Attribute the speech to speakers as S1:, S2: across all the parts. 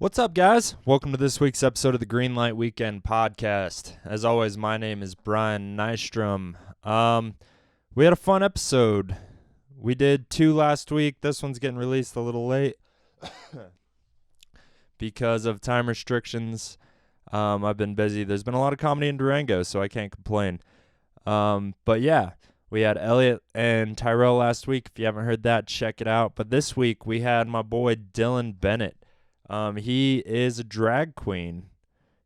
S1: What's up, guys? Welcome to this week's episode of the Greenlight Weekend podcast. As always, my name is Brian Nystrom. We had a fun episode. We did 2 last week. This one's getting released a little late because of time restrictions. I've been busy. There's been a lot of comedy in Durango, so I can't complain. But yeah, we had Elliot and Tyrell last week. If you haven't heard that, check it out. But this week, we had my boy Dylan Bennett. He is a drag queen.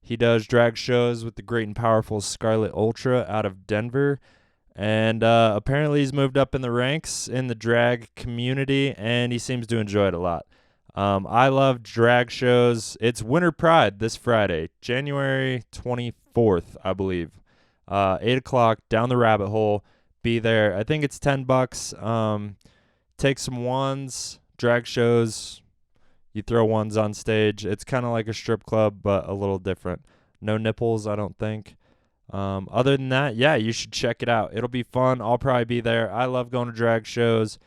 S1: He does drag shows with the great and powerful Scarlet Ultra out of Denver. And apparently he's moved up in the ranks in the drag community, and he seems to enjoy it a lot. I love drag shows. It's Winter Pride this Friday, January 24th, I believe. 8 o'clock, down the rabbit hole. Be there. I think it's $10. Take some ones, drag shows. You throw ones on stage. It's kind of like a strip club, but a little different. No nipples, I don't think. Other than that, yeah, you should check it out. It'll be fun. I'll probably be there. I love going to drag shows.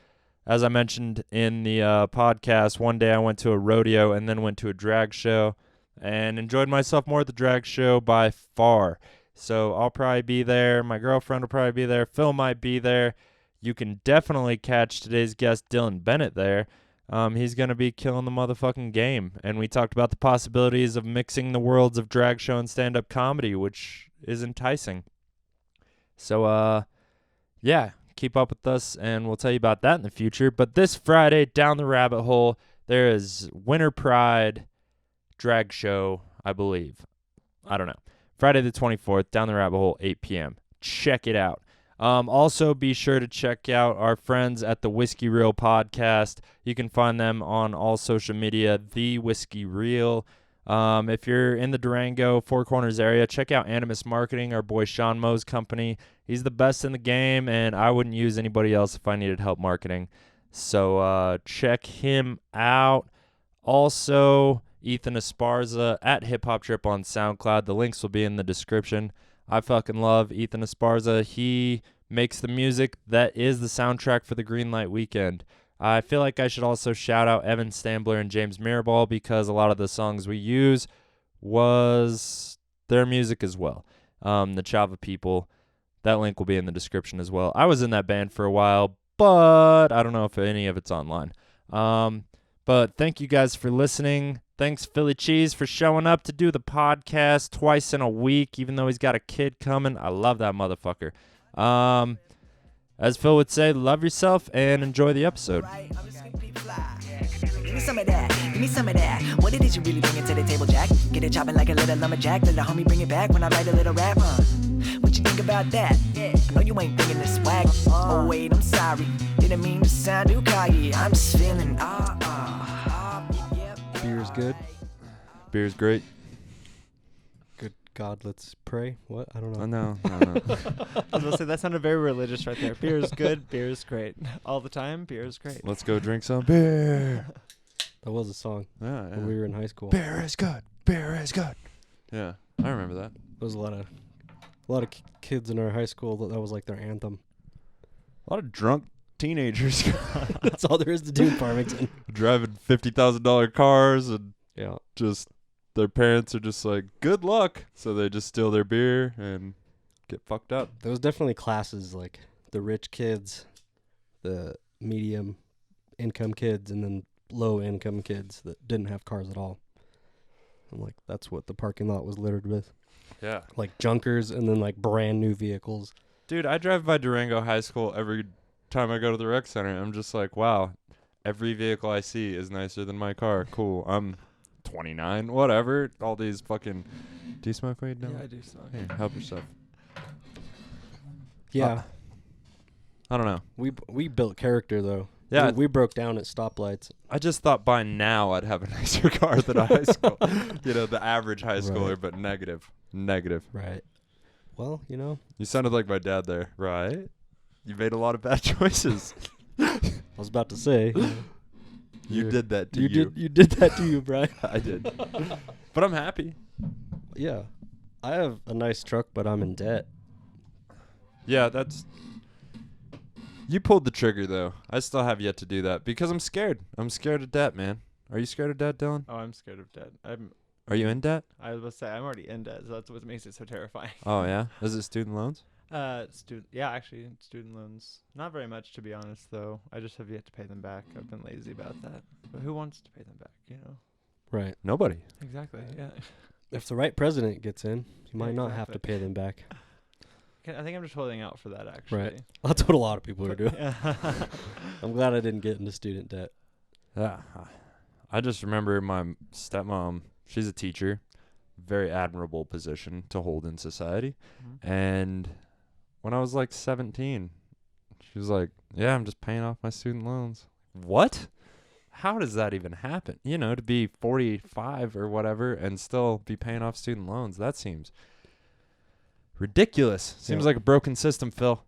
S1: As I mentioned in the podcast, one day I went to a rodeo and then went to a drag show and enjoyed myself more at the drag show by far. So I'll probably be there. My girlfriend will probably be there. Phil might be there. You can definitely catch today's guest, Dylan Bennett, there. He's going to be killing the motherfucking game. And we talked about the possibilities of mixing the worlds of drag show and stand-up comedy, which is enticing. So, yeah, keep up with us, and we'll tell you about that in the future. But this Friday, down the rabbit hole, there is Winter Pride drag show, I believe. I don't know. Friday the 24th, down the rabbit hole, 8 p.m. Check it out. Also, be sure to check out our friends at the Whiskey Reel podcast. You can find them on all social media, The Whiskey Reel. If you're in the Durango, Four Corners area, check out Animus Marketing, our boy Sean Moe's company. He's the best in the game, and I wouldn't use anybody else if I needed help marketing. So check him out. Also, Ethan Esparza at Hip Hop Trip on SoundCloud. The links will be in the description. I fucking love Ethan Esparza. He makes the music that is the soundtrack for the Greenlight Weekend. I feel like I should also shout out Evan Stambler and James Mirabal because a lot of the songs we use was their music as well. The Chava People. That link will be in the description as well. I was in that band for a while, but I don't know if any of it's online. But thank you guys for listening. Thanks, Philly Cheese, for showing up to do the podcast twice in a week, even though he's got a kid coming. I love that motherfucker. As Phil would say, love yourself and enjoy the episode.
S2: Give me some of that. Give me some of that. What it is you really bringing to the table, Jack? Get it chopping like a little lumberjack. Let the homie bring it back when I write a little rap, What you think about that? I know you ain't thinking this swag. Oh, wait, I'm sorry. Didn't mean to sound too cocky. I'm just feeling,
S3: Beer's good.
S1: Beer's great.
S3: Good God, let's pray. What? I don't know.
S1: No.
S4: I was going to say, that sounded very religious right there. Beer is good, beer is great. All the time, beer is great.
S1: Let's go drink some beer.
S3: That was a song
S1: Yeah.
S3: when we were in high school.
S1: Beer is good. Beer is good. Yeah, I remember that.
S3: There was a lot of kids in our high school that was like their anthem.
S1: A lot of drunk teenagers
S3: That's all there is to do in Farmington.
S1: driving $50,000 cars, and
S3: Yeah.
S1: just their parents are just like, good luck. So they just steal their beer and get fucked up.
S3: There was definitely classes like the rich kids, the medium income kids, and then low income kids that didn't have cars at all. And like that's what the parking lot was littered with.
S1: Yeah.
S3: Like junkers and then like brand new vehicles.
S1: Dude, I drive by Durango High School every time I go to the rec center. I'm just like, wow, every vehicle I see is nicer than my car. Cool. I'm 29, whatever. All these fucking... Do you smoke weed? No?
S4: Yeah, I do smoke.
S1: Here, help yourself.
S3: Yeah.
S1: I don't know.
S3: We built character though.
S1: Yeah.
S3: We broke down at stoplights.
S1: I just thought by now I'd have a nicer car than a high school. You know, the average high schooler,
S3: Right.
S1: but negative. Negative.
S3: Right. Well, you know,
S1: You sounded like my dad there. Right? You made a lot of bad choices.
S3: I was about to say.
S1: You did that to
S3: you.
S1: you.
S3: You did that to you, Brian.
S1: I did. But I'm happy.
S3: Yeah. I have a nice truck, but I'm in debt.
S1: Yeah, that's... You pulled the trigger, though. I still have yet to do that because I'm scared. I'm scared of debt, man. Are you scared of debt, Dylan?
S4: Oh, I'm scared of debt.
S1: Are you in debt?
S4: I was about to say I'm already in debt, so that's what makes it so terrifying.
S1: Oh yeah. Is it student loans?
S4: Actually, student loans. Not very much, to be honest, though. I just have yet to pay them back. I've been lazy about that. But who wants to pay them back?
S3: Right.
S1: Nobody.
S4: Exactly. Yeah.
S3: If the right president gets in, you might not have to
S4: exactly.
S3: pay them back.
S4: I think I'm just holding out for that, actually.
S3: Right. That's what a lot of people are doing.
S4: Yeah.
S3: I'm glad I didn't get into student debt.
S1: Yeah. I just remember my stepmom. She's a teacher. Very admirable position to hold in society.
S4: Mhm.
S1: And when I was like 17, she was like, "Yeah, I'm just paying off my student loans." What? How does that even happen? To be 45 or whatever and still be paying off student loans. That seems ridiculous. Seems
S3: Yeah.
S1: like a broken system, Phil.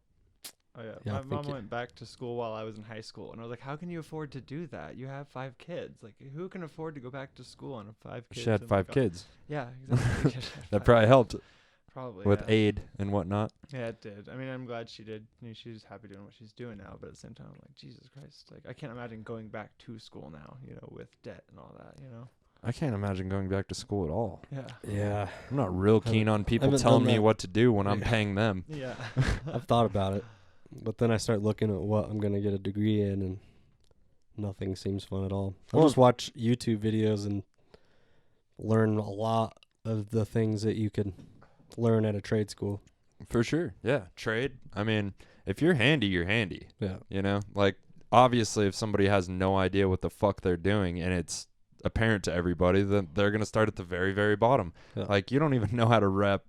S4: Oh yeah,
S3: Yeah, I
S4: my
S3: think
S4: mom
S3: it-
S4: went back to school while I was in high school, and I was like, "How can you afford to do that? You have 5 kids. Like, who can afford to go back to school on 5 kids?"
S1: She had
S4: and,
S1: 5
S4: like,
S1: kids.
S4: Yeah, exactly. She had
S1: That
S4: 5
S1: probably helped
S4: probably
S1: with
S4: yeah.
S1: aid and whatnot.
S4: Yeah, it did. I mean, I'm glad she did. She's happy doing what she's doing now, but at the same time, I'm like, Jesus Christ, like I can't imagine going back to school now, with debt and all that,
S1: I can't imagine going back to school at all.
S4: Yeah.
S3: Yeah.
S1: I'm not real keen on people
S3: haven't
S1: telling
S3: done
S1: me
S3: that.
S1: what to do when I'm
S3: Yeah.
S1: paying them.
S4: Yeah.
S3: I've thought about it. But then I start looking at what I'm going to get a degree in, and nothing seems fun at all. I'll
S1: Well-
S3: just watch YouTube videos and learn a lot of the things that you could learn at a trade school.
S1: For sure. Yeah. Trade. I mean, if you're handy, you're handy.
S3: Yeah.
S1: Like, obviously, if somebody has no idea what the fuck they're doing and it's apparent to everybody, then they're going to start at the very, very bottom.
S3: Yeah.
S1: Like, you don't even know how to wrap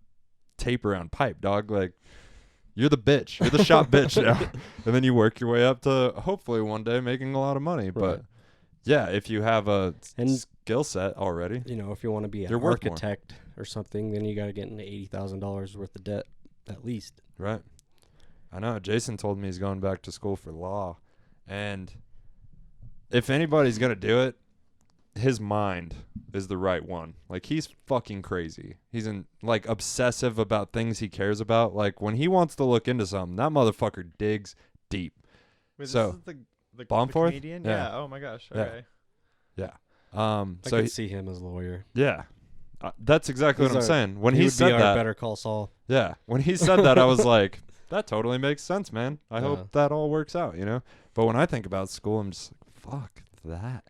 S1: tape around pipe, dog. Like, you're the bitch. You're the shop bitch now. And then you work your way up to hopefully one day making a lot of money.
S3: Right.
S1: But, yeah, if you have a
S3: And-
S1: skill set already.
S3: If you want to be an
S1: You're worth more.
S3: architect or something, then you got to get into $80,000 worth of debt at least.
S1: Right. I know. Jason told me he's going back to school for law. And if anybody's going to do it, his mind is the right one. Like, he's fucking crazy. He's obsessive about things he cares about. Like, when he wants to look into something, that motherfucker digs deep.
S4: Wait,
S1: So,
S4: this is the
S1: Baumforth?
S4: comedian?
S1: Yeah.
S4: Yeah. Oh my gosh.
S1: Yeah.
S4: Okay.
S3: I
S1: So
S3: can
S1: he-
S3: see him as a lawyer.
S1: yeah. That's exactly what I'm saying. When he
S3: would
S1: said
S3: be our
S1: that,
S3: Better Call Saul.
S1: yeah, when he said that, I was like, that totally makes sense, man. I
S3: Yeah.
S1: hope that all works out, But when I think about school, I'm just like, fuck that.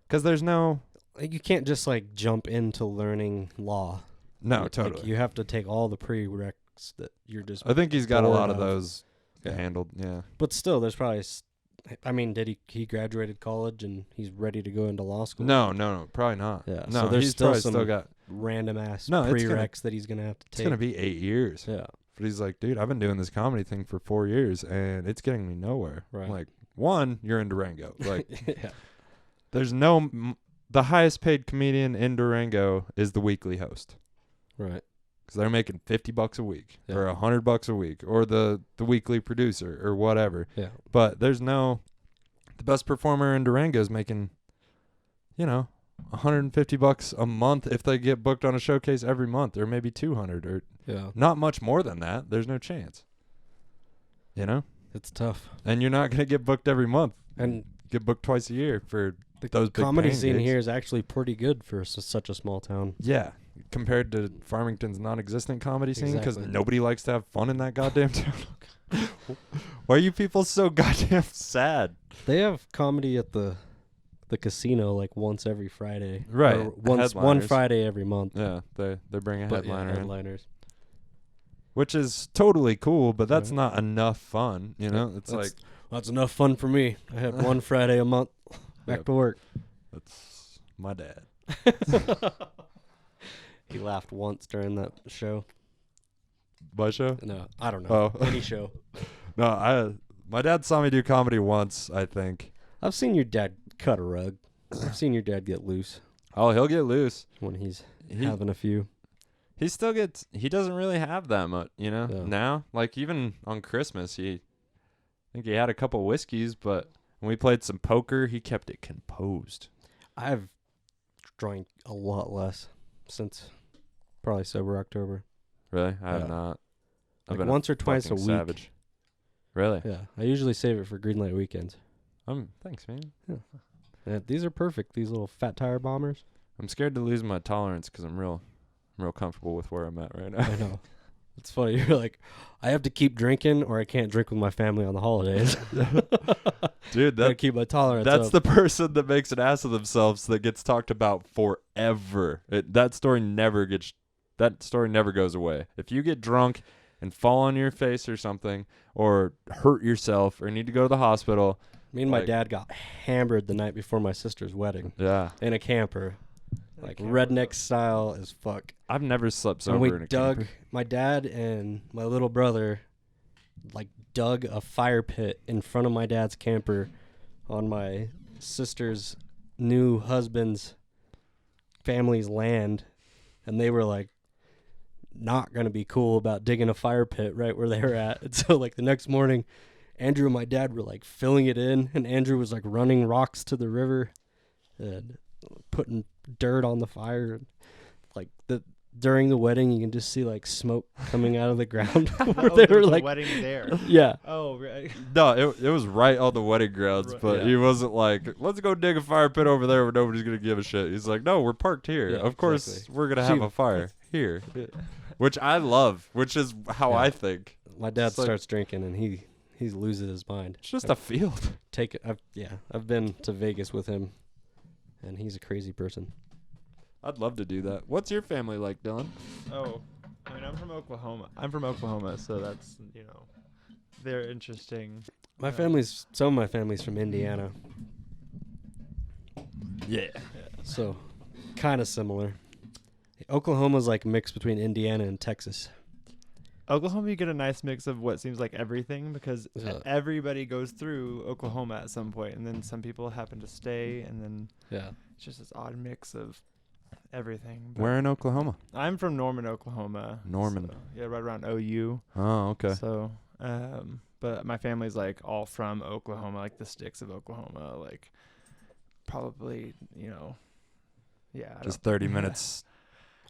S1: Because there's no,
S3: You can't just jump into learning law.
S1: no,
S3: Like,
S1: totally.
S3: you have to take all the prereqs that you're just.
S1: I think he's got a
S3: bored
S1: lot of
S3: of.
S1: those
S3: Yeah.
S1: handled, yeah.
S3: But still, there's probably. Did he graduated college and he's ready to go into law school?
S1: No, probably not.
S3: Yeah,
S1: No,
S3: so there's
S1: he's
S3: still
S1: probably
S3: some
S1: still got,
S3: random ass
S1: No, it's
S3: prereqs that he's gonna have to
S1: it's
S3: take.
S1: going to be 8 years.
S3: Yeah.
S1: But he's like, dude, I've been doing this comedy thing for 4 years, and it's getting me nowhere.
S3: Right.
S1: I'm like, one, you're in Durango. Like,
S3: yeah.
S1: there's the highest paid comedian in Durango is the weekly host.
S3: Right.
S1: Because they're making $50 a week
S3: Yeah.
S1: or $100 a week, or the weekly producer or whatever.
S3: Yeah.
S1: But the best performer in Durango is making, $150 a month if they get booked on a showcase every month, or maybe 200, or
S3: Yeah.
S1: not much more than that. There's no chance.
S3: It's tough.
S1: And you're not gonna get booked every month.
S3: And
S1: Get booked twice a year for
S3: the
S1: those big
S3: comedy
S1: paying
S3: scene
S1: gigs.
S3: here is actually pretty good for such a small town.
S1: Yeah, compared to Farmington's non-existent comedy scene, because
S3: Exactly.
S1: nobody likes to have fun in that goddamn town. Why are you people so goddamn sad?
S3: They have comedy at the casino once every Friday.
S1: Right.
S3: Or one
S1: Headliners.
S3: Friday every month.
S1: Yeah, they bring a
S3: But
S1: headliner in,
S3: headliners.
S1: which is totally cool, but that's
S3: Right.
S1: not enough fun. It's
S3: That's enough fun for me. I had one Friday a month. Back
S1: Yep.
S3: to work.
S1: that's my dad.
S3: He laughed once during that show.
S1: My show?
S3: No, I don't know.
S1: Oh.
S3: Any show.
S1: No, my dad saw me do comedy once, I think.
S3: I've seen your dad cut a rug. I've seen your dad get loose
S1: Oh, he'll get loose.
S3: when he's
S1: He
S3: having a few.
S1: he still gets. He doesn't really have that much,
S3: Yeah.
S1: Now, even on Christmas, I think he had a couple whiskeys, but when we played some poker, he kept it composed.
S3: I've drank a lot less since probably sober October.
S1: Really, I
S3: Yeah.
S1: have not. I've been
S3: Once or twice a
S1: fucking
S3: week.
S1: savage. Really?
S3: Yeah, I usually save it for green light weekends.
S1: Thanks, man.
S3: Yeah. These are perfect. These little fat tire bombers.
S1: I'm scared to lose my tolerance because I'm real comfortable with where I'm at right now.
S3: I know. It's funny. You're like, I have to keep drinking or I can't drink with my family on the holidays.
S1: Dude,
S3: Gotta keep my tolerance
S1: that's
S3: up.
S1: the person that makes an ass of themselves that gets talked about forever. That story never goes away. If you get drunk and fall on your face or something, or hurt yourself, or need to go to the hospital.
S3: Me and my dad got hammered the night before my sister's wedding.
S1: Yeah.
S3: In a camper. Like redneck style as fuck.
S1: I've never slept sober
S3: And we
S1: in a camper.
S3: my dad and my little brother dug a fire pit in front of my dad's camper on my sister's new husband's family's land, and they were like not gonna be cool about digging a fire pit right where they were at. And so the next morning, Andrew and my dad were filling it in, and Andrew was running rocks to the river and putting dirt on the fire. During the wedding, you can just see smoke coming out of the ground. Where they were
S4: the wedding there.
S3: Yeah.
S4: Oh, right.
S1: No, it was right on the wedding grounds, but he wasn't let's go dig a fire pit over there where nobody's going to give a shit. He's like, no, we're parked here.
S3: Yeah,
S1: of course, we're going to have a fire here, which I love, which is how I think.
S3: My dad starts drinking, and he loses his mind.
S1: It's just a field.
S3: I've been to Vegas with him, and he's a crazy person.
S1: I'd love to do that. What's your family like, Dylan?
S4: Oh, I mean, I'm from Oklahoma, so that's, they're interesting.
S3: Some of my family's from Indiana.
S1: Yeah.
S3: So, kind of similar. Oklahoma's a mix between Indiana and Texas.
S4: Oklahoma, you get a nice mix of what seems like everything, because everybody goes through Oklahoma at some point, and then some people happen to stay, and then it's just this odd mix of everything.
S1: Where in Oklahoma?
S4: I'm from Norman, Oklahoma.
S1: Norman.
S4: So, yeah, right around OU.
S1: Oh, okay.
S4: So, but my family's all from Oklahoma, the sticks of Oklahoma, probably,
S1: just 30 minutes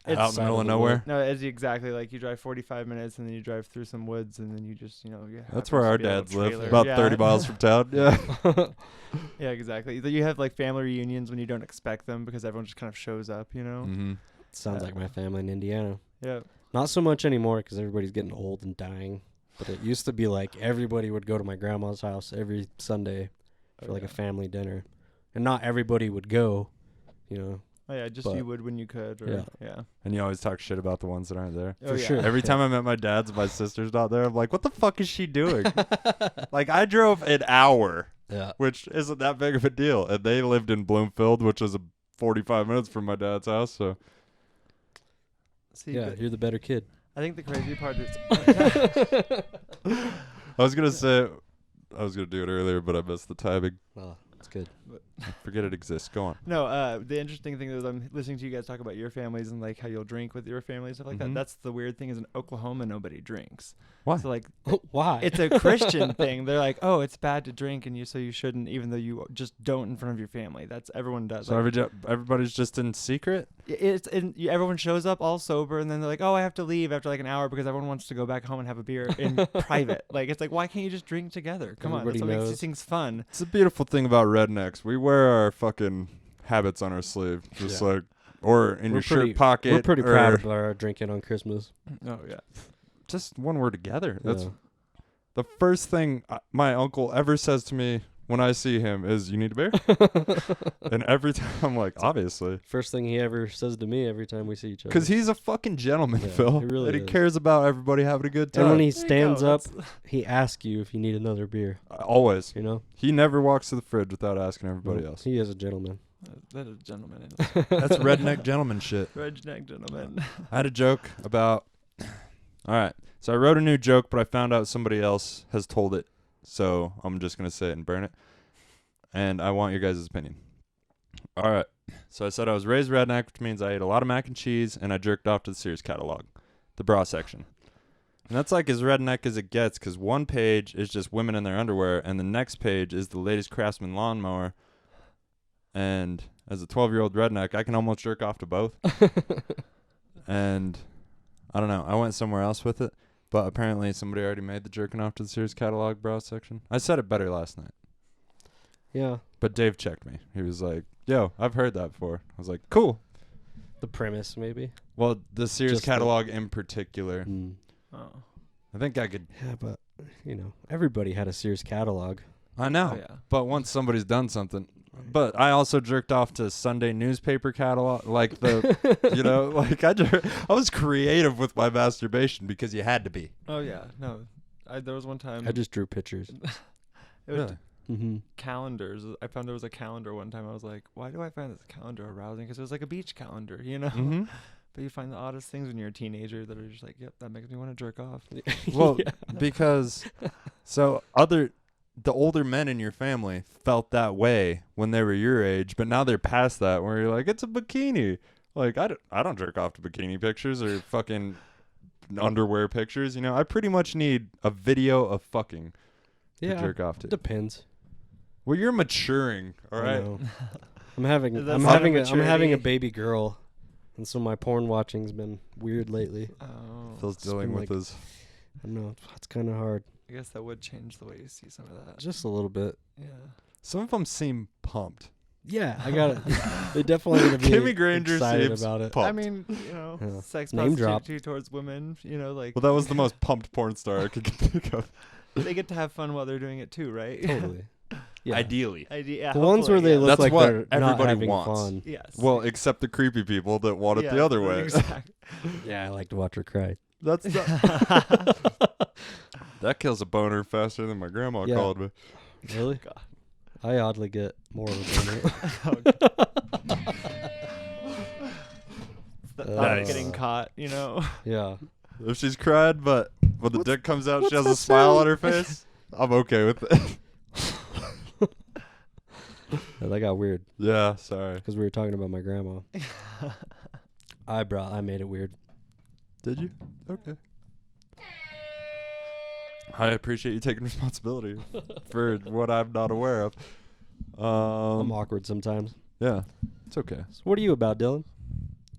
S4: It's
S1: out in the middle of nowhere.
S4: No, it's exactly you drive 45 minutes and then you drive through some woods and then you just,
S1: That's where our dads live, about 30 miles from town. Yeah.
S4: Yeah, exactly. You have family reunions when you don't expect them because everyone just kind of shows up,
S1: Mm-hmm.
S3: Sounds like my family in Indiana.
S4: Yeah.
S3: Not so much anymore because everybody's getting old and dying. But it used to be everybody would go to my grandma's house every Sunday for a family dinner. And not everybody would go,
S4: Oh, yeah, just you would when you could. Or, yeah.
S1: And you always talk shit about the ones that aren't there.
S3: For sure.
S1: Every time I met my dad's and my sister's not there, I'm like, what the fuck is she doing? I drove an hour, which isn't that big of a deal. And they lived in Bloomfield, which is 45 minutes from my dad's house. So,
S3: you're the better kid.
S4: I think the crazy part is...
S1: I was going to do it earlier, but I missed the timing.
S3: Oh, that's good.
S1: I forget it exists. Go on.
S4: No, the interesting thing is I'm listening to you guys talk about your families and how you'll drink with your family and stuff like that. That's the weird thing is in Oklahoma, nobody drinks.
S1: Why?
S4: So
S3: why?
S4: It's a Christian thing. They're like, oh, it's bad to drink and so you shouldn't, even though you just don't in front of your family. That's everyone does.
S1: So everybody's just in secret?
S4: Everyone shows up all sober and then they're like, oh, I have to leave after an hour because everyone wants to go back home and have a beer in private. It's why can't you just drink together? Come on, that's what makes these things fun.
S1: It's a beautiful thing about Rednecks. We wear our fucking habits on our sleeve, just or in your shirt pocket.
S3: We're pretty proud of our drinking on Christmas.
S4: Oh yeah,
S1: just when we're together. That's the first thing my uncle ever says to me when I see him is, "You need a beer?" And every time I'm like, obviously.
S3: First thing he ever says to me every time we see each other.
S1: Because he's a fucking gentleman, Phil.
S3: He really
S1: and he
S3: is.
S1: cares about everybody having a good time.
S3: And when he stands up, he asks you if you need another beer.
S1: Always.
S3: He
S1: never walks to the fridge without asking everybody else.
S3: He is a gentleman.
S4: That is a gentleman.
S1: That's redneck gentleman shit.
S4: Redneck gentleman.
S1: I had a joke about... All right. So I wrote a new joke, but I found out somebody else has told it. So I'm just going to say it and burn it. And I want your guys' opinion. All right. So I said I was raised redneck, which means I ate a lot of mac and cheese, and I jerked off to the Sears catalog, the bra section. And that's as redneck as it gets, because one page is just women in their underwear, and the next page is the latest Craftsman lawnmower. And as a 12-year-old redneck, I can almost jerk off to both. And I don't know. I went somewhere else with it, but apparently somebody already made the jerking off to the Sears catalog bra section. I said it better last night.
S3: Yeah.
S1: But Dave checked me. He was like, "Yo, I've heard that before." I was like, "Cool."
S3: The premise, maybe.
S1: Well, the Sears
S3: Just
S1: catalog in particular.
S4: Oh.
S1: I think I could.
S3: Yeah, but everybody had a Sears catalog.
S1: I know.
S4: Oh, yeah.
S1: But once somebody's done something. But I also jerked off to Sunday newspaper catalog, like the, like I was creative with my masturbation because you had to be.
S4: Oh yeah, no. There was one time.
S3: I just drew pictures.
S4: It was
S1: Really?
S4: calendars. I found there was a calendar one time. I was like, why do I find this calendar arousing? Because it was like a beach calendar,
S1: Mm-hmm.
S4: But you find the oddest things when you're a teenager that are just like, yep, that makes me want to jerk off.
S1: Well, because the older men in your family felt that way when they were your age, but now they're past that where you're like, it's a bikini. Like, I don't jerk off to bikini pictures or fucking underwear pictures. I pretty much need a video of fucking to jerk off to.
S3: Depends.
S1: Well, you're maturing, all right?
S3: I'm having
S4: Is that
S3: I'm
S4: sign of
S3: having I'm having a
S4: maturity?
S3: baby girl, and so my porn watching's been weird lately.
S4: Oh.
S1: Phil's dealing
S3: been
S1: with
S3: like-
S1: his.
S3: I know it's kind of hard,
S4: I guess that would change the way you see some of that.
S3: just a little bit.
S4: Yeah.
S1: Some of them seem pumped.
S3: Yeah, I got it. They definitely gonna be
S1: Kimmy Granger
S3: excited
S1: seems
S3: about it.
S1: pumped.
S4: I mean,
S3: Yeah.
S4: sex
S3: Name drop.
S4: positivity towards women, like
S1: Well, that was the most pumped porn star I could think of.
S4: they get to have fun while they're doing it too, right?
S3: Totally. Yeah.
S1: Ideally.
S4: Yeah,
S3: The ones where
S4: hopefully,
S3: they
S4: yeah.
S3: look
S1: That's
S3: like
S1: what
S3: they're not
S1: everybody
S3: having
S1: wants.
S3: fun.
S4: Yes.
S1: Well, except the creepy people that want it
S4: Yeah,
S1: the other way.
S4: Exactly.
S3: Yeah, I like to watch her cry.
S1: That's that kills a boner faster than my grandma
S3: Yeah.
S1: called me.
S3: Really?
S4: God.
S3: I oddly get more of a boner.
S4: The thought of
S3: Uh,
S4: getting caught,
S3: Yeah.
S1: If she's cried, but when the dick comes out, she has
S3: what's
S1: a
S3: that
S1: smile on
S3: sound?
S1: her face. I'm okay with it.
S3: Yeah, that got weird
S1: Yeah, sorry.
S3: because we were talking about my grandma. I made it weird.
S1: Did you? Okay. I appreciate you taking responsibility for what I'm not aware of.
S3: I'm awkward sometimes.
S1: Yeah, it's okay.
S3: So what are you about, Dylan?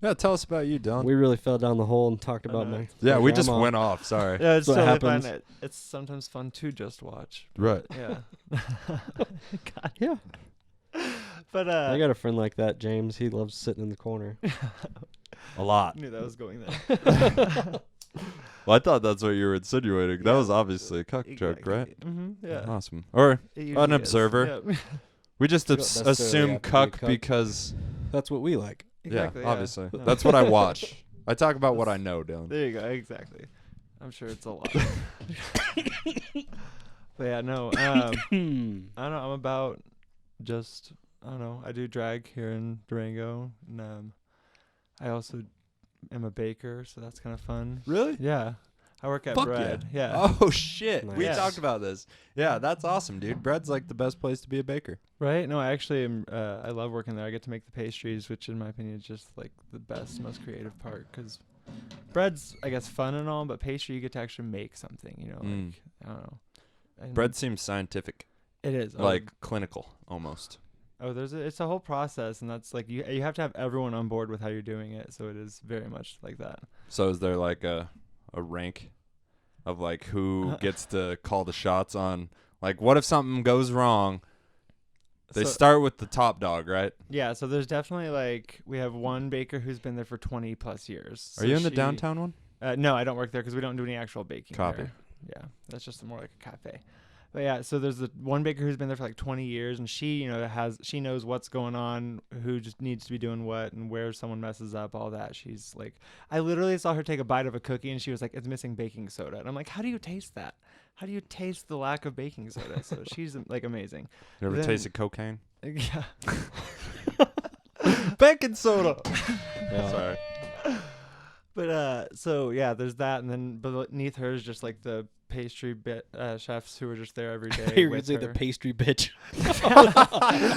S1: Yeah, tell us about you, Dylan.
S3: We really fell down the hole and talked
S4: I
S3: about
S4: know.
S3: my
S1: Yeah,
S3: my
S1: we just
S3: grandma.
S1: went off. Sorry.
S4: Yeah, it's
S3: That's what
S4: totally
S3: happens.
S4: fun. It's sometimes fun to just watch.
S1: Right.
S4: Yeah. God.
S3: Yeah.
S4: But
S3: I got a friend like that, James. He loves sitting in the corner.
S1: A lot.
S4: knew that was going there.
S1: Well, I thought that's what you were insinuating. That
S4: Yeah.
S1: was obviously a cuck joke, right?
S4: Mm-hmm. Yeah.
S1: Awesome. Or
S4: It usually
S1: an
S4: is.
S1: observer.
S4: Yeah.
S1: we just
S3: You don't necessarily
S1: assume
S3: have to be a
S1: cuck
S3: cuck.
S1: because
S3: That's what we like.
S4: Exactly,
S1: yeah, obviously.
S4: No.
S1: That's what I watch. I talk about what I know, Dylan.
S4: There you go. Exactly. I'm sure it's a lot. But yeah, no. I don't know. I'm about just I don't know. I do drag here in Durango, and I also am a baker, so that's kind of fun.
S1: Really?
S4: Yeah, I work at
S1: Fuck
S4: Bread. Yeah.
S1: Oh shit.
S3: Nice.
S1: We
S4: Yes.
S1: talked about this. Yeah, that's awesome, dude. Bread's like the best place to be a baker.
S4: Right? No, I actually am. I love working there. I get to make the pastries, which in my opinion is just like the best, most creative part. Because bread's, I guess, fun and all, but pastry you get to actually make something.
S1: Mm.
S4: Like I don't know. And
S1: Bread seems scientific,
S4: It is
S1: like clinical almost.
S4: it's a whole process, and that's like you have to have everyone on board with how you're doing it. So it is very much like that.
S1: So is there like a rank of like who gets to call the shots on like what if something goes wrong? They
S4: So-
S1: start with the top dog, right?
S4: Yeah, so there's definitely like we have one baker who's been there for 20 plus years.
S1: Are
S4: So
S1: you in the
S4: she-
S1: downtown one?
S4: No, I don't work there because we don't do any actual baking.
S1: Copy.
S4: there. Yeah, that's just more like a cafe. But yeah, so there's the one baker who's been there for like 20 years, and she, she knows what's going on, who just needs to be doing what, and where someone messes up, all that. She's like, I literally saw her take a bite of a cookie, and she was like, it's missing baking soda, and I'm like, how do you taste that? How do you taste the lack of baking soda? So she's like amazing.
S1: You ever
S4: Then-
S1: tasted cocaine?
S4: Yeah.
S1: Baking soda.
S3: Yeah.
S1: Sorry.
S4: But so yeah, there's that, and then beneath her is just like the pastry chefs who are just there every day.
S3: You're gonna
S4: with
S3: say the
S4: her.
S3: pastry bitch.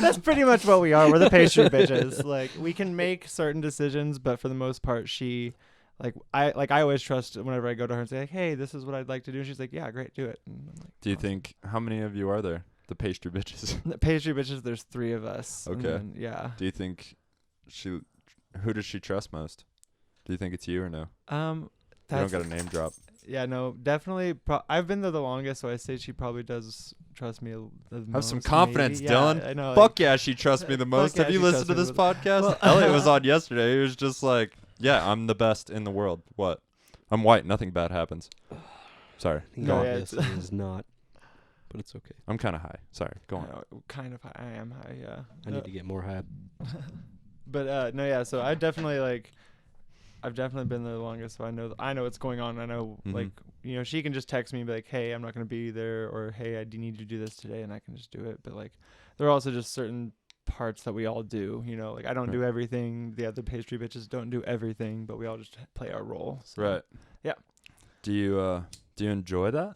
S4: That's pretty much what we are. We're the pastry bitches. Like we can make certain decisions, but for the most part, she, I always trust whenever I go to her and say like, hey, this is what I'd like to do. And she's like, yeah, great, do it. And I'm like,
S1: Do you
S4: "Awesome."
S1: think how many of you are there? The pastry bitches.
S4: The pastry bitches? There's 3 of us. and
S1: Okay.
S4: then, yeah.
S1: Do you think who does she trust most? Do you think it's you or no? You don't
S4: That's
S1: got a name drop.
S4: Yeah, no, definitely. I've been there the longest, so I say she probably does trust me the most.
S1: Have some confidence,
S4: maybe.
S1: Dylan.
S4: Yeah, I know.
S1: Fuck yeah, she trusts me the most.
S4: yeah,
S1: Have you
S4: she
S1: listened to
S4: trusts
S1: this
S4: me
S1: podcast?
S4: Well,
S1: Elliot was on yesterday. He was just like, yeah, I'm the best in the world. What? I'm white. Nothing bad happens. Sorry.
S3: He
S1: Go on.
S3: obviously is not, but it's okay.
S1: I'm kind of high. Sorry. Go on.
S4: Kind of. I am high. Yeah.
S3: I need to get more high.
S4: But no, yeah. So I definitely I've definitely been there the longest, so I know what's going on. I know, like, you know, she can just text me and be like, hey, I'm not going to be there, or hey, I do need to do this today, and I can just do it. But, like, there are also just certain parts that we all do, you know, like, I don't do everything. The other pastry bitches don't do everything, but we all just play our role. So.
S1: Right.
S4: Yeah.
S1: Do you enjoy that?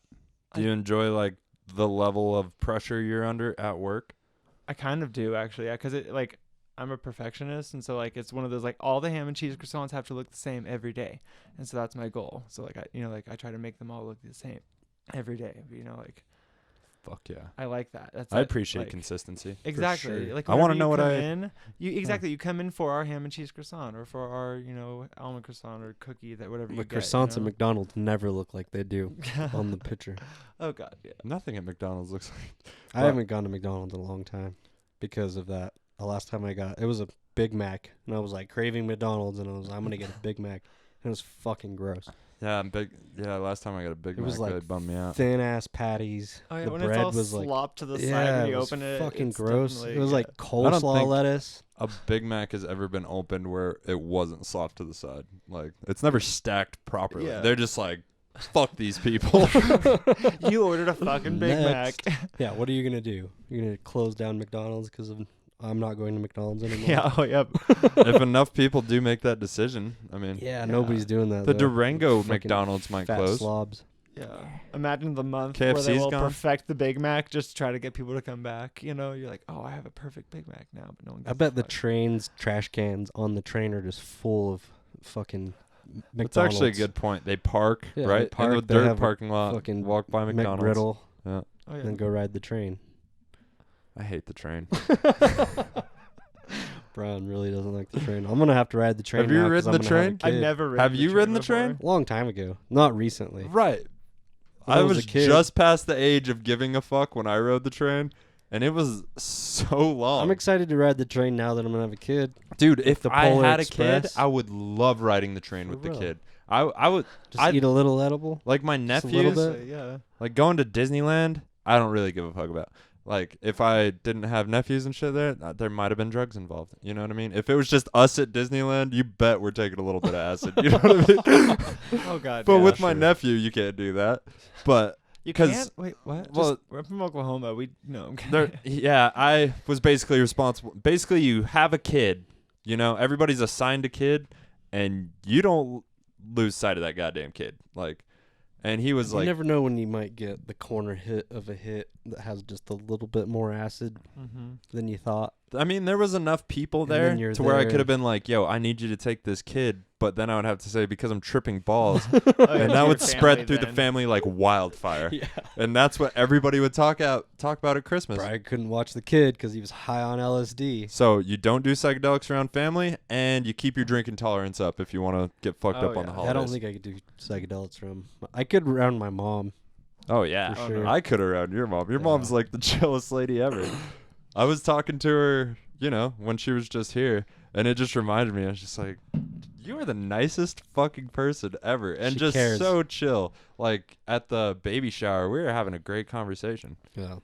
S1: Do you enjoy, like, the level of pressure you're under at work?
S4: I kind of do, actually, because I'm a perfectionist, and so like it's one of those like all the ham and cheese croissants have to look the same every day, and so that's my goal. So like I try to make them all look the same every day. You know, like
S1: fuck yeah,
S4: I like that.
S1: I appreciate consistency.
S4: Exactly.
S1: Sure.
S4: Like
S1: I want to know what
S4: you come in for our ham and cheese croissant or for our almond croissant or cookie that whatever you get.
S3: Croissants at McDonald's never look like they do on the picture.
S4: Oh god, yeah.
S1: Nothing at McDonald's looks like.
S3: I haven't gone to McDonald's in a long time because of that. The last time it was a Big Mac, and I was like craving McDonald's, and I'm gonna get a Big Mac, and it was fucking gross.
S1: Yeah, last time I got a Big Mac,
S3: was like
S1: it bummed me out.
S3: Thin ass patties.
S4: Oh yeah,
S3: the
S4: when
S3: bread
S4: it's all
S3: was
S4: slopped to the
S3: yeah,
S4: side when you
S3: it was
S4: open it.
S3: Fucking
S4: it's
S3: gross. It was like
S1: I don't
S3: coleslaw
S1: think-
S3: lettuce.
S1: A Big Mac has ever been opened where it wasn't slopped to the side. Like, it's never stacked properly.
S4: Yeah.
S1: They're just like, fuck these people.
S4: You ordered a fucking Big
S3: Next.
S4: Mac.
S3: Yeah, what are you gonna do? You're gonna close down McDonald's because I'm not going to McDonald's anymore.
S4: Yeah. Oh yep.
S1: If enough people do make that decision, I mean,
S3: Yeah, nobody's doing that.
S1: the
S3: though.
S1: Durango
S3: Fucking
S1: McDonald's might
S3: fat
S1: close.
S3: slobs.
S4: Yeah. Imagine the month where they
S1: KFC's
S4: will
S1: gone.
S4: perfect the Big Mac just to try to get people to come back. You know, you're like, oh, I have a perfect Big Mac now, but no one.
S3: I
S4: gives
S3: bet
S4: a
S3: the
S4: fuck.
S3: trains trash cans on the train are just full of fucking McDonald's.
S1: That's actually a good point. They park,
S3: Yeah,
S1: right?
S3: they park,
S1: in the
S3: they
S1: dirt
S3: have a
S1: parking lot.
S3: fucking
S1: Walk by McDonald's.
S3: McGriddle,
S1: Yeah.
S4: Oh, yeah.
S3: and then go ride the train.
S1: I hate the train.
S3: Brian really doesn't like the train. I'm gonna have to ride the train.
S1: Have you
S3: now 'cause
S1: ridden
S3: I'm
S1: the
S3: gonna have a
S1: train?
S4: I've
S3: kid.
S4: never ridden
S1: Have you ridden the train?
S4: before.
S3: Long time ago, not recently.
S1: Right.
S3: When
S1: I
S3: I
S1: was
S3: was a kid.
S1: just past the age of giving a fuck when I rode the train, and it was so long.
S3: I'm excited to ride the train now that I'm gonna have a kid.
S1: Dude, if
S3: the
S1: I
S3: Polar
S1: had a kid,
S3: Express.
S1: I would love riding the train with
S3: For
S1: the
S3: real.
S1: kid. I would
S3: Just
S1: I'd-
S3: eat a little edible.
S1: like my
S3: Just a little
S1: nephews,
S3: bit.
S4: Yeah.
S1: like going to Disneyland. I don't really give a fuck about. Like, if I didn't have nephews and shit there might have been drugs involved. You know what I mean? If it was just us at Disneyland, you bet we're taking a little bit of acid. You know what I mean?
S4: Oh god.
S1: But
S4: yeah.
S1: with my
S3: sure.
S1: nephew, you can't do that. But
S4: You
S1: 'cause-
S4: can't wait. What?
S1: well-
S4: We're from Oklahoma. We no.
S1: yeah, I was basically responsible. Basically, you have a kid. You know, everybody's assigned a kid, and you don't lose sight of that goddamn kid. Like, and he was
S3: You
S1: like,
S3: never know when you might get the corner hit of a hit that has just a little bit more acid
S4: Mm-hmm.
S3: than you thought.
S1: I mean, there was enough people
S3: And
S1: there
S3: then you're
S1: to where I
S3: there.
S1: could have been like, yo, I need you to take this kid. But then I would have to say, because I'm tripping balls.
S4: Oh,
S1: And that would spread through the family like wildfire.
S3: Yeah.
S1: And that's what everybody would talk about at Christmas.
S3: Brian couldn't watch the kid because he was high on LSD.
S1: So you don't do psychedelics around family, and you keep your drinking tolerance up if you want to get fucked
S4: Oh,
S1: up on the
S4: yeah.
S1: holidays.
S3: I don't think I could do psychedelics from. I could around my mom.
S1: Oh yeah,
S3: For sure.
S1: I could around your mom. Your
S3: Yeah.
S1: mom's like the chillest lady ever. I was talking to her, when she was just here, and it just reminded me. I was just like, you are the nicest fucking person ever, and
S3: She
S1: just
S3: cares.
S1: so chill. Like at the baby shower, we were having a great conversation.
S3: Yeah,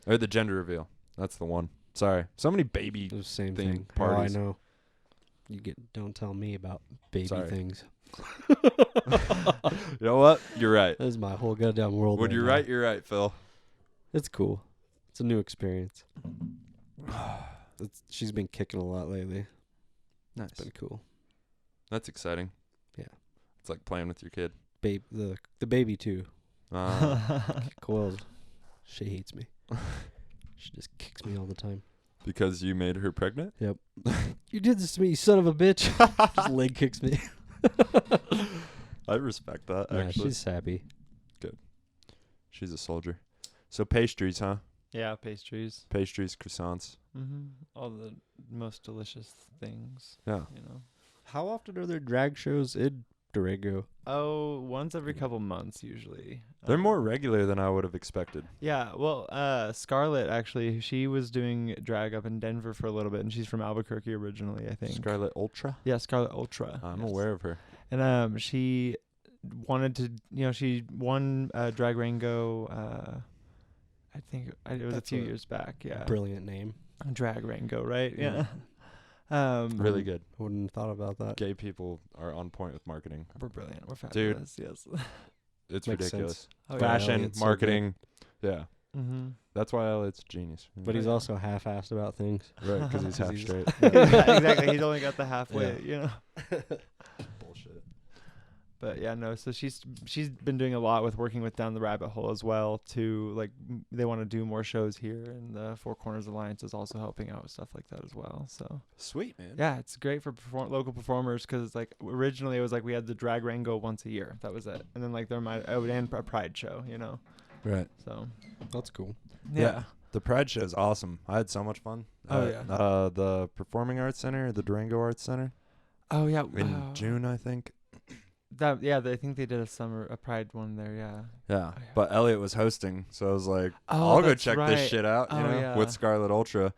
S1: Or the gender reveal. That's the one. Sorry, so many baby.
S3: it was the same
S1: Thing
S3: thing.
S1: parties.
S3: Oh, I know. Don't tell me about baby
S1: Sorry.
S3: things.
S1: You know what? You're right.
S3: This is my whole goddamn world.
S1: When
S3: right
S1: you're
S3: now.
S1: right, you're right, Phil.
S3: It's cool. It's a new experience. She's been kicking a lot lately.
S1: Nice.
S3: It's been cool.
S1: That's exciting.
S3: Yeah.
S1: It's like playing with your kid.
S3: The baby too. Coyle, she hates me. She just kicks me all the time.
S1: Because you made her pregnant?
S3: Yep. You did this to me, you son of a bitch. Just leg kicks me.
S1: I respect that,
S3: Nah,
S1: actually.
S3: she's happy.
S1: She's a soldier. So pastries, huh?
S4: Yeah, pastries.
S1: Pastries, croissants.
S4: Mm-hmm. All the most delicious things.
S1: Yeah.
S4: You know.
S3: How often are there drag shows in Durango?
S4: Oh, once every couple months usually.
S1: They're more regular than I would have expected.
S4: Yeah, well, Scarlett actually, she was doing drag up in Denver for a little bit, and she's from Albuquerque originally, I think.
S1: Scarlet Ultra?
S4: Yeah, Scarlett Ultra.
S1: I'm aware of her.
S4: And she wanted to, she won Drag Rango. I think it was
S3: That's
S4: a few years back. Yeah,
S3: Brilliant name.
S4: Drag Rango, right? Yeah.
S1: Really good.
S3: Wouldn't have thought about that.
S1: Gay people are on point with marketing.
S4: We're brilliant. We're fabulous. Yes.
S1: It's
S3: Makes
S1: ridiculous.
S3: sense.
S4: Oh,
S1: Fashion,
S3: Elliot's so
S1: marketing. Yeah.
S4: Mm-hmm.
S1: That's why Elliot's a genius.
S3: But he's also half-assed about things.
S1: Right, because he's half straight.
S4: Yeah, exactly. He's only got the halfway.
S1: Bullshit.
S4: But yeah, no. So she's been doing a lot with working with Down the Rabbit Hole as well. They want to do more shows here, and the Four Corners Alliance is also helping out with stuff like that as well. So
S1: Sweet, man.
S4: yeah, it's great for local performers because originally it was we had the Drag Rango once a year. That was it, and then there might and a Pride show,
S1: Right.
S4: So
S3: That's cool.
S1: Yeah. The Pride show is awesome. I had so much fun.
S4: Oh, yeah.
S1: The Performing Arts Center, the Durango Arts Center,
S4: Oh yeah.
S1: in June, I think.
S4: I think they did a Pride one there. Yeah.
S1: Yeah.
S4: yeah.
S1: But Elliot was hosting, so I was like,
S4: Oh,
S1: I'll go
S4: that's
S1: check
S4: right.
S1: this shit out,
S4: Yeah.
S1: with Scarlet Ultra.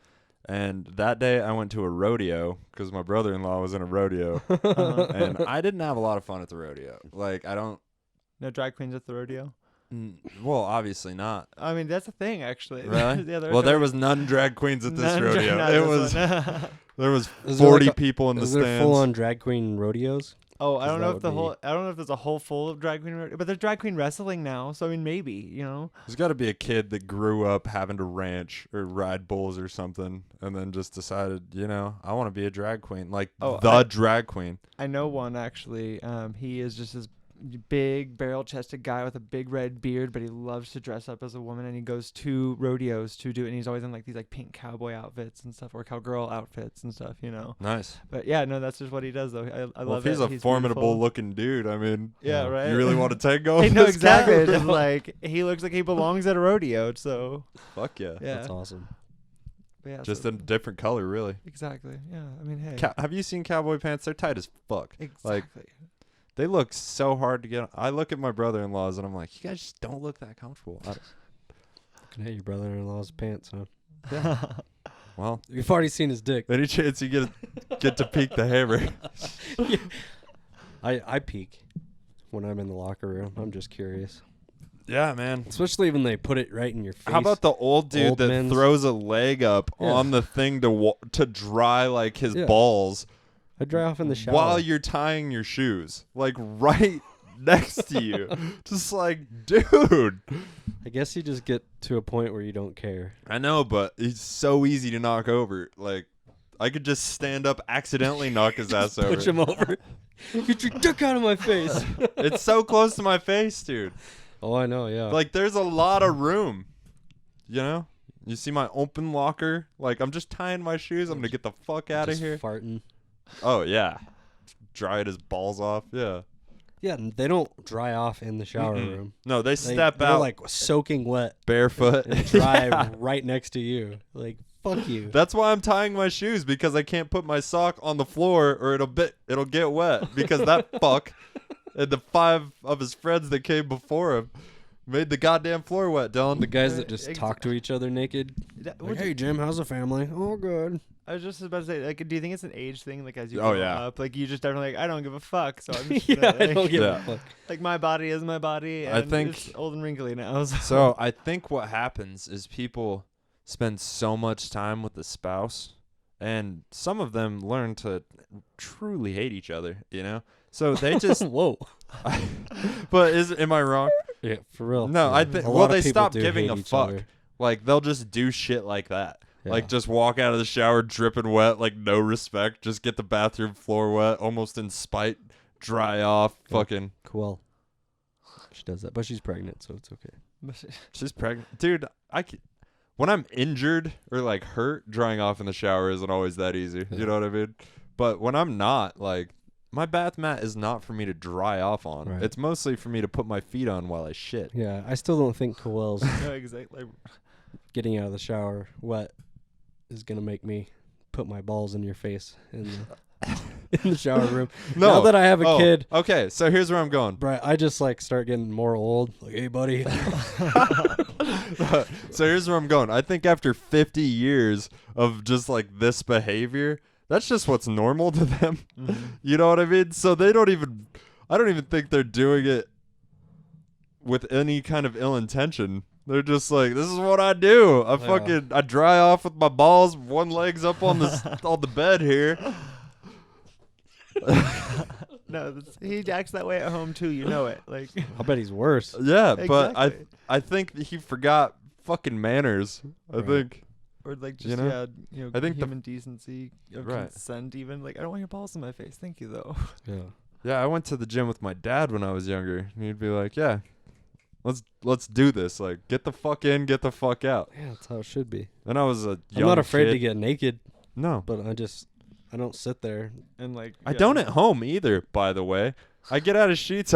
S1: And that day I went to a rodeo because my brother-in-law was in a rodeo, and I didn't have a lot of fun at the rodeo.
S4: No drag queens at the rodeo.
S1: Well, obviously not.
S4: I mean, that's a thing actually.
S1: Really?
S4: Yeah.
S1: There was none drag queens at this
S4: None
S1: rodeo.
S4: not
S1: It
S4: this
S1: was
S4: one.
S1: there was
S3: Is there
S1: 40
S3: like a-
S1: people in the
S3: Is there
S1: stands.
S3: full-on drag queen rodeos?
S4: Oh, I don't know
S3: that
S4: if
S3: would
S4: I don't know if there's a whole full of drag queen, but there's drag queen wrestling now. So I mean, maybe
S1: There's got to be a kid that grew up having to ranch or ride bulls or something, and then just decided, I want to be a drag queen, drag queen.
S4: I know one actually. He is just this big barrel-chested guy with a big red beard, but he loves to dress up as a woman, and he goes to rodeos to do it. And he's always in these pink cowboy outfits and stuff, or cowgirl outfits and stuff,
S1: Nice.
S4: But yeah, no, that's just what he does though. I love
S1: if he's
S4: it.
S1: a formidable looking dude, I mean,
S4: Yeah, right.
S1: You really want to tango?
S4: I know
S1: this
S4: exactly.
S1: guy?
S4: It's just he looks like he belongs at a rodeo. So
S1: Fuck yeah.
S4: yeah,
S3: That's awesome.
S4: But yeah,
S1: Just
S4: so-
S1: a different color, really.
S4: exactly. Yeah, I mean, hey,
S1: Have you seen cowboy pants? They're tight as fuck.
S4: exactly.
S1: They look so hard to get on. I look at my brother-in-laws and I'm like, you guys just don't look that comfortable.
S3: Looking at your brother-in-law's pants, huh?
S1: Well,
S3: You've already seen his dick.
S1: any chance you get to peek the hammer.
S3: I peek when I'm in the locker room. I'm just curious.
S1: Yeah, man.
S3: Especially when they put it right in your face.
S1: How about the old dude
S3: Old
S1: that
S3: men's-
S1: throws a leg up
S3: Yeah.
S1: on the thing to dry his
S3: Yeah.
S1: balls
S3: I dry off in the shower.
S1: while you're tying your shoes, right next to you? Just dude.
S3: I guess you just get to a point where you don't care.
S1: I know, but he's so easy to knock over. I could just stand up, accidentally knock his ass over.
S3: Push him over. Get your dick out of my face.
S1: It's so close to my face, dude.
S3: Oh, I know, yeah.
S1: There's a lot of room. You see my open locker? I'm just tying my shoes. I'm going to get the fuck out of
S3: Just
S1: here.
S3: farting.
S1: Oh, yeah. Dried his balls off. Yeah.
S3: Yeah, and they don't dry off in the shower
S1: Mm-mm.
S3: room.
S1: No, they step
S3: they're
S1: out
S3: soaking wet
S1: barefoot.
S3: and dry
S1: Yeah.
S3: right next to you. Fuck you.
S1: That's why I'm tying my shoes, because I can't put my sock on the floor or it'll get wet, because that fuck and the 5 of his friends that came before him made the goddamn floor wet, Dylan.
S3: The guys that just talk to each other naked. Hey, Jim, how's the family? Oh, good.
S4: I was just about to say, do you think it's an age thing? As you
S1: Oh,
S4: grow
S1: yeah.
S4: up, you just definitely I don't give a fuck. So I'm just
S3: Yeah,
S4: gonna,
S3: I don't give
S1: Yeah.
S3: a fuck.
S4: my body is my body. And
S1: I think-
S4: it's old and wrinkly now.
S1: So I think what happens is people spend so much time with the spouse, and some of them learn to truly hate each other, So they just
S3: Whoa.
S1: But am I wrong?
S3: Yeah, for real.
S1: No,
S3: Yeah.
S1: I think
S3: A lot of
S1: they
S3: people
S1: stop
S3: do
S1: giving
S3: hate
S1: a
S3: each
S1: fuck.
S3: other.
S1: They'll just do shit like that.
S3: Yeah.
S1: Just walk out of the shower dripping wet, no respect, just get the bathroom floor wet, almost in spite, dry off,
S3: Yeah.
S1: fucking.
S3: Cool. She does that, but she's pregnant, so it's okay.
S1: She's pregnant. Dude, when I'm injured or hurt, drying off in the shower isn't always that easy.
S3: Yeah.
S1: You know what I mean? But when I'm not, my bath mat is not for me to dry off on.
S3: Right.
S1: It's mostly for me to put my feet on while I shit.
S3: Yeah, I still don't think Coel's
S4: no, exactly.
S3: getting out of the shower wet is going to make me put my balls in your face. And in the shower room.
S1: No.
S3: Now that I have a kid,
S1: Okay, so here's where I'm going.
S3: Brian, I just like start getting more old. Like, hey, buddy.
S1: So here's where I'm going. I think after 50 years of just like this behavior, that's just what's normal to them.
S4: Mm-hmm.
S1: You know what I mean? So I don't even think they're doing it with any kind of ill intention. They're just like, this is what I do. I dry off with my balls. One leg's up on the bed here.
S4: No, he acts that way at home too. You know it. Like,
S3: I bet he's worse.
S1: Yeah,
S4: Exactly.
S1: but I think that he forgot fucking manners. I
S3: Right.
S1: think.
S4: or like just
S1: You know? I think
S4: human decency,
S1: Right.
S4: consent. Even like, I don't want your balls in my face. Thank you though.
S3: Yeah.
S1: Yeah, I went to the gym with my dad when I was younger. And he'd be like, "Yeah, let's do this. Like, get the fuck in, get the fuck out."
S3: Yeah, that's how it should be.
S1: And I was a young
S3: I'm not afraid
S1: kid.
S3: to get naked,
S1: No,
S3: but I don't sit there.
S4: And like,
S1: I don't at home either. By the way, I get out of sheets.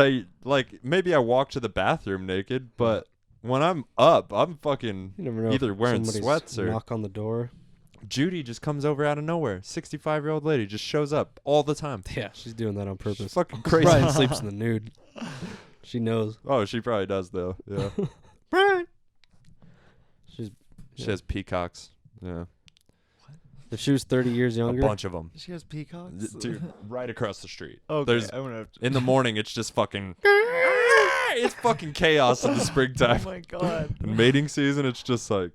S1: Maybe I walk to the bathroom naked, but when I'm up, I'm fucking
S3: You never know.
S1: either
S3: if
S1: wearing
S3: somebody's
S1: sweats or
S3: knock on the door.
S1: Judy just comes over out of nowhere. 65-year-old lady just shows up all the time.
S3: Yeah, she's doing that on
S1: She's
S3: purpose.
S1: fucking crazy.
S3: Brian sleeps in the nude. She knows.
S1: Oh, she probably does though. Yeah,
S3: Brian. She
S1: she has peacocks. Yeah,
S3: If she was 30 years younger,
S1: a bunch of them.
S4: She has peacocks.
S1: Dude, right across the street.
S4: Okay,
S1: There's
S4: I'm gonna.
S1: in the morning. It's just fucking. It's fucking chaos in the
S4: Oh
S1: springtime.
S4: my god.
S1: In mating season, it's just like.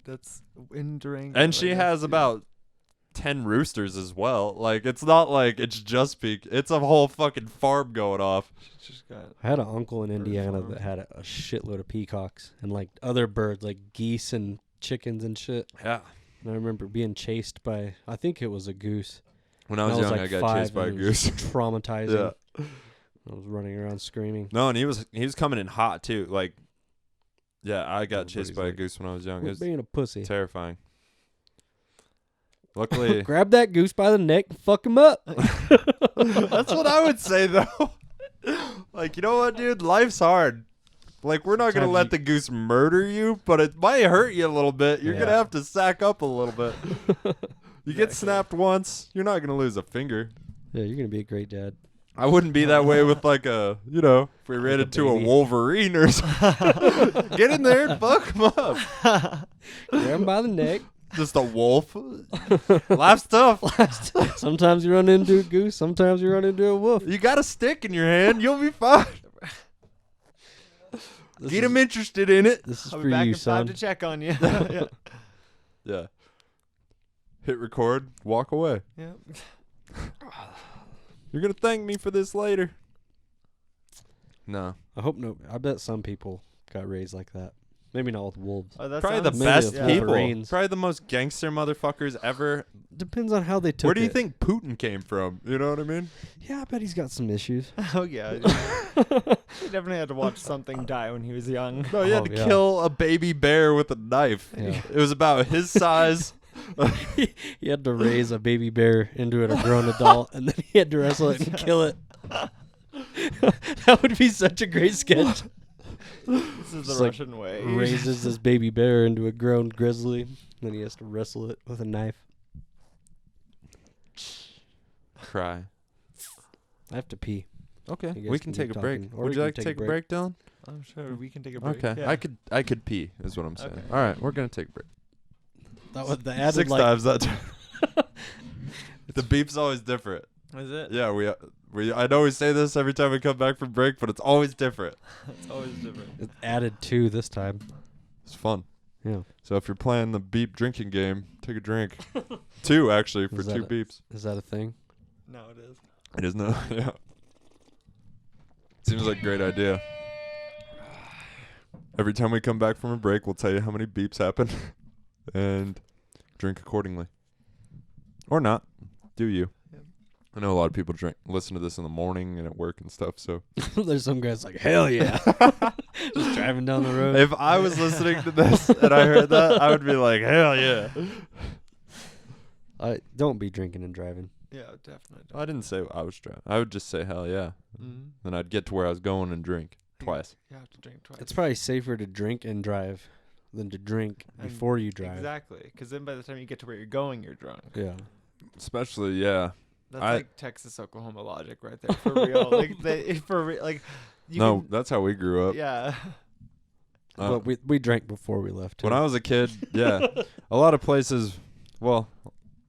S4: That's in Durango.
S1: And she
S4: I
S1: has
S4: guess,
S1: about 10 roosters as well. Like, it's not like it's just peak. It's a whole fucking farm going off.
S4: She just got.
S3: I had an uncle in
S4: Bird
S3: Indiana
S4: farm.
S3: that had a shitload of peacocks and like other birds, like geese and chickens and shit.
S1: Yeah.
S3: And I remember being chased by, I think it was a goose.
S1: When I
S3: And
S1: was young,
S3: like
S1: I got
S3: 5,
S1: chased by a
S3: and it was
S1: goose.
S3: Traumatizing.
S1: Yeah.
S3: I was running around screaming.
S1: No, and he was coming in hot too. Like, yeah, I got
S3: Everybody's
S1: chased by a
S3: like,
S1: goose when I was young. It
S3: Quit
S1: was
S3: being a pussy.
S1: terrifying. Luckily,
S3: Grab that goose by the neck and fuck him up.
S1: that's what I would say though. Like, you know what, dude? Life's hard. Like, we're not gonna
S3: Sometimes
S1: let
S3: you-
S1: the goose murder you, but it might hurt you a little bit. You're gonna
S3: Yeah.
S1: have to sack up a little bit. You get snapped once, you're not gonna lose a finger.
S3: Yeah, you're going to be a great dad.
S1: I wouldn't be that way with like a, if we ran
S3: a
S1: into a
S3: baby.
S1: Wolverine or something. Get in there and fuck him up.
S3: Grab him by the neck.
S1: Just a wolf. Life's tough.
S3: Sometimes you run into a goose. Sometimes you run into a wolf.
S1: You got a stick in your hand, you'll be fine. Get him interested in it.
S3: This is
S4: I'll
S3: for
S4: be back
S3: you,
S4: in 5
S3: son.
S4: to check on you. Yeah.
S1: Yeah. Hit record, walk away.
S4: Yeah.
S1: You're gonna thank me for this later. No.
S3: I hope no. I bet some people got raised like that. Maybe not with wolves.
S4: Oh, that
S1: Probably the
S4: sounds-
S3: Maybe
S1: best
S3: with
S1: people.
S3: Wolverines.
S1: Probably the most gangster motherfuckers ever.
S3: Depends on how they took
S1: Where do you
S3: it.
S1: think Putin came from? You know what I mean?
S3: Yeah, I bet he's got some issues.
S4: Oh yeah. He definitely had to watch something die when he was young.
S1: No, you had
S3: Oh,
S1: to
S3: yeah.
S1: kill a baby bear with a knife.
S3: Yeah.
S1: It was about his size.
S3: He had to raise a baby bear into a grown adult, and then he had to wrestle it and kill it. That would be such a great sketch.
S4: This is the
S3: It's like
S4: Russian way.
S3: Raises this baby bear into a grown grizzly, and then he has to wrestle it with a knife.
S1: Cry.
S3: I have to pee.
S1: Okay,
S3: You guys
S1: we can
S3: can
S1: take
S3: keep
S1: a break.
S3: talking, or
S1: Would
S3: we
S1: you
S3: can
S1: like to take a break, Dylan?
S4: I'm sure we can take a break.
S1: Okay,
S4: Yeah.
S1: I could pee is what I'm saying.
S4: Okay.
S1: All right, we're gonna take a break.
S3: That was the added
S1: 6
S3: like
S1: times that time. The beep's always different.
S4: Is it?
S1: Yeah, we. I know we say this every time we come back from break, but it's always different.
S4: It's always different.
S3: it's added 2 this time.
S1: It's fun.
S3: Yeah.
S1: So if you're playing the beep drinking game, take a drink. 2 actually for
S3: Is that
S1: 2
S3: a-
S1: beeps.
S3: Is that a thing?
S4: No, it is.
S1: It is no. Yeah. Seems like a great idea. Every time we come back from a break, we'll tell you how many beeps happen, and drink accordingly, or not. Do you?
S4: Yep.
S1: I know a lot of people listen to this in the morning and at work and stuff. So
S3: There's some guys like, hell yeah. Just driving down the road.
S1: if I was listening to this and I heard that, I would be like, hell yeah.
S3: Don't be drinking and driving.
S4: Yeah, definitely.
S1: I didn't say I was driving. I would just say hell yeah.
S4: Mm-hmm.
S1: Then I'd get to where I was going and drink twice.
S4: You have to drink twice.
S3: It's probably safer to drink and drive than to drink
S4: And
S3: before you drive.
S4: Exactly, because then by the time you get to where you're going, you're drunk.
S3: Yeah.
S1: Especially, yeah.
S4: That's like Texas Oklahoma logic right there for real.
S1: That's how we grew up.
S4: Yeah.
S3: But we drank before we left. Too.
S1: When I was a kid, yeah, a lot of places. Well,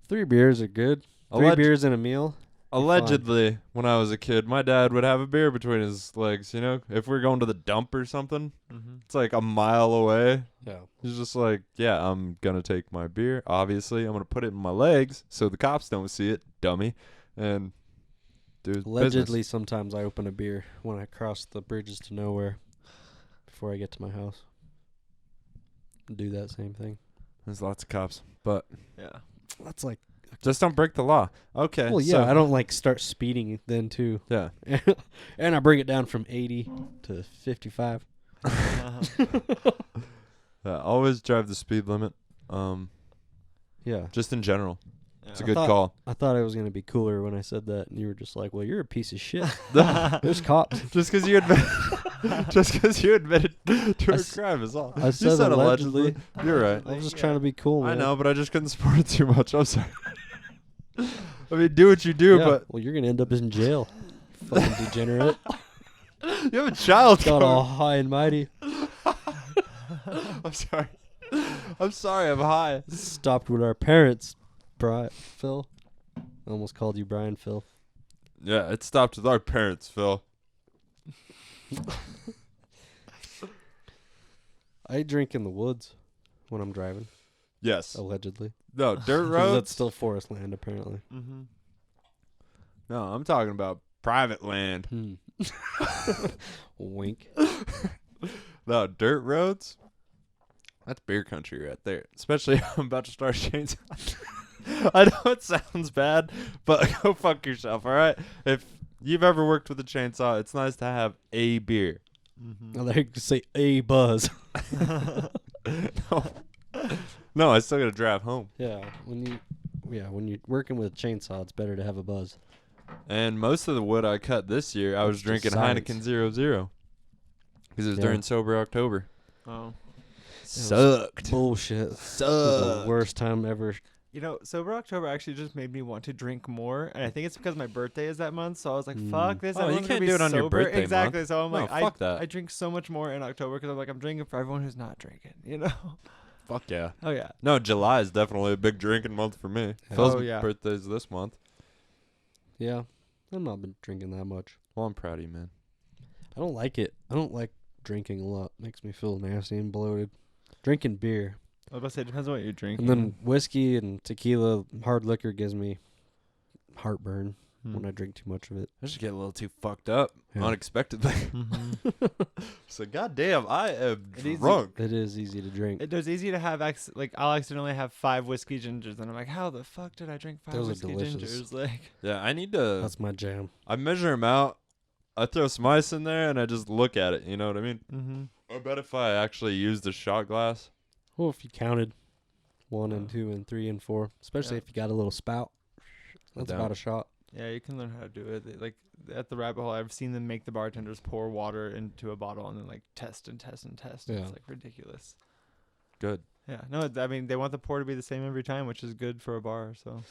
S3: 3 beers are good. 3 beers in a meal.
S1: Allegedly, when I was a kid, my dad would have a beer between his legs. You know, if we're going to the dump or something, it's like a mile away.
S3: Yeah,
S1: he's just like, yeah, I'm gonna take my beer. Obviously, I'm gonna put it in my legs so the cops don't see it, dummy. And dude,
S3: allegedly, sometimes I open a beer when I cross the bridges to nowhere before I get to my house. Do that same thing.
S1: There's lots of cops, but
S4: yeah,
S3: that's like.
S1: Just don't break the law. Okay.
S3: Well, yeah, I don't like start speeding then too.
S1: Yeah.
S3: And I bring it down from 80 to 55.
S1: Always drive the speed limit.
S3: Yeah.
S1: Just in general.
S4: Yeah.
S1: It's a good call.
S3: I thought it was going to be cooler when I said that, and you were just like, well, you're a piece of shit. There's cops.
S1: Just because you admitted to a crime is all.
S3: I said allegedly.
S1: You're right.
S3: I was just trying to be cool, man.
S1: I know, but I just couldn't support it too much. I'm sorry. I mean, do what you do, but...
S3: Well, you're going to end up in jail, fucking degenerate.
S1: You have a child.
S3: Got all high and mighty.
S1: I'm sorry. I'm sorry, I'm high.
S3: Stopped with our parents, Phil. I almost called you Brian, Phil.
S1: Yeah, it stopped with our parents, Phil.
S3: I drink in the woods when I'm driving.
S1: Yes.
S3: Allegedly.
S1: No, dirt roads?
S3: That's still forest land, apparently.
S1: No, I'm talking about private land.
S3: Wink.
S1: No, dirt roads? That's beer country right there. Especially I'm about to start chainsaw. I know it sounds bad, but go fuck yourself, all right? If you've ever worked with a chainsaw, it's nice to have a beer.
S3: I like to say a buzz.
S1: No, I still got to drive home.
S3: Yeah, when you're working with a chainsaw, it's better to have a buzz.
S1: And most of the wood I cut this year, I was drinking Heineken Zero because it was during Sober October.
S4: Oh.
S1: Sucked.
S3: Bullshit. The worst time ever.
S4: You know, Sober October actually just made me want to drink more, and I think it's because my birthday is that month, so I was like, fuck this.
S1: Oh, you can't do it on your birthday
S4: Exactly,
S1: month.
S4: so I'm like,
S1: fuck that.
S4: I drink so much more in October because I'm like, I'm drinking for everyone who's not drinking, you know?
S1: Fuck yeah.
S4: Oh, yeah.
S1: No, July is definitely a big drinking month for me.
S3: Yeah.
S1: Phil's
S4: Oh, yeah.
S1: birthday's this month.
S3: Yeah, I've not been drinking that much.
S1: Well, I'm proud of you, man.
S3: I don't like it. I don't like drinking a lot. Makes me feel nasty and bloated. Drinking beer.
S4: I was about to say, it depends on what you're drinking.
S3: And then whiskey and tequila, hard liquor gives me heartburn when I drink too much of it.
S1: I just get a little too fucked up unexpectedly. So, goddamn, I am drunk.
S3: It is easy to drink.
S4: It was easy to have, I'll accidentally have 5 whiskey gingers, and I'm like, how the fuck did I drink 5
S3: Those are
S4: whiskey
S3: delicious.
S4: gingers? Like,
S1: Yeah, I need to...
S3: That's my jam.
S1: I measure them out. I throw some ice in there, and I just look at it. You know what I mean? I bet if I actually used a shot glass...
S3: Well, if you counted 1 and 2 and 3 and 4, especially if you got a little spout, that's about a shot.
S4: Yeah, you can learn how to do it. Like at the Rabbit Hole, I've seen them make the bartenders pour water into a bottle and then like test and test and test.
S3: Yeah.
S4: It's like ridiculous.
S1: Good.
S4: Yeah, no, I mean they want the pour to be the same every time, which is good for a bar. So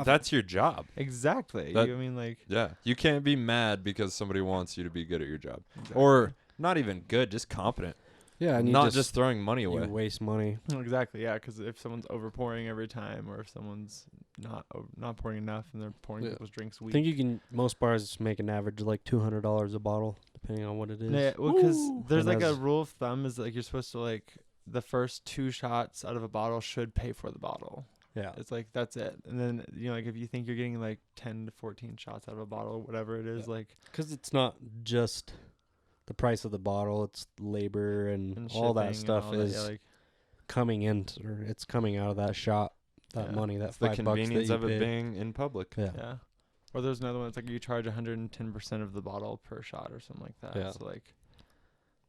S1: That's your job.
S4: exactly.
S1: That-
S4: I mean, like,
S1: Yeah. You can't be mad because somebody wants you to be good at your job.
S4: exactly.
S1: Or not even good, just competent.
S3: Yeah, and you
S1: Not just throwing money
S3: you
S1: away.
S3: waste money.
S4: Exactly, yeah. Because if someone's over pouring every time, or if someone's not pouring enough and they're pouring people's drinks
S3: I
S4: weak.
S3: think you can. Most bars make an average of like $200 a bottle, depending on what it is.
S4: Yeah, well, because there's
S3: And
S4: like a
S3: as-
S4: rule of thumb is like you're supposed to like the first 2 shots out of a bottle should pay for the bottle.
S3: Yeah.
S4: It's like that's it. And then like if you think you're getting like 10 to 14 shots out of a bottle, whatever it is, like
S3: Because it's not just the price of the bottle; it's labor and all that
S4: shipping
S3: stuff
S4: and all that,
S3: is
S4: yeah, like,
S3: coming in, or it's coming out of that shot. That
S4: Yeah.
S3: money, that
S1: It's the
S3: $5 that
S1: convenience
S3: you
S1: of it
S3: pay.
S1: being in public.
S3: Yeah.
S4: yeah. Or there's another one. It's like you charge 110% of the bottle per shot or something like that.
S3: Yeah.
S4: So like,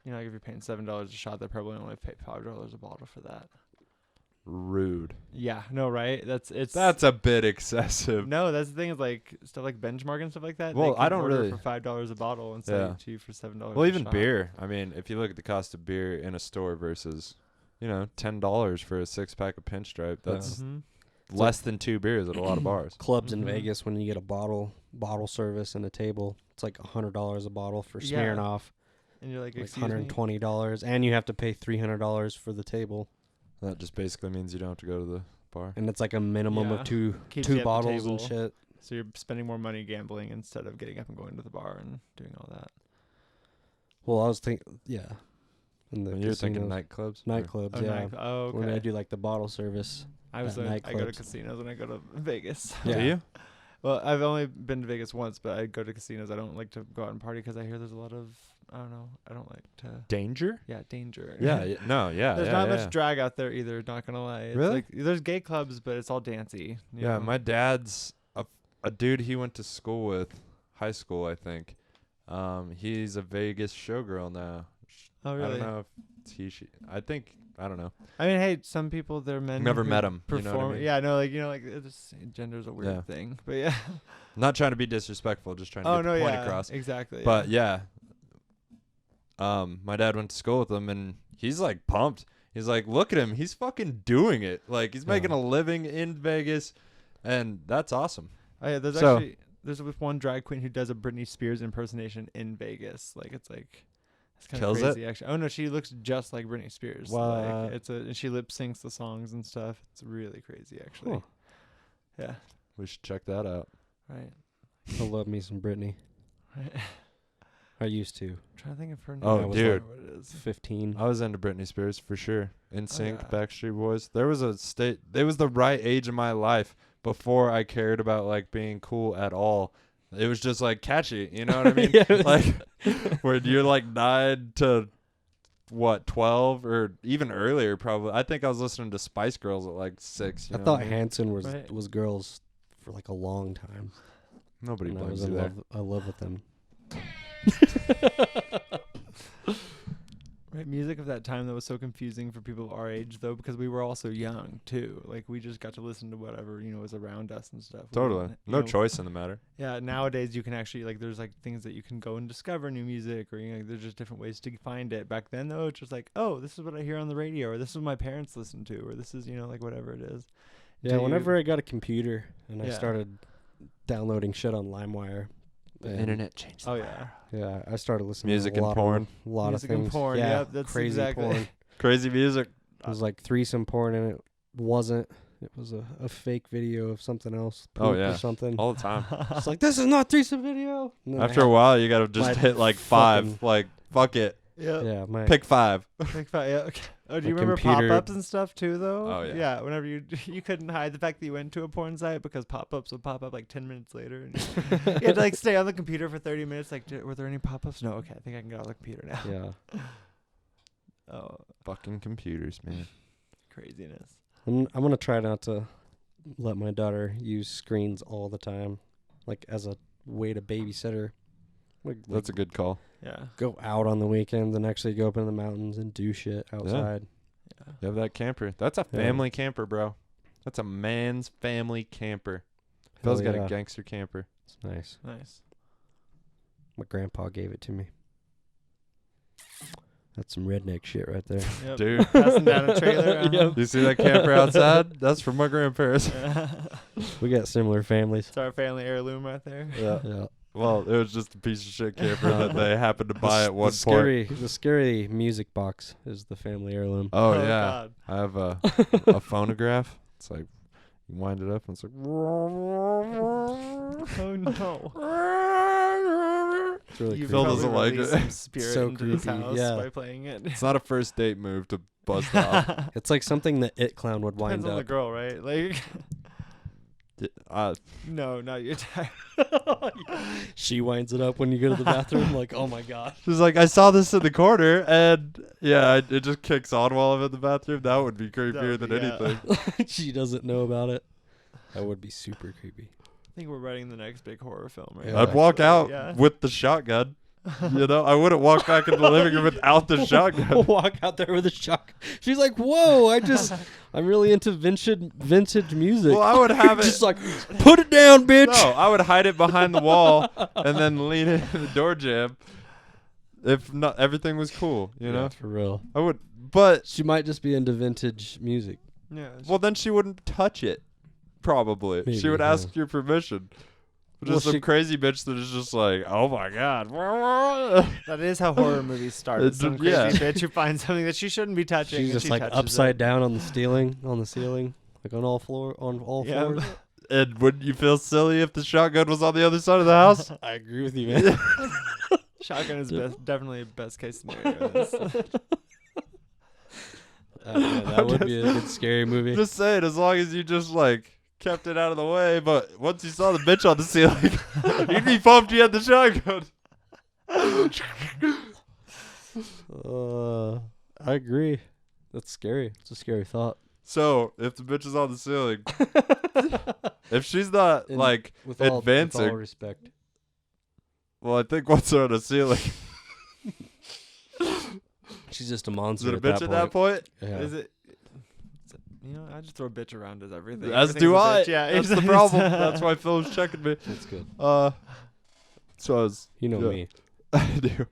S4: like if you're paying $7 a shot, they probably only pay $5 a bottle for that.
S1: Rude.
S4: Yeah. No, right? That's
S1: a bit excessive.
S4: No, that's the thing is like stuff like Benchmark and stuff like that.
S1: Well,
S4: they
S1: I
S4: can
S1: don't
S4: order
S1: really-
S4: for $5 a bottle and sell it to you for $7.
S1: Well,
S4: a
S1: even
S4: shot.
S1: beer. I mean, if you look at the cost of beer in a store versus, $10 for a 6-pack of Pinstripe, that's
S4: Mhm.
S1: less than 2 beers at a lot of bars.
S3: Clubs in Vegas, when you get a bottle service and a table, it's like $100 a bottle for Smirnoff.
S4: And you're like
S3: $120, and you have to pay $300 for the table.
S1: That just basically means you don't have to go to the bar.
S3: And it's like a minimum of two bottles and shit.
S4: So you're spending more money gambling instead of getting up and going to the bar and doing all that.
S3: Well, I was thinking, yeah.
S1: When you're thinking nightclubs?
S3: Nightclubs, yeah.
S4: Oh, okay.
S3: When I do like the bottle service.
S4: I go to casinos when I go to Vegas.
S3: Yeah.
S1: Do you?
S4: Well, I've only been to Vegas once, but I go to casinos. I don't like to go out and party because I hear there's a lot of, I don't know, I don't like to.
S1: Danger?
S4: Yeah, danger.
S1: Yeah, There's
S4: not much drag out there either, not going to lie. It's
S1: Really?
S4: like, there's gay clubs, but it's all dancey. You know?
S1: My dad's a dude he went to school with, high school, I think. He's a Vegas showgirl now.
S4: Oh, really?
S1: I don't know if I don't know.
S4: I mean, hey, some people, they're men.
S1: Never met him.
S4: Perform.
S1: You know what I mean?
S4: Yeah, no, gender's a weird thing. But yeah.
S1: Not trying to be disrespectful, just trying to get the point across.
S4: Exactly.
S1: But my dad went to school with him, and he's like pumped. He's like, look at him. He's fucking doing it. Like, he's making a living in Vegas, and that's awesome.
S4: Oh, yeah, there's one drag queen who does a Britney Spears impersonation in Vegas. Like, it's kind of crazy, actually. Oh, no, she looks just like Britney Spears.
S3: What?
S4: Like, and she lip syncs the songs and stuff. It's really crazy, actually.
S3: Cool.
S4: Yeah.
S1: We should check that out.
S4: Right.
S3: I love me some Britney.
S4: Right.
S3: I used to.
S4: I'm trying to think of her name.
S1: Oh, dude.
S4: What it is.
S3: 15.
S1: I was into Britney Spears for sure. NSYNC,
S4: yeah.
S1: Backstreet Boys. There was it was the right age of my life before I cared about like being cool at all. It was just like catchy, you know what I mean? Like where you're like 9 to 12 or even earlier probably. I think I was listening to Spice Girls at like 6.
S3: I thought Hanson was girls for like a long time.
S1: Nobody
S3: And I
S1: blames
S3: was
S1: you
S3: in
S1: there.
S3: love with them.
S4: Right, music of that time that was so confusing for people our age, though, because we were also young too. Like, we just got to listen to whatever was around us and stuff.
S1: Totally, no choice in the matter.
S4: Yeah, nowadays you can actually there's like things that you can go and discover new music, or there's just different ways to find it. Back then, though, it's just like, oh, this is what I hear on the radio, or this is what my parents listen to, or this is like whatever it is.
S3: Yeah, whenever I got a computer and I started downloading shit on LimeWire.
S1: The internet changed.
S4: Oh yeah.
S3: Yeah, I started listening
S1: music
S3: to
S1: and porn.
S3: A lot
S4: music
S3: of things.
S4: And porn.
S3: Yeah,
S4: Yep, that's
S3: crazy
S4: exactly.
S3: porn.
S1: Crazy music.
S3: It was like threesome porn, and it wasn't. It was a fake video of something else.
S1: Oh yeah,
S3: or something.
S1: all the time.
S3: It's like, this is not threesome video.
S1: After a while, you gotta just hit like 5. Like, fuck it.
S4: Yeah.
S3: Yeah,
S1: Pick 5.
S4: Pick 5. Yeah. Okay. Oh, do you
S3: My
S4: remember
S3: computer-
S4: pop-ups and stuff too, though?
S1: Oh, yeah.
S4: Yeah. Whenever you couldn't hide the fact that you went to a porn site because pop-ups would pop up like 10 minutes later, and you had to like stay on the computer for 30 minutes. Like, were there any pop-ups? No. Okay, I think I can get off the computer now.
S3: Yeah.
S4: Oh,
S1: Fucking computers, man.
S4: craziness.
S3: I'm gonna try not to let my daughter use screens all the time, like as a way to babysit her.
S1: That's a good call.
S4: Yeah.
S3: Go out on the weekends and actually go up in the mountains and do shit outside.
S4: Yeah.
S1: You have that camper. That's a family camper, bro. That's a man's family camper. Phil's got a gangster camper.
S3: It's nice.
S4: Nice.
S3: My grandpa gave it to me. That's some redneck shit right there.
S4: Yep.
S1: Dude.
S4: Passing down a trailer.
S3: Yep.
S1: You see that camper outside? That's from my grandparents.
S3: We got similar families.
S4: It's our family heirloom right there.
S3: Yeah.
S1: Well, it was just a piece of shit camper that they happened to buy at one point.
S3: The scary music box is the family heirloom.
S1: Oh, yeah.
S4: God.
S1: I have a phonograph. It's like, you wind it up and it's like.
S4: Oh no.
S3: It's really
S4: You
S1: Phil doesn't like
S4: released
S1: it.
S4: some spirit
S3: So
S4: into his
S3: creepy,
S4: house
S3: yeah.
S4: by playing it.
S1: It's not a first date move to bust off.
S3: It's like something that It Clown would
S4: Depends
S3: wind
S4: on the
S3: up.
S4: girl, right? Like,
S1: Uh,
S4: no, not your type.
S3: She winds it up when you go to the bathroom. Like, oh my god.
S1: she's like, I saw this in the corner, and it just kicks on while I'm in the bathroom. That would be creepier than anything.
S3: She doesn't know about it. That would be super creepy.
S4: I think we're writing the next big horror film, right?
S3: Yeah.
S1: I'd walk out
S4: Yeah.
S1: with the shotgun. I wouldn't walk back into the living room without the shotgun.
S3: Walk out there with a shock. She's like, "Whoa! I'm really into vintage music."
S1: Well, I would have it.
S3: Just like, put it down, bitch.
S1: No, I would hide it behind the wall and then lean into the door jam. If not, everything was cool, you know.
S3: For real.
S1: I would, but
S3: She might just be into vintage music.
S4: Yeah.
S1: well, then she wouldn't touch it. Probably.
S3: Maybe,
S1: She would
S3: yeah.
S1: ask your permission. Just
S3: Well,
S1: some
S3: she-
S1: crazy bitch that is just like, oh my god.
S4: That is how horror movies start.
S1: It's-
S4: Some crazy
S1: yeah.
S4: bitch who finds something that she shouldn't be touching.
S3: She's
S4: and
S3: just
S4: she
S3: like
S4: touches
S3: upside
S4: it.
S3: down on the ceiling, like on all
S4: Yeah.
S3: floors.
S1: And wouldn't you feel silly if the shotgun was on the other side of the house?
S3: I agree with you, man.
S4: Shotgun is definitely best case scenario.
S3: Yeah, that would be a good scary movie.
S1: Just saying, as long as you just like kept it out of the way, but once you saw the bitch on the ceiling, you'd be pumped you had the shotgun.
S3: I agree. That's scary. It's a scary thought.
S1: So, if the bitch is on the ceiling, if she's not
S3: And
S1: like
S3: with all
S1: advancing,
S3: respect.
S1: well, I think once they're on the ceiling,
S3: She's just a
S1: is
S3: monster
S1: it a bitch at that point?
S3: Yeah.
S4: Is it? You know, I just throw bitch around as everything.
S1: As
S4: Everything's
S1: do
S4: a
S1: I.
S4: bitch. Yeah,
S1: That's the
S4: it's-
S1: problem. That's why Phil's checking me.
S3: That's good.
S1: So I was,
S3: You know
S1: yeah.
S3: me.
S1: I do.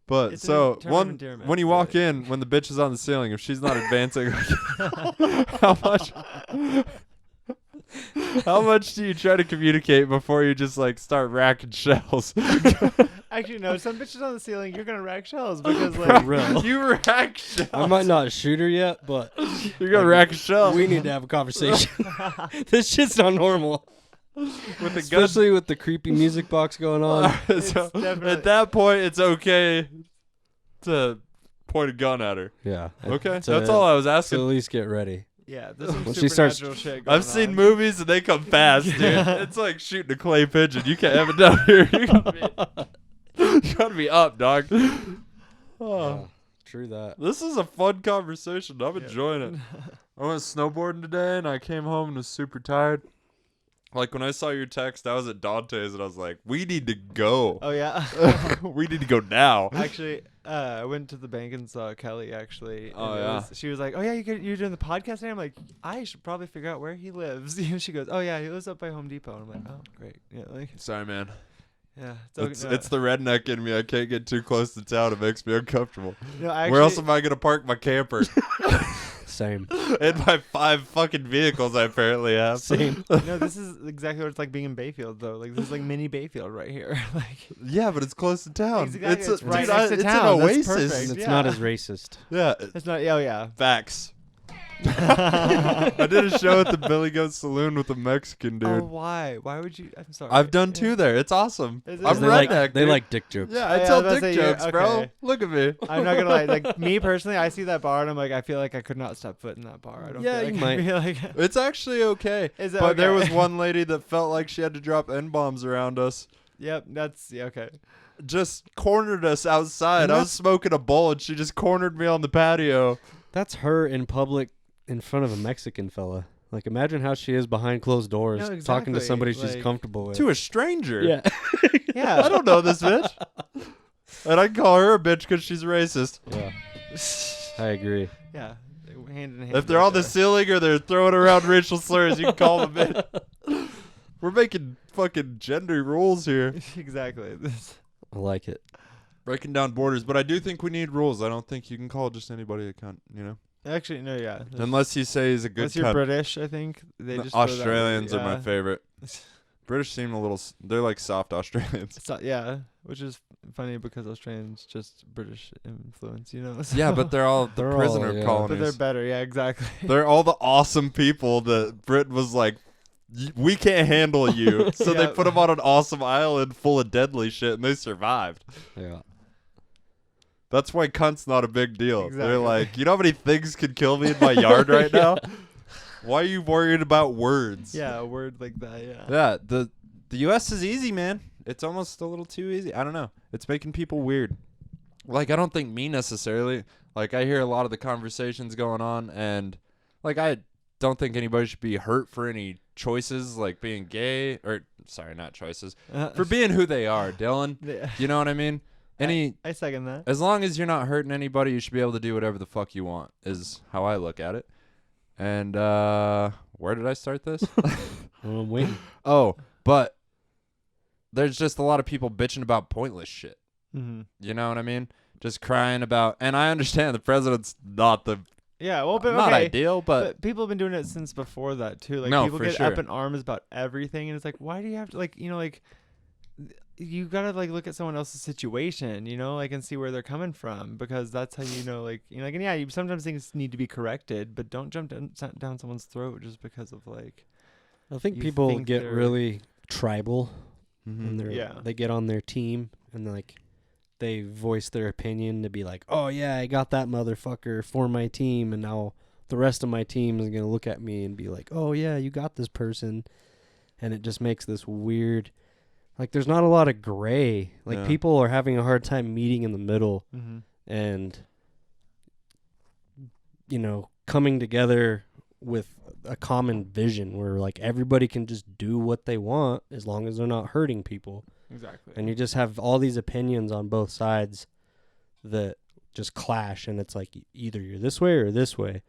S1: But
S4: It's
S1: so
S4: a term of
S1: one
S4: endearment,
S1: when you walk
S4: really.
S1: in, when the bitch is on the ceiling, if she's not advancing, how much? How much do you try to communicate before you just like start racking shells?
S4: Actually, no. Some bitches on the ceiling, you're gonna rack shells because like
S3: Real.
S1: You rack shells.
S3: I might not shoot her yet, but
S1: You're gonna rack a shell
S3: we need to have a conversation. This shit's not normal.
S1: with a gun.
S3: Especially with the creepy music box going on.
S1: So
S4: definitely-
S1: at that point, it's okay to point a gun at her.
S3: Yeah.
S1: Okay,
S3: So-
S1: that's all I was
S3: So at
S1: asking.
S3: least get ready.
S4: yeah, there's some
S3: When she starts-
S4: supernatural shit going
S1: I've seen
S4: on.
S1: movies and they come fast, dude. It's like shooting a clay pigeon. You can't have it down here. You gotta be up, dog. Oh.
S3: Yeah, true that.
S1: This is a fun conversation. I'm
S4: Yeah.
S1: enjoying it. I went snowboarding today and I came home and was super tired. Like when I saw your text, I was at Dante's and I was like, we need to go.
S4: Oh yeah.
S1: We need to go now.
S4: Actually, I went to the bank and saw Kelly. Actually, and
S1: Oh,
S4: it
S1: yeah.
S4: she was like, "Oh yeah, you're doing the podcast today." I'm like, "I should probably figure out where he lives." She goes, "Oh yeah, he lives up by Home Depot." And I'm like, "Oh great, yeah, like
S1: Sorry, man.
S4: yeah."
S1: It's the redneck in me. I can't get too close to town. It makes me uncomfortable.
S4: no, actually,
S1: Where else am I gonna park my camper?
S3: Same.
S1: In my 5 fucking vehicles I apparently have.
S3: Same.
S4: no, this is exactly what it's like being in Bayfield though. Like this is like mini Bayfield right here. Like
S1: Yeah, but it's close to town.
S4: Exactly,
S1: It's,
S4: it's right
S1: dude,
S4: next to
S1: it's
S4: town.
S1: an
S4: That's
S1: oasis.
S4: perfect.
S3: It's
S4: Yeah.
S3: not as racist.
S1: Yeah,
S4: it's not. Oh yeah.
S1: facts. I did a show at the Billy Goat Saloon with a Mexican dude.
S4: Oh why? Why would you? I'm sorry.
S1: I've done
S4: Yeah.
S1: 2 there. It's awesome.
S4: Is it?
S1: I'm
S3: They
S1: redneck.
S3: like they
S1: dude.
S3: like dick jokes.
S1: Yeah,
S4: Oh,
S1: I
S4: yeah,
S1: tell
S4: I was about
S1: dick
S4: to say,
S1: jokes, bro.
S4: okay.
S1: Look at me.
S4: I'm not gonna lie. Like me personally, I see that bar and I'm like, I feel like I could not step foot in that bar. I don't.
S3: Yeah,
S4: feel
S3: you
S4: like
S3: might.
S4: I'd be like,
S1: It's actually okay.
S4: Is it
S1: But there was
S4: okay?
S1: one lady that felt like she had to drop N-bombs around us.
S4: Yep, that's yeah, okay.
S1: Just cornered us outside.
S3: And
S1: I was smoking a bowl and she just cornered me on the patio.
S3: That's her in public in front of a Mexican fella. Like, imagine how she is behind closed doors,
S4: No,
S3: talking to
S4: exactly,
S3: somebody she's
S4: like-
S3: comfortable with.
S1: To a stranger.
S3: Yeah.
S4: Yeah,
S1: I don't know this bitch. And I call her a bitch because she's racist.
S3: Yeah. I agree.
S4: Yeah, hand in hand.
S1: If they're
S4: right
S1: on the
S4: there.
S1: ceiling or they're throwing around racial slurs, you can call them a bitch. We're making fucking gender rules here.
S4: exactly.
S3: I like it.
S1: Breaking down borders. But I do think we need rules. I don't think you can call just anybody a cunt, you know?
S4: Actually, no, yeah.
S1: Unless you say he's a good
S4: Unless you're
S1: cunt.
S4: British, I think they
S1: No,
S4: just throw that-
S1: Australians are my
S4: yeah.
S1: favorite. British seem a little... They're like soft Australians.
S4: So, yeah, which is funny because Australians just British influence, you know.
S1: Yeah,
S4: so-
S1: but they're all the
S3: They're all,
S1: prisoner
S3: yeah.
S1: colonies.
S4: but they're better. Yeah, exactly.
S1: They're all the awesome people that Britain was like, we can't handle you. So they
S4: Yeah.
S1: put them on an awesome island full of deadly shit, and they survived.
S3: Yeah.
S1: That's why cunt's not a big deal. They're
S4: Exactly.
S1: like, you know how many things could kill me in my yard right now? Why are you worried about words?
S4: Yeah, a word like that. Yeah.
S1: Yeah, the U.S. is easy, man. It's almost a little too easy. I don't know. It's making people weird. Like, I don't think me necessarily. Like, I hear a lot of the conversations going on, and, like, I don't think anybody should be hurt for any choices, like being gay, or, sorry, not choices, for being who they are, Dylan.
S4: Yeah.
S1: You know what I mean?
S4: I second that.
S1: As long as you're not hurting anybody, you should be able to do whatever the fuck you want, is how I look at it. And, where did I start this?
S3: I'm waiting.
S1: Oh, but there's just a lot of people bitching about pointless shit.
S4: Mm-hmm.
S1: You know what I mean? Just crying about, and I understand the president's not the
S4: Yeah, well, but
S1: not
S4: okay.
S1: ideal, but
S4: people have been doing it since before that too. Like
S1: No,
S4: people
S1: for
S4: get
S1: sure.
S4: up in arms about everything, and it's like, why do you have to you gotta look at someone else's situation, and see where they're coming from, because that's how and yeah, sometimes things need to be corrected, but don't jump down someone's throat just because of
S3: I think
S4: you
S3: people
S4: think
S3: get
S4: they're-
S3: really tribal,
S1: Mhm.
S3: and they get on their team and they voice their opinion to be like, oh yeah, I got that motherfucker for my team, and now the rest of my team is gonna look at me and be like, oh yeah, you got this person, and it just makes this weird. There's not a lot of gray. People are having a hard time meeting in the middle and, coming together with a common vision where, everybody can just do what they want as long as they're not hurting people.
S4: Exactly.
S3: And you just have all these opinions on both sides that just clash, and it's either you're this way or this way.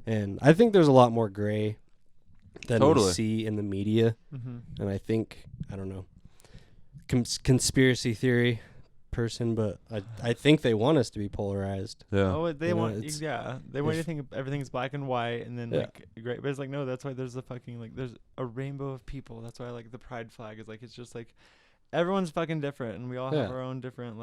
S3: And I think there's a lot more gray than we see in the media. And I think, I don't know, conspiracy theory person, but I think they want us to be polarized.
S1: Yeah.
S4: Oh, they want they want you to think everything's black and white, and then great, but it's no, that's why there's there's a rainbow of people. That's why the pride flag is it's just everyone's fucking different, and we all have our own different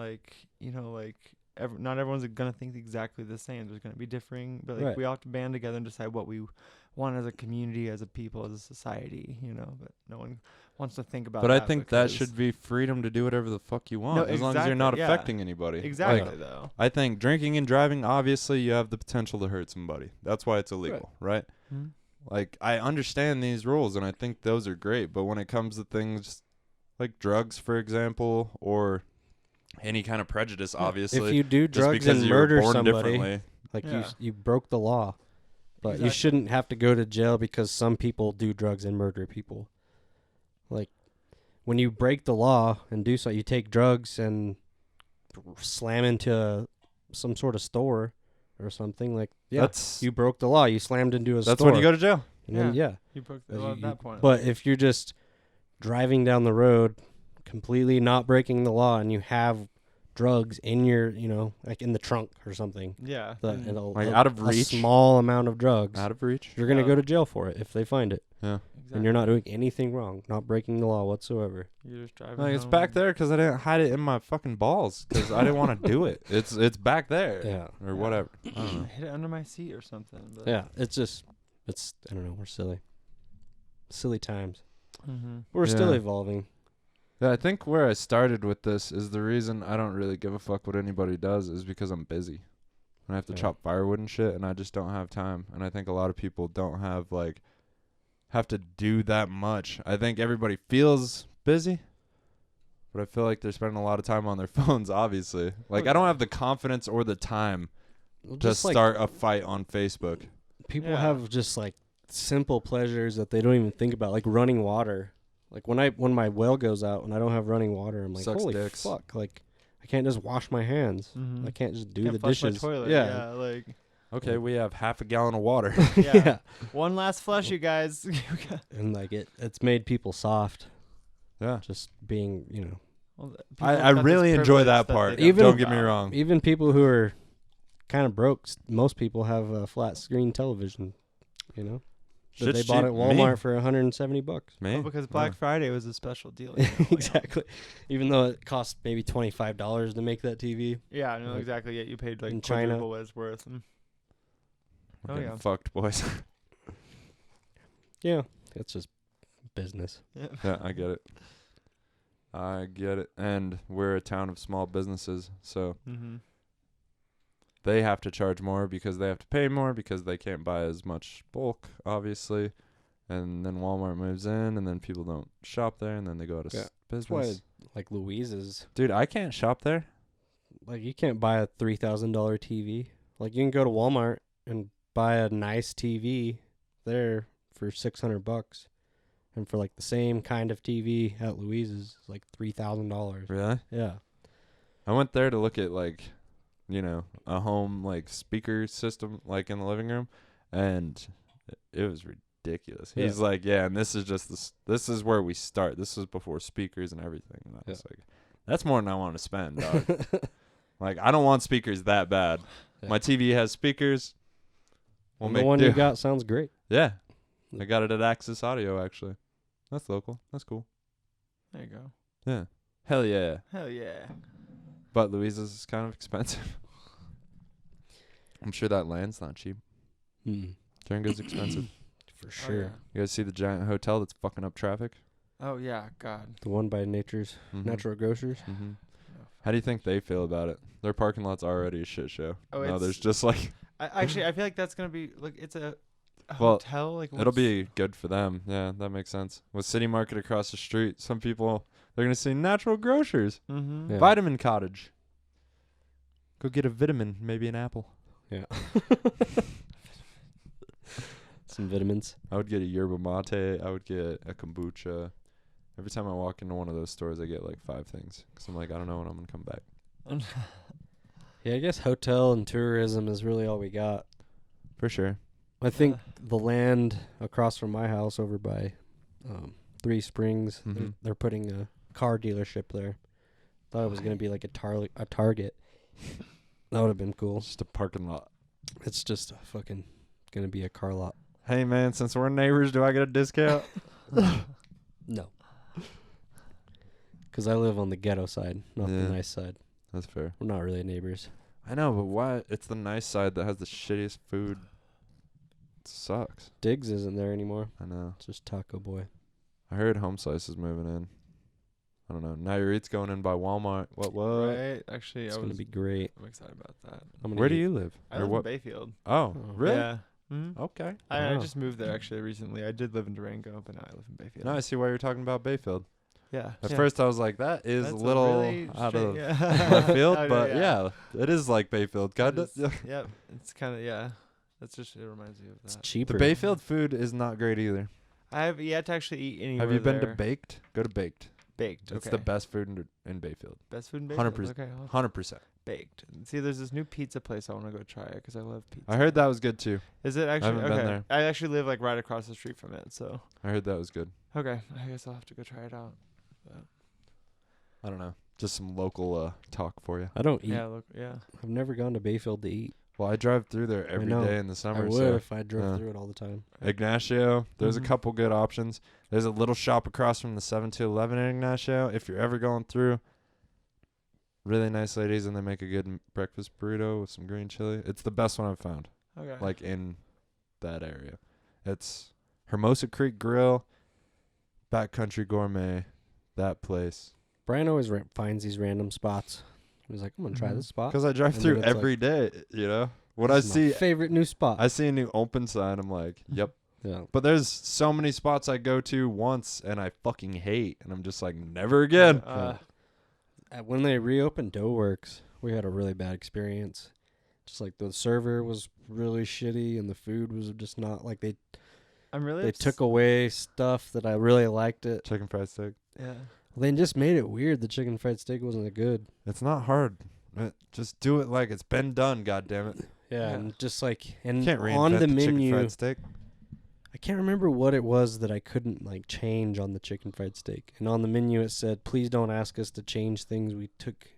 S4: not everyone's gonna think exactly the same. There's gonna be differing, but we all have to band together and decide what we want as a community, as a people, as a society, but no one wants to think about
S1: But
S4: that.
S1: I think that should be freedom to do whatever the fuck you want, as long as you're not affecting anybody.
S4: Exactly, though.
S1: I think drinking and driving, obviously, you have the potential to hurt somebody. That's why it's illegal, right?
S4: Mm-hmm.
S1: I understand these rules, and I think those are great. But when it comes to things like drugs, for example, or any kind of prejudice, obviously,
S3: if you do drugs and murder somebody, you broke the law. But you shouldn't have to go to jail because some people do drugs and murder people. When you break the law and do so, you take drugs and slam into some sort of store or something, you broke the law. You slammed into a store.
S1: That's when you go to jail.
S3: And then,
S4: you broke the law at that point.
S3: But if you're just driving down the road, completely not breaking the law, and you have drugs in your, in the trunk or something.
S4: Yeah.
S1: Out of reach.
S3: A small amount of drugs.
S1: Out of reach.
S3: You're going to go to jail for it if they find it.
S1: Yeah.
S4: Exactly.
S3: And you're not doing anything wrong. Not breaking the law whatsoever.
S4: You're just driving
S1: It's
S4: home.
S1: back there because I didn't hide it in my fucking balls because I didn't want to do it. It's back there.
S3: Yeah.
S1: Or whatever. I don't know.
S4: Hit it under my seat or something. But
S3: Yeah. It's I don't know. We're silly. Silly times.
S4: Mm-hmm.
S3: We're still evolving.
S1: Yeah, I think where I started with this is the reason I don't really give a fuck what anybody does is because I'm busy. And I have to chop firewood and shit, and I just don't have time. And I think a lot of people don't have to do that much. I think everybody feels busy, but I feel like they're spending a lot of time on their phones, obviously. I don't have the confidence or the time to start a fight on Facebook.
S3: People have just simple pleasures that they don't even think about, like running water. When my well goes out and I don't have running water, I'm like,
S1: Sucks
S3: holy
S1: dicks.
S3: fuck! I can't just wash my hands.
S4: Mm-hmm.
S3: I can't just do
S4: Can't
S3: the
S4: flush
S3: dishes.
S4: my toilet.
S3: Yeah.
S1: Okay, we have half a gallon of water.
S4: Yeah. One last flush, you guys.
S3: And it's made people soft.
S1: Yeah.
S3: Just being,
S4: Well,
S1: I really enjoy that part. Don't get me wrong.
S3: Even people who are kind of broke, most people have a flat screen television, that they bought at Walmart for $170.
S1: Me?
S4: Because Black Friday was a special deal.
S3: Exactly. Even though it cost maybe $25 to make that TV.
S4: Yeah, no, exactly. Yeah, you paid
S3: in China.
S4: quadruple what it's worth.
S1: We're getting fucked, boys.
S3: Yeah, it's just business.
S1: Yeah, I get it. And we're a town of small businesses, so they have to charge more because they have to pay more because they can't buy as much bulk, obviously. And then Walmart moves in, and then people don't shop there, and then they go out of business.
S3: That's why, Louise's.
S1: Dude, I can't shop there.
S3: You can't buy a $3,000 TV. You can go to Walmart and buy a nice TV there for $600. And for the same kind of TV at Louise's, it's $3,000.
S1: Really?
S3: Yeah.
S1: I went there to look at a home speaker system in the living room, and it was ridiculous. He's and this is just this is where we start. This is before speakers and everything. And I was that's more than I want to spend, dog. I don't want speakers that bad. Yeah. My TV has speakers. We'll
S3: And
S1: make
S3: the one
S1: do.
S3: you got sounds great.
S1: Yeah. I got it at Axis Audio, actually. That's local. That's cool.
S4: There you go.
S1: Yeah. Hell yeah.
S4: Hell yeah.
S1: But Louisa's is kind of expensive. I'm sure that land's not cheap. Durango's expensive.
S3: For sure.
S4: yeah.
S1: You guys see the giant hotel that's fucking up traffic?
S4: Oh yeah, God.
S3: The one by Nature's Natural Grocers.
S1: Mm-hmm. How do you think they feel about it? Their parking lot's already a shit show.
S4: Oh,
S1: no, there's just like...
S4: I feel like that's going to be, like, it's a
S1: Well,
S4: hotel. Like,
S1: it'll be good for them. Yeah, that makes sense. With City Market across the street, some people, they're going to see Natural Grocers.
S4: Mm-hmm.
S3: Yeah.
S1: Vitamin Cottage. Go get a vitamin, maybe an apple.
S3: Yeah. Some vitamins.
S1: I would get a yerba mate. I would get a kombucha. Every time I walk into one of those stores, I get like 5 things. Because I'm like, I don't know when I'm going to come back.
S3: Yeah, I guess hotel and tourism is really all we got.
S1: For sure.
S3: I think the land across from my house over by 3 Springs, they're putting a car dealership there. Thought it was going to be like a Target. That would have been cool.
S1: Just a parking lot.
S3: It's just fucking going to be a car lot.
S1: Hey, man, since we're neighbors, do I get a discount?
S3: No. Because I live on the ghetto side, not the
S1: Yeah.
S3: nice side.
S1: That's fair.
S3: We're not really neighbors.
S1: I know, but why? It's the nice side that has the shittiest food. It sucks.
S3: Diggs isn't there anymore.
S1: I know.
S3: It's just Taco Boy.
S1: I heard Home Slice is moving in. I don't know. Now your Eat's going in by Walmart. What?
S4: Right? Actually,
S3: It's going to be great.
S4: I'm excited about that.
S1: Where do you live?
S4: I
S1: Or
S4: live
S1: what?
S4: in Bayfield.
S1: Oh, really?
S4: Yeah. Mm-hmm.
S1: Okay.
S4: I
S1: Wow.
S4: just moved there actually recently. I did live in Durango, but now I live in Bayfield.
S1: Now I see why you're talking about Bayfield.
S4: Yeah.
S1: At first I was like, that is
S4: That's
S1: a little
S4: really
S1: out
S4: straight-
S1: of
S4: yeah.
S1: left field,
S4: I know,
S1: but yeah, it is like Bayfield. Kind of.
S4: Yep. It's kind of, yeah. That's just, it reminds me of
S3: It's
S4: that.
S3: cheaper.
S1: The Bayfield food is not great either.
S4: I have yet to actually eat anywhere.
S1: Have you been to
S4: there.
S1: Baked? Go to Baked.
S4: Baked?
S1: It's
S4: Okay.
S1: the best food in Bayfield.
S4: Best food in Bayfield?
S1: 100%.
S4: Okay.
S1: 100%.
S4: Baked. See, there's this new pizza place I want to go try it because I love pizza.
S1: I heard that was good too.
S4: Is it actually?
S1: haven't been
S4: Okay.
S1: there.
S4: I actually live like right across the street from it, so.
S1: I heard that was good.
S4: Okay. I guess I'll have to go try it out. But
S1: I don't know. Just some local talk for you.
S3: I don't eat.
S4: yeah. Look. Yeah.
S3: I've never gone to Bayfield to eat.
S1: Well, I drive through there every
S3: know.
S1: day in the summer.
S3: I would
S1: so
S3: if I drove
S1: yeah.
S3: through it all the time.
S1: Ignacio, there's
S4: Mhm.
S1: a couple good options. There's a little shop across from the 7-Eleven in Ignacio. If you're ever going through, really nice ladies, and they make a good breakfast burrito with some green chili. It's the best one I've found,
S4: Okay.
S1: like in that area. It's Hermosa Creek Grill, Backcountry Gourmet, that place.
S3: Brian always finds these random spots. He's like, I'm going to try
S4: Mhm.
S3: this spot.
S1: Because I drive
S3: And
S1: through
S3: then it's
S1: every day, you know? When I
S3: This is my
S1: see
S3: favorite new spot.
S1: I see a new open sign, I'm like, yep.
S3: yeah.
S1: But there's so many spots I go to once and I fucking hate, and I'm just like, never again.
S3: When they reopened Doughworks, we had a really bad experience. Just like the server was really shitty and the food was just not like they took away stuff that I really liked it.
S1: Chicken fried steak.
S4: Yeah.
S3: They just made it weird. The chicken fried steak wasn't that good.
S1: It's not hard. Just do it like it's been done, goddammit.
S3: Yeah,
S4: Yeah.
S3: and just like and
S1: Can't reinvent
S3: on the
S1: chicken
S3: menu,
S1: fried steak.
S3: I can't remember what it was that I couldn't like change on the chicken fried steak. And on the menu it said, "Please don't ask us to change things. We took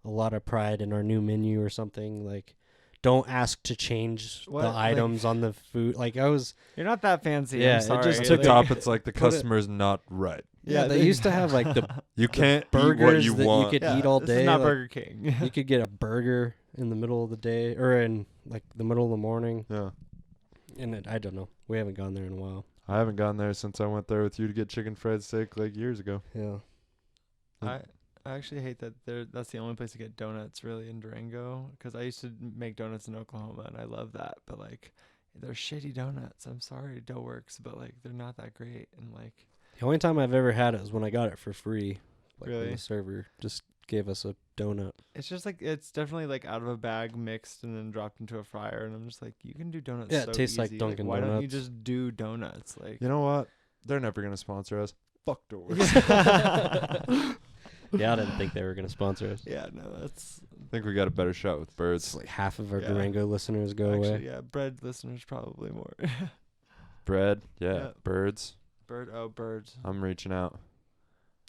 S3: a lot of pride in our new menu," or something like. Don't ask to change
S4: What?
S3: the
S4: Like-
S3: items on the food. Like I was,
S4: You're not that fancy.
S3: Yeah,
S4: I'm
S3: it
S4: sorry.
S3: just
S1: At
S3: took
S1: the top, it's like the
S3: put it-
S1: customer's not right.
S3: yeah. They used to have like the
S1: You can't eat what
S3: burgers
S1: you
S3: that
S1: want.
S3: you could
S4: Yeah,
S3: eat all
S4: this
S3: day.
S4: is not
S3: like,
S4: Burger King.
S3: you could get a burger in the middle of the day or in like the middle of the morning.
S1: Yeah.
S3: And I don't know. We haven't gone there in a while.
S1: I haven't gone there since I went there with you to get chicken fried steak like years ago.
S3: Yeah.
S4: I actually hate that that's the only place to get donuts really in Durango, because I used to make donuts in Oklahoma and I love that, but like they're shitty donuts. I'm sorry, Doughworks, but like they're not that great. And like
S3: The only time I've ever had it was when I got it for free. Like when
S4: Really?
S3: the server just gave us a donut.
S4: it's just like it's definitely like out of a bag mixed and then dropped into a fryer, and I'm just like, you can do donuts.
S3: Yeah, it
S4: so
S3: tastes like
S4: easy.
S3: Dunkin'
S4: why don't you
S3: Donuts.
S4: just do donuts? Like
S1: You know what? They're never gonna sponsor us. Fuck doors.
S3: Yeah, I didn't think they were going to sponsor us.
S4: yeah, no, that's
S1: I think we got a better shot with
S3: It's
S1: birds.
S3: like half of our
S4: Yeah.
S3: Durango listeners go
S4: actually
S3: away.
S4: yeah, bread listeners probably more.
S1: Bread, yeah.
S4: Yeah.
S1: Birds.
S4: Birds.
S1: I'm reaching out.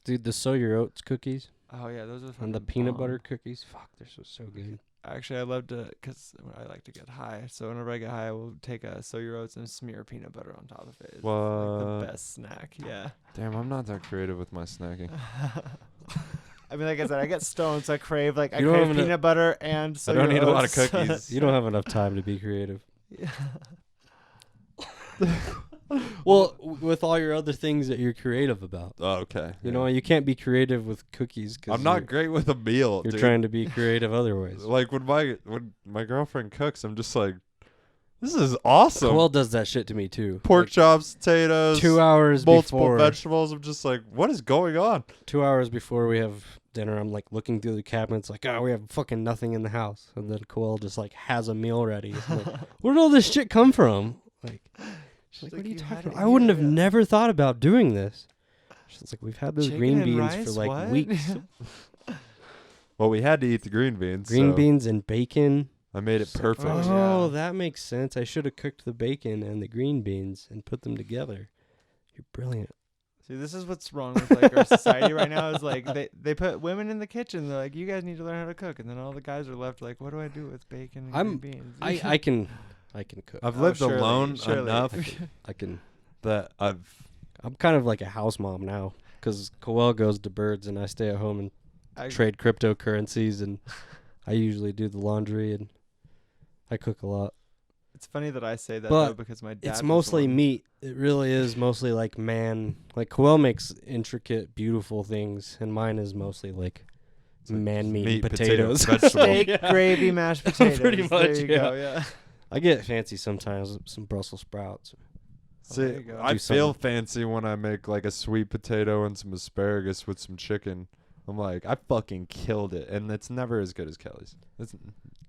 S3: Dude, the Sow Your Oats cookies.
S4: Oh yeah, those are.
S3: And the
S4: fucking
S3: peanut
S4: bomb.
S3: butter cookies. Fuck, they're so good.
S4: Actually, I love to, cause I like to get high. So whenever I get high, I will take a soy oats and smear peanut butter on top of it. It's like the best snack. Yeah.
S1: Damn, I'm not that creative with my snacking.
S4: I mean, like I said, I get stoned, so I crave I
S3: You don't
S4: crave
S3: have
S4: peanut butter and soy
S1: I don't eat a lot of
S4: oats.
S1: cookies.
S3: You don't have enough time to be creative.
S4: Yeah.
S3: Well, with all your other things that you're creative about.
S1: Oh, okay.
S3: You know, you can't be creative with cookies because
S1: I'm not great with a meal.
S3: you're
S1: dude.
S3: trying to be creative otherwise.
S1: Like when my girlfriend cooks, I'm just like, this is awesome.
S3: Coel does that shit to me too.
S1: Pork
S3: Like,
S1: chops, potatoes,
S3: 2 hours
S1: multiple
S3: before
S1: vegetables. I'm just like, what is going on?
S3: 2 hours before we have dinner, I'm like looking through the cabinets, like, oh, we have fucking nothing in the house, and then Coel just like has a meal ready. It's like, where did all this shit come from? Like, she's like, what are you talking about? I wouldn't have never thought about doing this. She's like, we've had those
S4: Chicken
S3: green
S4: and
S3: beans
S4: rice?
S3: for like
S4: What?
S3: weeks.
S1: Well, we had to eat the green beans.
S3: Green
S1: so
S3: beans and bacon.
S1: I made it perfect.
S3: Oh,
S4: yeah.
S3: that makes sense. I should have cooked the bacon and the green beans and put them together. You're brilliant.
S4: See, this is what's wrong with like our society right now. Is like they put women in the kitchen. They're like, you guys need to learn how to cook, and then all the guys are left like, what do I do with bacon and green beans?
S3: I can cook.
S1: I've lived
S4: surely,
S1: alone
S4: surely.
S1: enough
S3: I can.
S1: that I'm
S3: kind of like a house mom now because Coel goes to birds and I stay at home and
S4: I
S3: trade cryptocurrencies, and I usually do the laundry and I cook a lot.
S4: It's funny that I say that
S3: But
S4: though, because my dad.
S3: It's
S4: was
S3: mostly
S4: one.
S3: meat. It really is mostly like Coel makes intricate, beautiful things, and mine is mostly like man meat,
S1: meat,
S3: and potatoes.
S1: vegetables.
S4: Steak,
S3: Yeah.
S4: gravy, mashed potatoes.
S3: Pretty much,
S4: There you
S3: yeah.
S4: go, yeah.
S3: I get fancy sometimes with some Brussels sprouts.
S1: See,
S4: there you go.
S1: I
S3: Do
S1: feel
S3: something.
S1: fancy when I make like a sweet potato and some asparagus with some chicken. I'm like, I fucking killed it, and it's never as good as Kelly's. It's,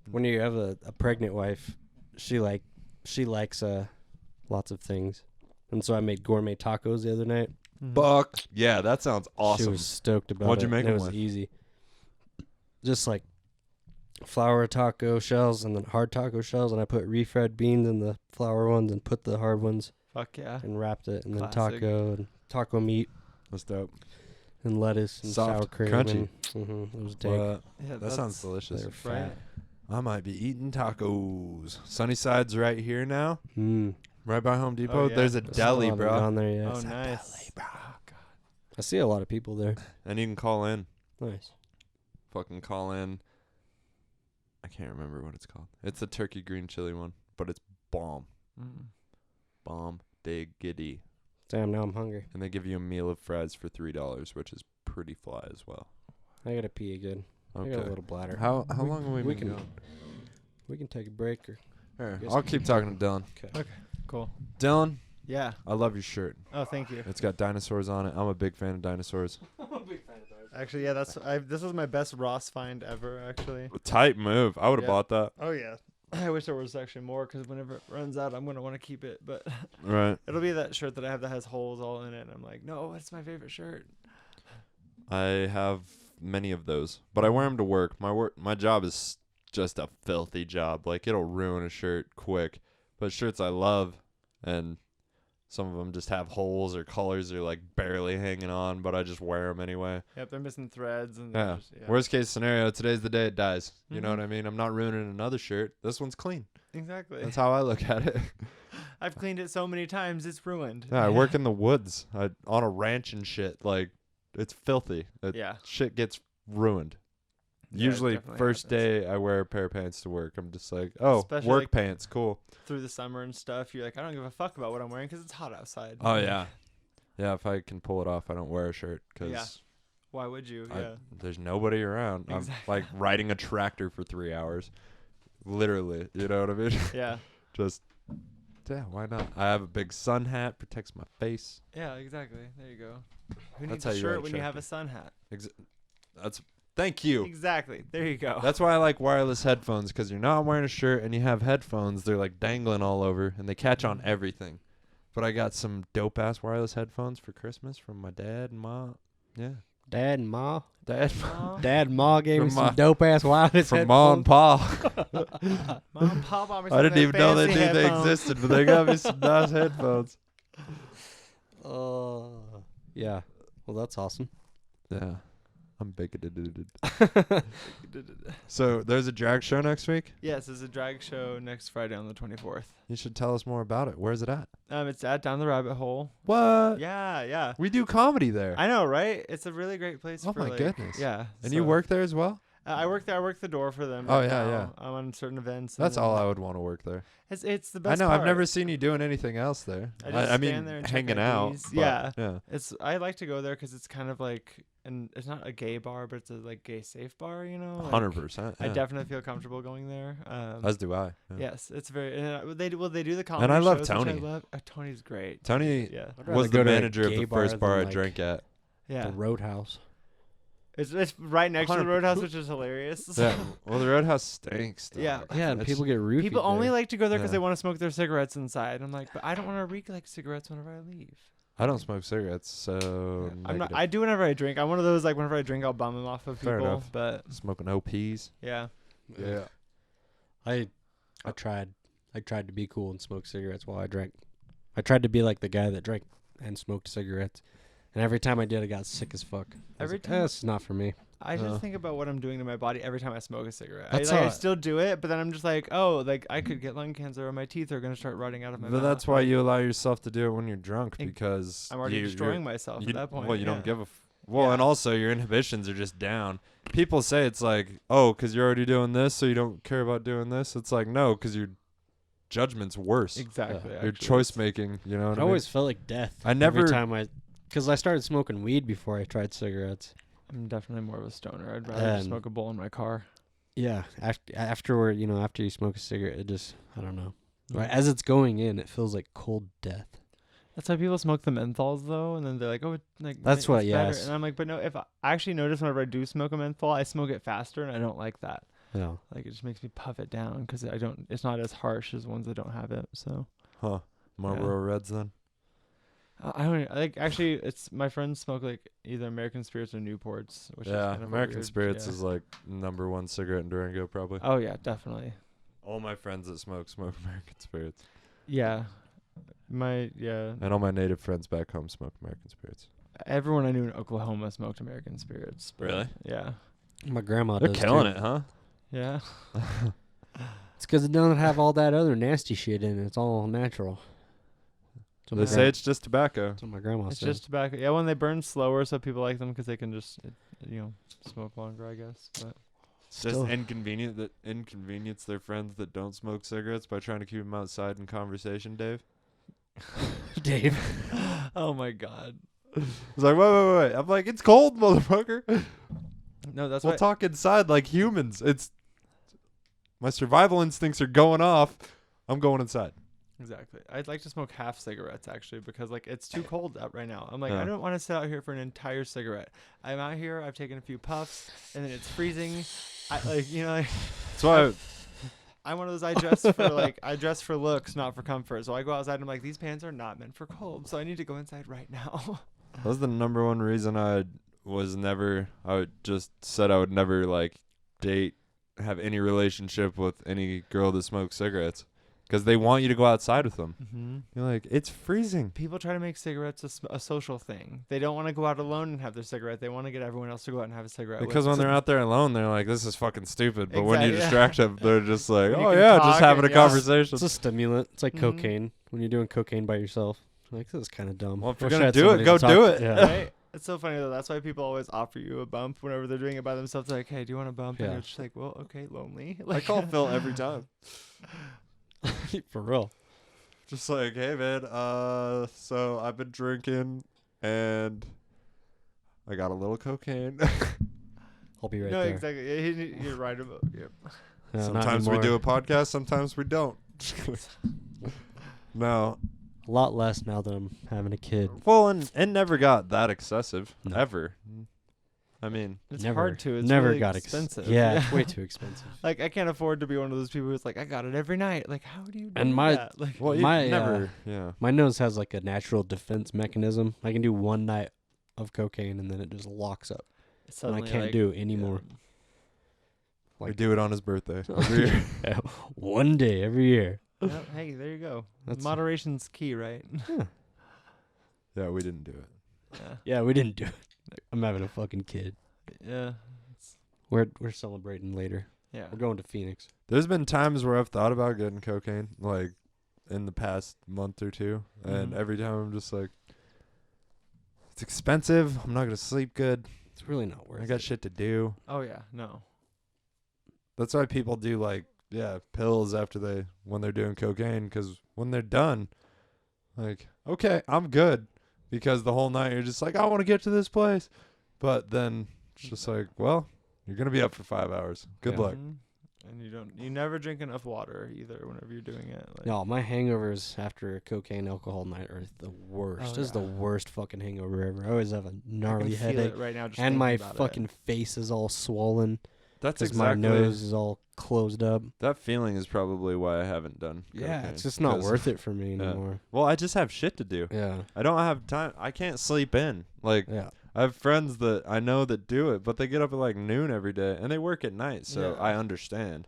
S3: When you have a pregnant wife, she likes lots of things, and so I made gourmet tacos the other night.
S1: Buck. Yeah, that sounds awesome.
S3: She was stoked about
S1: What'd
S3: it.
S1: you make
S3: and it
S1: 'em
S3: was
S1: with?
S3: easy. Just like flour taco shells and then hard taco shells, and I put refried beans in the flour ones and put the hard ones
S4: Fuck yeah.
S3: and wrapped it, and then
S4: Classic.
S3: taco meat
S1: That's dope.
S3: and lettuce and
S1: Soft,
S3: sour cream.
S1: crunchy.
S3: And, it was dank.
S1: But
S4: Yeah,
S1: that sounds delicious.
S3: They're
S4: right.
S3: fat.
S1: I might be eating tacos. Sunnyside's right here now,
S3: Mm.
S1: right by Home Depot.
S4: yeah.
S1: There's a
S3: Still
S1: deli,
S3: haven't
S1: bro,
S3: gone there yet.
S4: Oh, nice.
S1: Oh,
S3: I see a lot of people there.
S1: and you can call in.
S3: Nice.
S1: Fucking call in. I can't remember what it's called. It's the turkey green chili one, but it's bomb.
S4: Mm.
S1: Bomb diggity.
S3: Damn, now I'm hungry.
S1: And they give you a meal of fries for $3, which is pretty fly as well.
S3: I gotta pee again. I got a
S1: Okay.
S3: little bladder.
S1: How long have we
S3: we
S1: been
S3: can-
S1: going?
S3: We can take a break or.
S1: Here,
S3: Guess
S1: I'll
S3: we
S1: keep
S3: can-
S1: talking to Dylan.
S3: Okay.
S4: Cool.
S1: Dylan,
S4: Yeah.
S1: I love your shirt.
S4: Oh, thank you.
S1: It's got dinosaurs on it. I'm a big fan of dinosaurs.
S4: Actually, yeah, this was my best Ross find ever, actually.
S1: Tight move. I would have
S4: Yeah.
S1: bought that.
S4: Oh, yeah. I wish there was actually more, because whenever it runs out, I'm going to want to keep it. But
S1: Right.
S4: it'll be that shirt that I have that has holes all in it. And I'm like, no, it's my favorite shirt.
S1: I have many of those, but I wear them to work. My job is just a filthy job. Like, it'll ruin a shirt quick. But shirts I love, and some of them just have holes or colors are like barely hanging on, but I just wear them anyway.
S4: Yep, they're missing threads. And
S1: Yeah.
S4: they're just, yeah.
S1: Worst case scenario, today's the day it dies. You know
S4: Mhm.
S1: what I mean? I'm not ruining another shirt. This one's clean.
S4: Exactly.
S1: That's how I look at it.
S4: I've cleaned it so many times, it's ruined.
S1: Yeah, I work in the woods. On a ranch and shit. Like, it's filthy.
S4: Yeah.
S1: Shit gets ruined.
S4: Yeah, it
S1: Usually,
S4: definitely
S1: first
S4: happens.
S1: day I wear a pair of pants to work. I'm just like, oh,
S4: Especially,
S1: work
S4: like,
S1: pants, cool.
S4: Through the summer and stuff, you're like, I don't give a fuck about what I'm wearing because it's hot outside.
S1: Oh yeah, yeah. If I can pull it off, I don't wear a shirt because
S4: Yeah. Why would you? Yeah.
S1: there's nobody around.
S4: Exactly.
S1: I'm like riding a tractor for 3 hours, literally. You know what I mean?
S4: Yeah.
S1: Just yeah, why not? I have a big sun hat, protects my face.
S4: Yeah, exactly. There you go. Who
S1: That's
S4: needs
S1: how
S4: a
S1: you
S4: shirt
S1: ride
S4: when you have
S1: tractor.
S4: a sun hat?
S1: That's thank you.
S4: Exactly. There you go.
S1: That's why I like wireless headphones, because you're not wearing a shirt and you have headphones. They're like dangling all over and they catch on everything. But I got some dope ass wireless headphones for Christmas from my dad and mom. Yeah,
S3: Dad and Ma.
S1: dad,
S3: Dad and Ma gave me
S1: From
S3: some
S1: Ma-
S3: dope ass wireless
S1: from mom and pa.
S4: Mom and Pop bought me some
S1: I
S4: of
S1: didn't
S4: their
S1: even know they
S4: fancy
S1: knew they
S4: headphones.
S1: existed, but they got me some nice headphones.
S3: Yeah. Well, that's awesome.
S1: Yeah, I'm bigoted. So there's a drag show next week?
S4: Yes, there's a drag show next Friday on the 24th.
S1: You should tell us more about it. Where's it at?
S4: It's at Down the Rabbit Hole.
S1: What?
S4: Yeah.
S1: We do comedy there.
S4: I know, right? It's a really great place.
S1: Oh
S4: for
S1: my
S4: like,
S1: goodness.
S4: Yeah.
S1: And you work there as well?
S4: I work there. I work the door for them.
S1: Oh,
S4: right
S1: yeah,
S4: now.
S1: yeah.
S4: I'm on certain events.
S1: That's all I would want to work there.
S4: It's the
S1: I
S4: best.
S1: know.
S4: part.
S1: I've never seen you doing anything else there.
S4: I just
S1: I
S4: stand
S1: mean,
S4: there and check
S1: hanging out.
S4: IDs.
S1: but,
S4: Yeah.
S1: Yeah.
S4: I like to go there because it's kind of like, and it's not a gay bar, but it's a like gay safe bar. You know. Like,
S1: 100%.
S4: I
S1: yeah.
S4: definitely feel comfortable going there.
S1: As do I. Yeah.
S4: Yes, it's very. And they do the comedy.
S1: And I love
S4: shows, which
S1: Tony.
S4: I love. Tony's great.
S1: Tony
S4: Yeah.
S3: I'd
S1: was
S3: rather
S1: the
S3: go to a
S1: manager of
S3: gay
S1: the first bar I
S3: than,
S1: drank at.
S4: Yeah.
S3: the Roadhouse.
S4: It's right next to the
S1: 100
S4: Roadhouse, which is hilarious.
S1: Yeah. Well, the Roadhouse stinks. Though.
S4: Yeah.
S3: Yeah, and
S1: It's-
S3: people get roofied.
S4: People only
S3: there.
S4: like to go there because
S1: Yeah.
S4: they want to smoke their cigarettes inside. I'm like, but I don't want to reek like cigarettes whenever I leave.
S1: I don't smoke cigarettes, so
S4: I'm not.
S1: negative.
S4: I do whenever I drink. I'm one of those like whenever I drink, I'll bum them off of
S1: Fair
S4: people.
S1: enough.
S4: But
S1: Smoking OPs.
S4: yeah,
S1: Yeah.
S3: I tried to be cool and smoke cigarettes while I drank. I tried to be like the guy that drank and smoked cigarettes, and every time I did, I got sick as fuck.
S4: Every
S3: Like,
S4: time-
S3: it's not for me.
S4: I just think about what I'm doing to my body every time I smoke a cigarette.
S3: That's
S4: I
S3: how-
S4: still do it, but then I'm just like, oh, like I could get lung cancer or my teeth are gonna start rotting out of my
S1: But
S4: mouth.
S1: that's why
S4: Like,
S1: you allow yourself to do it when you're drunk
S4: Ex-
S1: because
S4: I'm already
S1: you're
S4: destroying myself
S1: you,
S4: at that point.
S1: Well, you
S4: yeah.
S1: don't give a. Well,
S4: Yeah.
S1: and also your inhibitions are just down. People say it's like, oh, because you're already doing this, so you don't care about doing this. It's like, no, because your judgment's worse.
S4: Exactly.
S1: Your
S4: actually.
S1: choice making, you know what
S3: It
S1: I mean?
S3: always felt like death.
S1: I never-
S3: Every time because I started smoking weed before I tried cigarettes.
S4: I'm definitely more of a stoner. I'd rather just
S3: And-
S4: smoke a bowl in my car.
S3: Yeah, afterward, after you smoke a cigarette, it just, I don't know. Right, as it's going in, it feels like cold death.
S4: That's why people smoke the menthols though, and then they're like, "Oh, it, like
S3: That's
S4: it's
S3: what-
S4: better."
S3: yes.
S4: And I'm like, "But no, if I actually notice whenever I do smoke a menthol, I smoke it faster, and I don't like that.
S3: Yeah.
S4: Like it just makes me puff it down because I don't. It's not as harsh as ones that don't have it. So
S1: Huh. Marlboro Reds then?
S4: I don't like. Actually, it's my friends smoke like either American Spirits or Newports, which is
S1: Yeah,
S4: kind of a
S1: American
S4: weird-
S1: Spirits
S4: yeah.
S1: is like #1 cigarette in Durango probably.
S4: Oh yeah, definitely.
S1: All my friends that smoke American Spirits.
S4: Yeah, and
S1: And all my native friends back home smoke American Spirits.
S4: everyone I knew in Oklahoma smoked American Spirits. but
S1: Really?
S4: Yeah.
S3: My grandma
S1: They're
S3: does
S1: killing
S3: too.
S1: it, huh?
S4: Yeah.
S3: It's because it doesn't have all that other nasty shit in it. It's all natural. So
S1: They say it's just tobacco.
S3: That's what my grandma
S4: It's
S3: said.
S4: just tobacco. Yeah, when they burn slower, so people like them because they can just, smoke longer, I guess. But
S3: Still-
S1: Just inconvenience their friends that don't smoke cigarettes by trying to keep them outside in conversation, Dave.
S3: Dave.
S4: oh my god.
S1: It's like, wait. I'm like, it's cold, motherfucker.
S4: No, that's
S1: We'll
S4: why.
S1: talk inside like humans. My survival instincts are going off. I'm going inside.
S4: Exactly. I'd like to smoke half cigarettes actually because like it's too cold out right now. I'm like
S1: Yeah.
S4: I don't want to sit out here for an entire cigarette. I'm out here. I've taken a few puffs and then it's freezing.
S1: That's why.
S4: I'm one of those I dress for looks, not for comfort. So I go outside and I'm like these pants are not meant for cold. So I need to go inside right now.
S1: That was the #1 reason I just said I would never like date, have any relationship with any girl that smokes cigarettes, because they want you to go outside with them.
S4: Mm-hmm.
S1: You're like, it's freezing.
S4: People try to make cigarettes a social thing. They don't want to go out alone and have their cigarette. They want to get everyone else to go out and have a cigarette.
S1: Because
S4: with.
S1: when they're out there alone, they're like, this is fucking stupid. But when you
S4: Exactly, yeah.
S1: distract them, they're just like,
S4: You
S1: oh
S4: can
S1: yeah,
S4: talk
S1: just having a
S4: and, yeah.
S1: conversation.
S3: It's a stimulant. It's like
S4: Mhm.
S3: cocaine. When you're doing cocaine by yourself, you're like, this is kind of dumb.
S1: Well, if you're
S3: Wish I
S1: gonna
S3: had
S1: do it,
S3: somebody
S1: go
S3: to
S1: do
S3: talk-
S1: it.
S3: Yeah.
S4: Right? It's so funny though. That's why people always offer you a bump whenever they're doing it by themselves. They're like, hey, do you want a bump? And
S3: Yeah.
S4: you're just like, well, okay, lonely.
S1: I
S4: Like,
S1: call Phil every time.
S3: For real.
S1: Just like, hey man, so I've been drinking and I got a little cocaine.
S3: I'll be right
S4: no,
S3: there.
S4: exactly. Yeah, you're right about. Yep.
S3: Yeah, not
S1: Sometimes we
S3: anymore.
S1: do a podcast, sometimes we don't. No.
S3: A lot less now that I'm having a kid.
S1: Well, and it never got that excessive.
S3: No.
S1: Ever. I mean,
S4: It's
S3: never,
S4: hard to. It's
S3: never
S4: really
S3: got
S4: expensive.
S3: Yeah, it's way too expensive.
S4: Like I can't afford to be one of those people who's like, I got it every night. Like, how do you do
S3: And my-
S4: that? Like,
S1: well, you
S3: My,
S1: never, yeah.
S3: My nose has like a natural defense mechanism. I can do one night of cocaine and then it just locks up. And I
S4: suddenly,
S3: can't
S4: like,
S3: do it anymore.
S1: We
S3: Like-
S1: do it on his birthday. Every year.
S3: One day every year.
S4: Yep, hey, there you go.
S3: That's-
S4: Moderation's key, right?
S1: Yeah, we didn't do it.
S4: Yeah.
S3: Yeah, we didn't do it. I'm having a fucking kid.
S4: Yeah.
S3: We're celebrating later.
S4: Yeah.
S3: We're going to Phoenix.
S1: There's been times where I've thought about getting cocaine, like in the past month or two, and every time I'm just like, it's expensive. I'm not gonna sleep good.
S3: It's really not worth it.
S1: I got shit to do.
S4: Oh yeah. No.
S1: That's why people do pills when they're doing cocaine, because when they're done, like, okay, I'm good, because the whole night you're just like, I want to get to this place, but then it's just like, well, you're gonna be up for 5 hours. Good luck.
S4: And you never drink enough water either whenever you're doing it. Like,
S3: No, my hangovers after a cocaine alcohol night are the worst. This is the worst fucking hangover ever. I always have a gnarly headache
S4: right now, just
S3: and my
S4: thinking about
S3: fucking face is all swollen.
S1: That's
S3: because my nose is all closed up.
S1: That feeling is probably why I haven't done cocaine.
S3: Yeah, it's just not worth it for me anymore.
S1: Well, I just have shit to do.
S3: Yeah.
S1: I don't have time. I can't sleep in. Like, I have friends that I know that do it, but they get up at like noon every day, and they work at night, so I understand.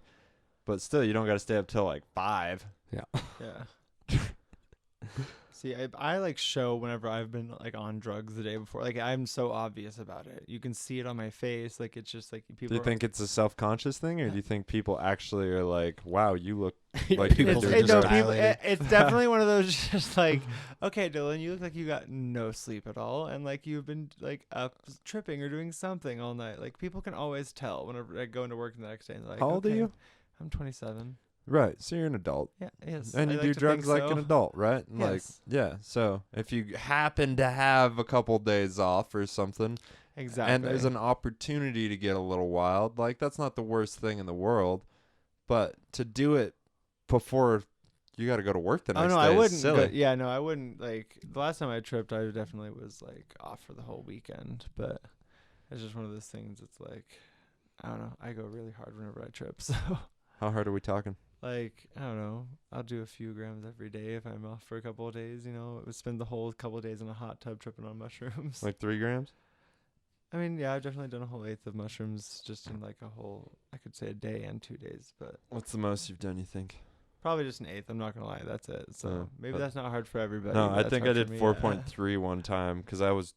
S1: But still, you don't got to stay up till like 5.
S3: Yeah.
S4: Yeah. See, I like show whenever I've been like on drugs the day before. Like, I'm so obvious about it. You can see it on my face. Like, it's just like people.
S1: Do you think it's a self-conscious thing, or do you think people actually are like, "Wow, you look like
S3: people
S1: you're
S3: are
S1: doing
S3: just
S4: it's definitely one of those just like, okay, Dylan, you look like you got no sleep at all, and like you've been like up tripping or doing something all night. Like, people can always tell whenever I go into work the next day. And they're like,
S1: How old are you?
S4: I'm 27.
S1: Right, so you're an adult.
S4: Yeah, yes.
S1: And you do drugs like an adult, right?
S4: Yes.
S1: Like, yeah. So if you happen to have a couple days off or something,
S4: exactly,
S1: and there's an opportunity to get a little wild, like, that's not the worst thing in the world. But to do it before you got to go to work the next day
S4: I wouldn't.
S1: is silly.
S4: I wouldn't. Like, the last time I tripped, I definitely was like off for the whole weekend. But it's just one of those things. It's like, I don't know. I go really hard whenever I trip. So
S1: How hard are we talking?
S4: like, I don't know. I'll do a few grams every day if I'm off for a couple of days. I would spend the whole couple of days in a hot tub tripping on mushrooms.
S1: Like 3 grams?
S4: I mean, yeah, I've definitely done a whole eighth of mushrooms just in like a whole, I could say a day and 2 days. But
S1: What's the most you've done, you think?
S4: probably just an eighth. I'm not gonna lie. That's it. So maybe that's not hard for everybody.
S1: No,
S4: but
S1: I
S4: that's
S1: think I
S4: hard
S1: did
S4: for me,
S1: 4.3 one time because I was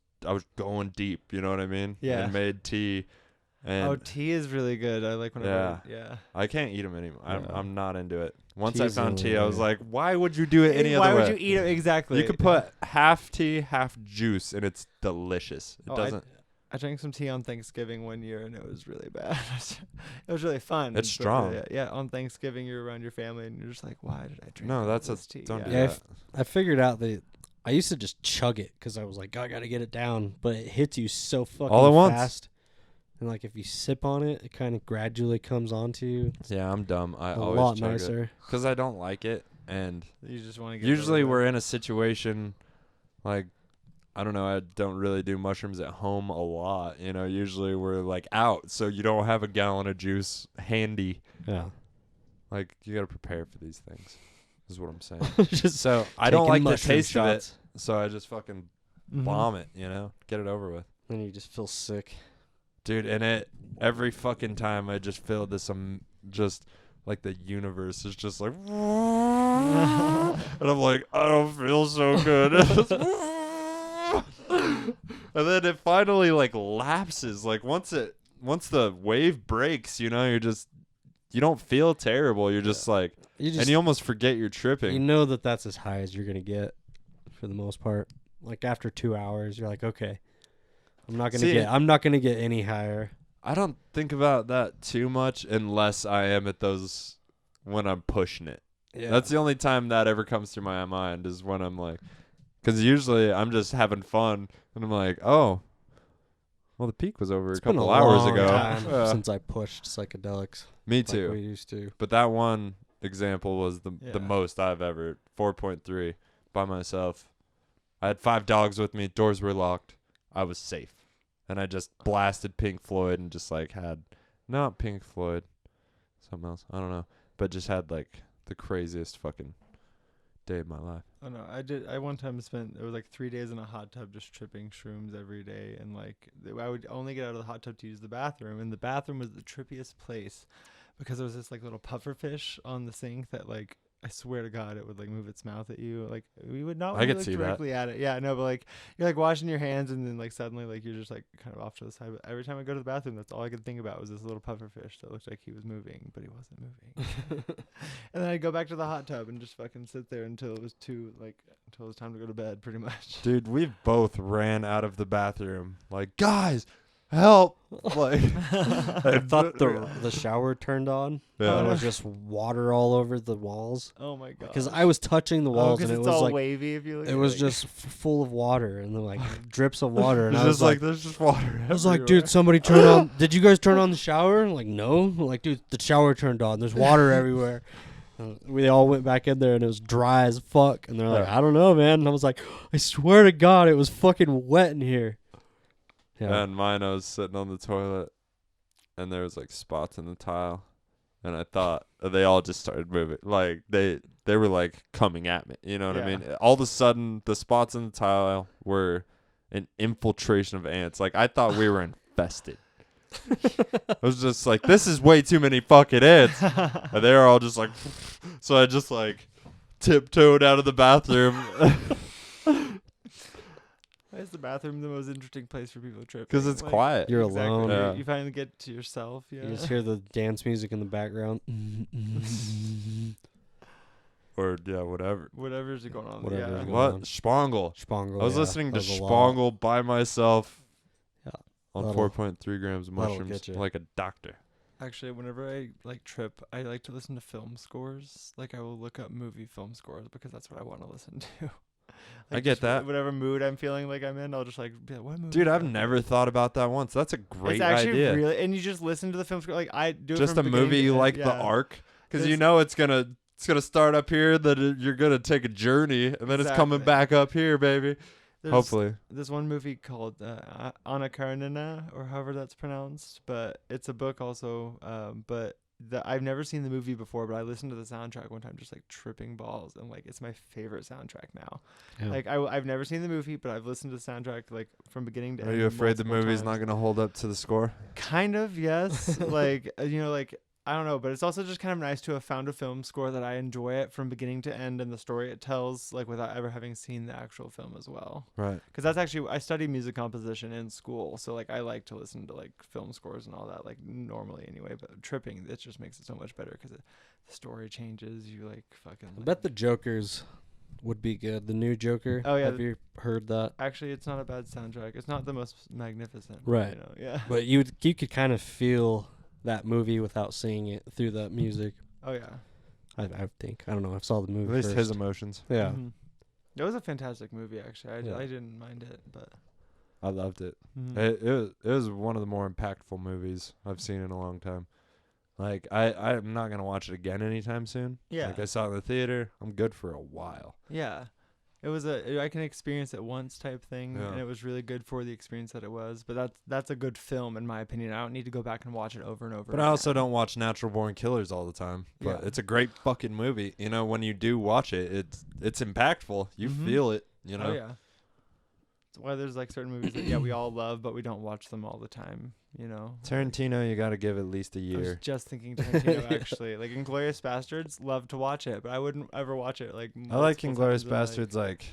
S1: going deep. You know what I mean?
S4: Yeah.
S1: And made tea. And
S4: tea is really good. I like whenever. Yeah.
S1: I can't eat them anymore.
S3: Yeah.
S1: I'm not into it. Once
S3: Tea's
S1: I found
S3: really
S1: tea, I was
S3: good.
S1: like, why would you do it any other
S4: Why
S1: way?
S4: would you eat it? Exactly.
S1: You could put half tea, half juice, and it's delicious. It
S4: Oh,
S1: doesn't.
S4: I drank some tea on Thanksgiving one year, and it was really bad. It was really fun.
S1: It's
S4: but,
S1: strong.
S4: yeah, on Thanksgiving, you're around your family, and you're just like, why did I drink
S1: No,
S4: all
S1: that's
S4: this tea?
S1: don't do
S3: Yeah,
S1: that.
S3: I figured out that I used to just chug it because I was like, I got to get it down. But it hits you so fucking
S1: All at once.
S3: fast. And like if you sip on it, it kind of gradually comes onto you.
S1: Yeah, I'm dumb. I
S3: A
S1: always
S3: lot
S1: chug
S3: nicer.
S1: because I don't like it, and
S4: You just want to get.
S1: usually
S4: over
S1: we're
S4: it.
S1: in a situation like, I don't know, I don't really do mushrooms at home a lot. Usually we're like out, so you don't have a gallon of juice handy.
S3: Yeah.
S1: Like, you got to prepare for these things, is what I'm saying.
S3: Just
S1: So I don't
S3: taking
S1: like the
S3: mushroom
S1: taste of it,
S3: shots.
S1: so I just fucking
S4: Mhm.
S1: bomb it, get it over with.
S3: Then you just feel sick.
S1: Dude, and every fucking time I just feel this, just like the universe is just like, and I'm like, I don't feel so good. And then it finally like lapses. Like once the wave breaks, you don't feel terrible. You're just like, and you almost forget you're tripping.
S3: You know that's as high as you're gonna get, for the most part. Like after 2 hours, you're like, okay, I'm not gonna get any higher.
S1: I don't think about that too much unless I am at those when I'm pushing it.
S3: Yeah.
S1: That's the only time that ever comes through my mind is when I'm like, because usually I'm just having fun and I'm like, oh, well, the peak was over a couple hours ago.
S3: Time since I pushed psychedelics.
S1: Me
S3: Like
S1: too.
S3: we used to.
S1: But that one example was the most I've ever, 4.3 by myself. I had 5 dogs with me. Doors were locked. I was safe. And I just blasted Pink Floyd and just like had, not Pink Floyd, something else. I don't know. But just had like the craziest fucking day of my life.
S4: Oh no, I one time it was like 3 days in a hot tub just tripping shrooms every day, and like I would only get out of the hot tub to use the bathroom, and the bathroom was the trippiest place because there was this like little puffer fish on the sink that like I swear to God, it would like move its mouth at you. Like we would not
S1: I
S4: really
S1: could
S4: look
S1: see that.
S4: directly at it. Yeah, no, but like you're like washing your hands and then like suddenly like you're just like kind of off to the side. But every time I go to the bathroom, that's all I could think about was this little pufferfish that looked like he was moving, but he wasn't moving. And then I'd go back to the hot tub and just fucking sit there until it was until it was time to go to bed, pretty much.
S1: Dude, we've both ran out of the bathroom like, guys, help! Like,
S3: I thought the shower turned on.
S1: Yeah.
S3: And it was just water all over the walls.
S4: Oh my God.
S3: Because I was touching the walls and it
S4: it's
S3: was
S4: all
S3: like
S4: wavy. If you look
S3: it
S4: at
S3: was
S4: it.
S3: just full of water and then like drips of water. And
S1: it's
S3: I was
S1: just like, there's just water.
S3: I was like, dude, somebody turn on. Did you guys turn on the shower? I'm like, no. I'm like, dude, the shower turned on. There's water everywhere. We all went back in there and it was dry as fuck. And they're like, I don't know, man. And I was like, I swear to God, it was fucking wet in here. Yeah.
S1: And mine, I was sitting on the toilet, and there was like spots in the tile, and I thought they all just started moving. Like they were like coming at me. You know what I mean? All of a sudden, the spots in the tile were an infiltration of ants. Like I thought we were infested. I was just like, this is way too many fucking ants. And they were all just like, so I just like tiptoed out of the bathroom.
S4: Why is the bathroom the most interesting place for people to trip?
S1: Because it's quiet.
S3: You're
S4: exactly.
S3: alone.
S1: Yeah.
S4: You finally get to yourself. Yeah.
S3: You just hear the dance music in the background.
S1: Or yeah, whatever.
S4: Whatever's going on.
S3: Whatever
S4: Yeah.
S3: is going
S1: What?
S3: on.
S1: Spangle.
S3: Spangle.
S1: I was
S3: yeah,
S1: listening to
S3: that was a lot.
S1: Spangle by myself
S3: Yeah.
S1: on
S3: That'll-
S1: 4.3 grams of
S3: that'll
S1: mushrooms
S3: get you.
S1: like a doctor.
S4: Actually, whenever I like trip, I like to listen to film scores. Like I will look up movie film scores because that's what I want to listen to.
S1: I get
S4: just
S1: that.
S4: Whatever mood I'm feeling like I'm in, I'll just like be like, what movie?
S1: Dude,
S4: is
S1: I've
S4: that?"
S1: never thought about that once. That's a great
S4: It's actually
S1: idea.
S4: really, and you just listen to the film score. Like I do. It
S1: Just
S4: from
S1: a
S4: beginning
S1: movie
S4: to
S1: you
S4: end,
S1: like the
S4: yeah.
S1: arc, because you
S4: There's-
S1: know it's gonna start up here, that you're gonna take a journey, and then it's coming
S4: Exactly.
S1: back up here, baby.
S4: There's-
S1: Hopefully.
S4: There's one movie called Anna Karenina, or however that's pronounced, but it's a book also. But I've never seen the movie before, but I listened to the soundtrack one time, just like tripping balls, and like it's my favorite soundtrack now.
S3: Yeah.
S4: Like I've never seen the movie, but I've listened to the soundtrack like from beginning to end.
S1: Are you afraid the
S4: multiple
S1: movie's not
S4: times.
S1: gonna hold up to the score?
S4: Kind of, yes. Like you know, like I don't know, but it's also just kind of nice to have found a film score that I enjoy it from beginning to end and the story it tells, like without ever having seen the actual film as well.
S1: Right.
S4: Because that's actually, I study music composition in school, so like I like to listen to like film scores and all that, like normally anyway. But tripping, it just makes it so much better because the story changes. You like fucking.
S3: I bet the Jokers would be good. The new Joker.
S4: Oh, yeah,
S3: Have you heard that?
S4: Actually, it's not a bad soundtrack. It's not the most magnificent.
S3: Right.
S4: You know? Yeah.
S3: But you could kind of feel that movie without seeing it through that music.
S4: Oh yeah.
S3: I think. I don't know. I saw the movie
S1: At least
S3: first.
S1: his emotions.
S3: Yeah.
S4: Mhm. It was a fantastic movie, actually.
S3: Yeah.
S4: I didn't mind it, but.
S1: I loved it.
S4: Mhm.
S1: It was one of the more impactful movies I've seen in a long time. Like I'm not gonna watch it again anytime soon.
S4: Yeah.
S1: Like I saw it in the theater. I'm good for a while.
S4: Yeah. It was I can experience it once type thing,
S1: Yeah.
S4: and it was really good for the experience that it was. But that's a good film in my opinion. I don't need to go back and watch it over and over.
S1: But I also don't watch Natural Born Killers all the time. But
S4: Yeah.
S1: it's a great fucking movie. You know, when you do watch it, it's impactful. You
S4: Mhm.
S1: feel it. You know.
S4: Oh yeah. That's why there's like certain movies that we all love, but we don't watch them all the time. You know.
S1: Tarantino, you got to give at least a
S4: I was
S1: year.
S4: just thinking Tarantino actually. Like Inglourious Bastards, love to watch it, but I wouldn't ever watch it like.
S1: I like
S4: multiple
S1: Inglourious
S4: times in,
S1: Bastards like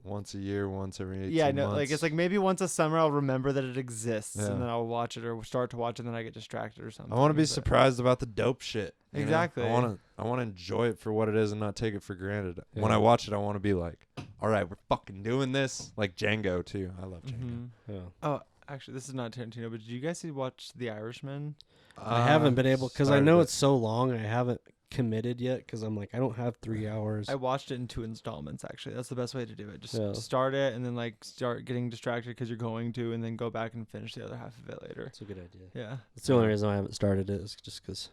S1: once a year, once every 18
S4: Yeah, no,
S1: months.
S4: like it's like maybe once a summer I'll remember that it exists,
S1: Yeah.
S4: and then I'll watch it or start to watch it, and then I get distracted or something.
S1: I want to be
S4: but-
S1: surprised about the dope shit. you know?
S4: Exactly.
S1: I want to enjoy it for what it is and not take it for granted. When
S3: Yeah.
S1: I watch it, I want to be like, all right, we're fucking doing this. Like Django too. I love Django.
S4: Mhm.
S3: Yeah.
S4: Oh, actually, this is not Tarantino, but did you guys watch The Irishman?
S3: I haven't been able because I
S1: started
S3: know
S1: it.
S3: it's so long. I haven't committed yet because I'm like I don't have 3 hours.
S4: I watched it in 2 installments. Actually, that's the best way to do it. Just
S3: Yeah.
S4: start it and then like start getting distracted because you're going to, and then go back and finish the other half of it later.
S3: That's a good idea.
S4: Yeah.
S3: That's the only reason I haven't started it is just because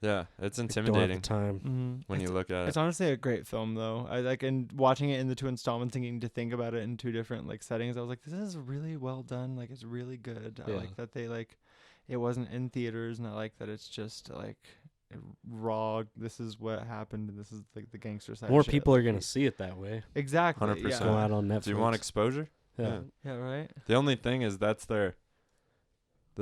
S1: Yeah, it's
S3: I don't have
S1: intimidating
S3: the time.
S4: Mm-hmm.
S1: when you look at
S4: It's
S1: it.
S4: honestly a great film, though. I like, and watching it in the 2 installments, thinking to think about it in 2 different like settings. I was like, this is really well done. Like, it's really good. I
S3: Yeah.
S4: like that they like, it wasn't in theaters, and I like that it's just like raw. This is what happened, and this is like the gangster side.
S3: More
S4: shit.
S3: people are gonna see it that way.
S4: Exactly.
S1: 100%.
S3: Go
S4: Yeah.
S3: out on Netflix.
S1: Do you want exposure?
S3: Yeah.
S4: Yeah. Right.
S1: The only thing is that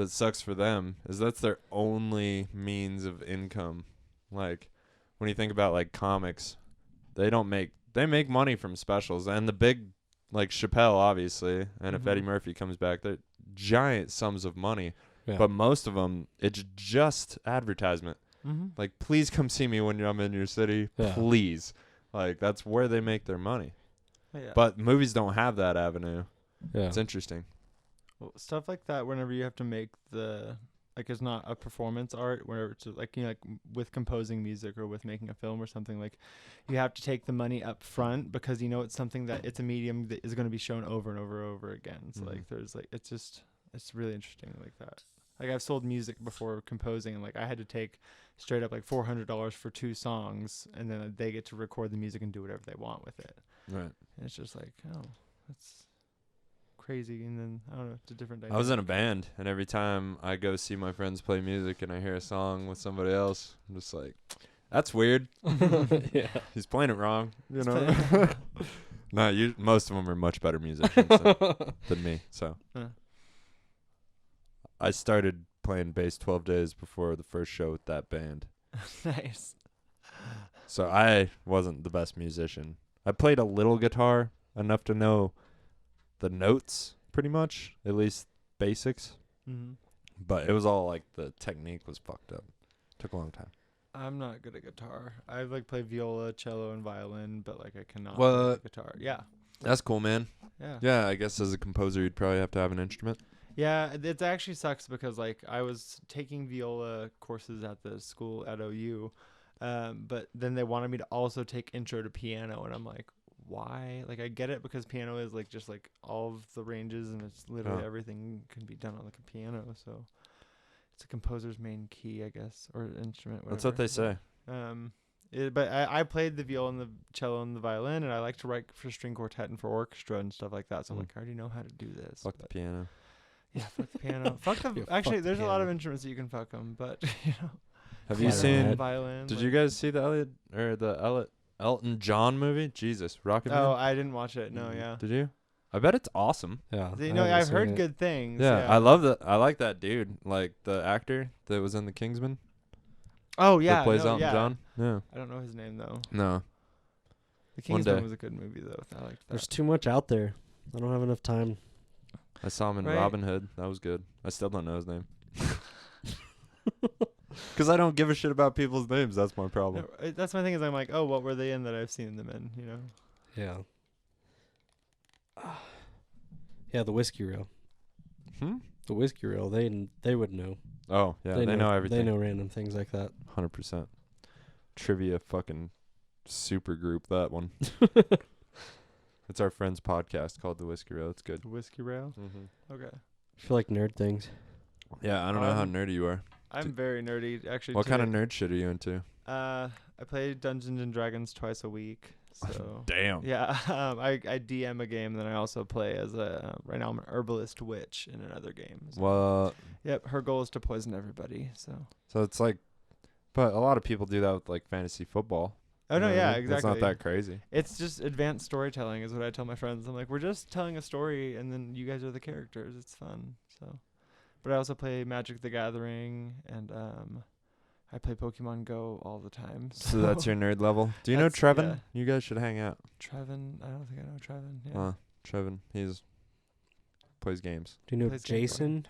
S1: sucks for them is that's their only means of income. Like when you think about like comics, they make money from specials, and the big, like Chappelle, obviously, and if Eddie Murphy comes back, they're giant sums of money.
S3: Yeah.
S1: But most of them, it's just advertisement. Like, please come see me when I'm in your city.
S3: Yeah.
S1: Please. Like, that's where they make their money.
S4: Yeah.
S1: But movies don't have that avenue.
S3: Yeah.
S1: It's interesting.
S4: Well, stuff like that, whenever you have to make it's not a performance art, where it's like, like with composing music or with making a film or something, like you have to take the money up front because it's something that it's a medium that is going to be shown over and over and over again. So like there's like it's really interesting like that. Like I've sold music before composing, and like I had to take straight up like $400 for 2 songs, and then they get to record the music and do whatever they want with it.
S1: Right.
S4: And it's just like, oh, that's crazy. And then I don't know, it's a different dynamic.
S1: I was in a band, and every time I go see my friends play music and I hear a song with somebody else, I'm just like, that's weird.
S3: Yeah.
S1: He's playing it wrong, No, most of them are much better musicians than me. So I started playing bass 12 days before the first show with that band.
S4: Nice.
S1: So I wasn't the best musician. I played a little guitar, enough to know the notes pretty much, at least basics. But it was all like the technique was fucked up. Took a long time.
S4: I'm not good at guitar. I like play viola, cello, and violin, but like I cannot
S1: What?
S4: play guitar. Yeah.
S1: That's cool, man.
S4: Yeah.
S1: Yeah, I guess as a composer you'd probably have to have an instrument.
S4: Yeah, it actually sucks because like I was taking viola courses at the school at OU, but then they wanted me to also take intro to piano, and I'm like, why? Like I get it because piano is like just like all of the ranges, and it's literally everything can be done on like a piano, so it's a composer's main key, I guess, or instrument. Whatever.
S1: That's what they say.
S4: But I played the viola and the cello and the violin, and I like to write for string quartet and for orchestra and stuff like that. So I'm like, I already know how to do this.
S1: Fuck the piano.
S4: Yeah, fuck the piano. Fuck the.
S3: Yeah,
S4: actually,
S3: fuck the
S4: there's a lot of
S3: piano.
S4: instruments that you can fuck them, but
S1: Have you
S3: Clarinet.
S1: seen?
S4: violin?
S1: Did you guys see the Elton John movie? Jesus, Rocket Man.
S4: Oh, I didn't watch it. No, yeah.
S1: Did you? I bet it's awesome.
S3: Yeah.
S4: I've heard good things.
S1: Yeah, I love that. I like that dude, like the actor that was in The Kingsman.
S4: Oh yeah,
S1: that plays
S4: no,
S1: Elton
S4: yeah.
S1: John. Yeah.
S4: I don't know his name though.
S1: No.
S4: The
S1: One
S4: Kingsman
S1: day.
S4: was a good movie though. I liked that.
S3: There's too much out there. I don't have enough time.
S1: I saw him in
S4: Right.
S1: Robin Hood. That was good. I still don't know his name. Because I don't give a shit about people's names. That's my problem.
S4: No, that's my thing is I'm like, oh, what were they in that I've seen them in? You know.
S3: Yeah. Yeah, the whiskey reel. The whiskey reel. They would know.
S1: Oh, yeah. They know everything.
S3: They know random things like that.
S1: 100%. Trivia fucking super group, that one. It's our friend's podcast called The Whiskey Row. It's good.
S4: The Whiskey Rail.
S1: Mm-hmm.
S4: Okay.
S3: I feel like nerd things.
S1: Yeah, I don't know how nerdy you are.
S4: I'm very nerdy actually.
S1: What kind of nerd shit are you into?
S4: I play Dungeons and Dragons twice a week. So
S1: Damn.
S4: yeah, I DM a game, and then I also play as right now I'm an herbalist witch in another game. So.
S1: What?
S4: Yep, her goal is to poison everybody. So
S1: it's like, but a lot of people do that with like fantasy football.
S4: oh no,
S1: You know what
S4: yeah,
S1: I mean?
S4: exactly.
S1: It's not that crazy.
S4: It's just advanced storytelling is what I tell my friends. I'm like, we're just telling a story, and then you guys are the characters. It's fun. So, but I also play Magic the Gathering, and I play Pokemon Go all the time.
S1: So that's your nerd level. Do you know
S4: That's-
S1: Trevin?
S4: yeah.
S1: You guys should hang out.
S4: Trevin. I don't think I know Trevin. Yeah.
S1: Trevin, he's plays games.
S3: Do you know
S4: Plays games,
S3: Jason?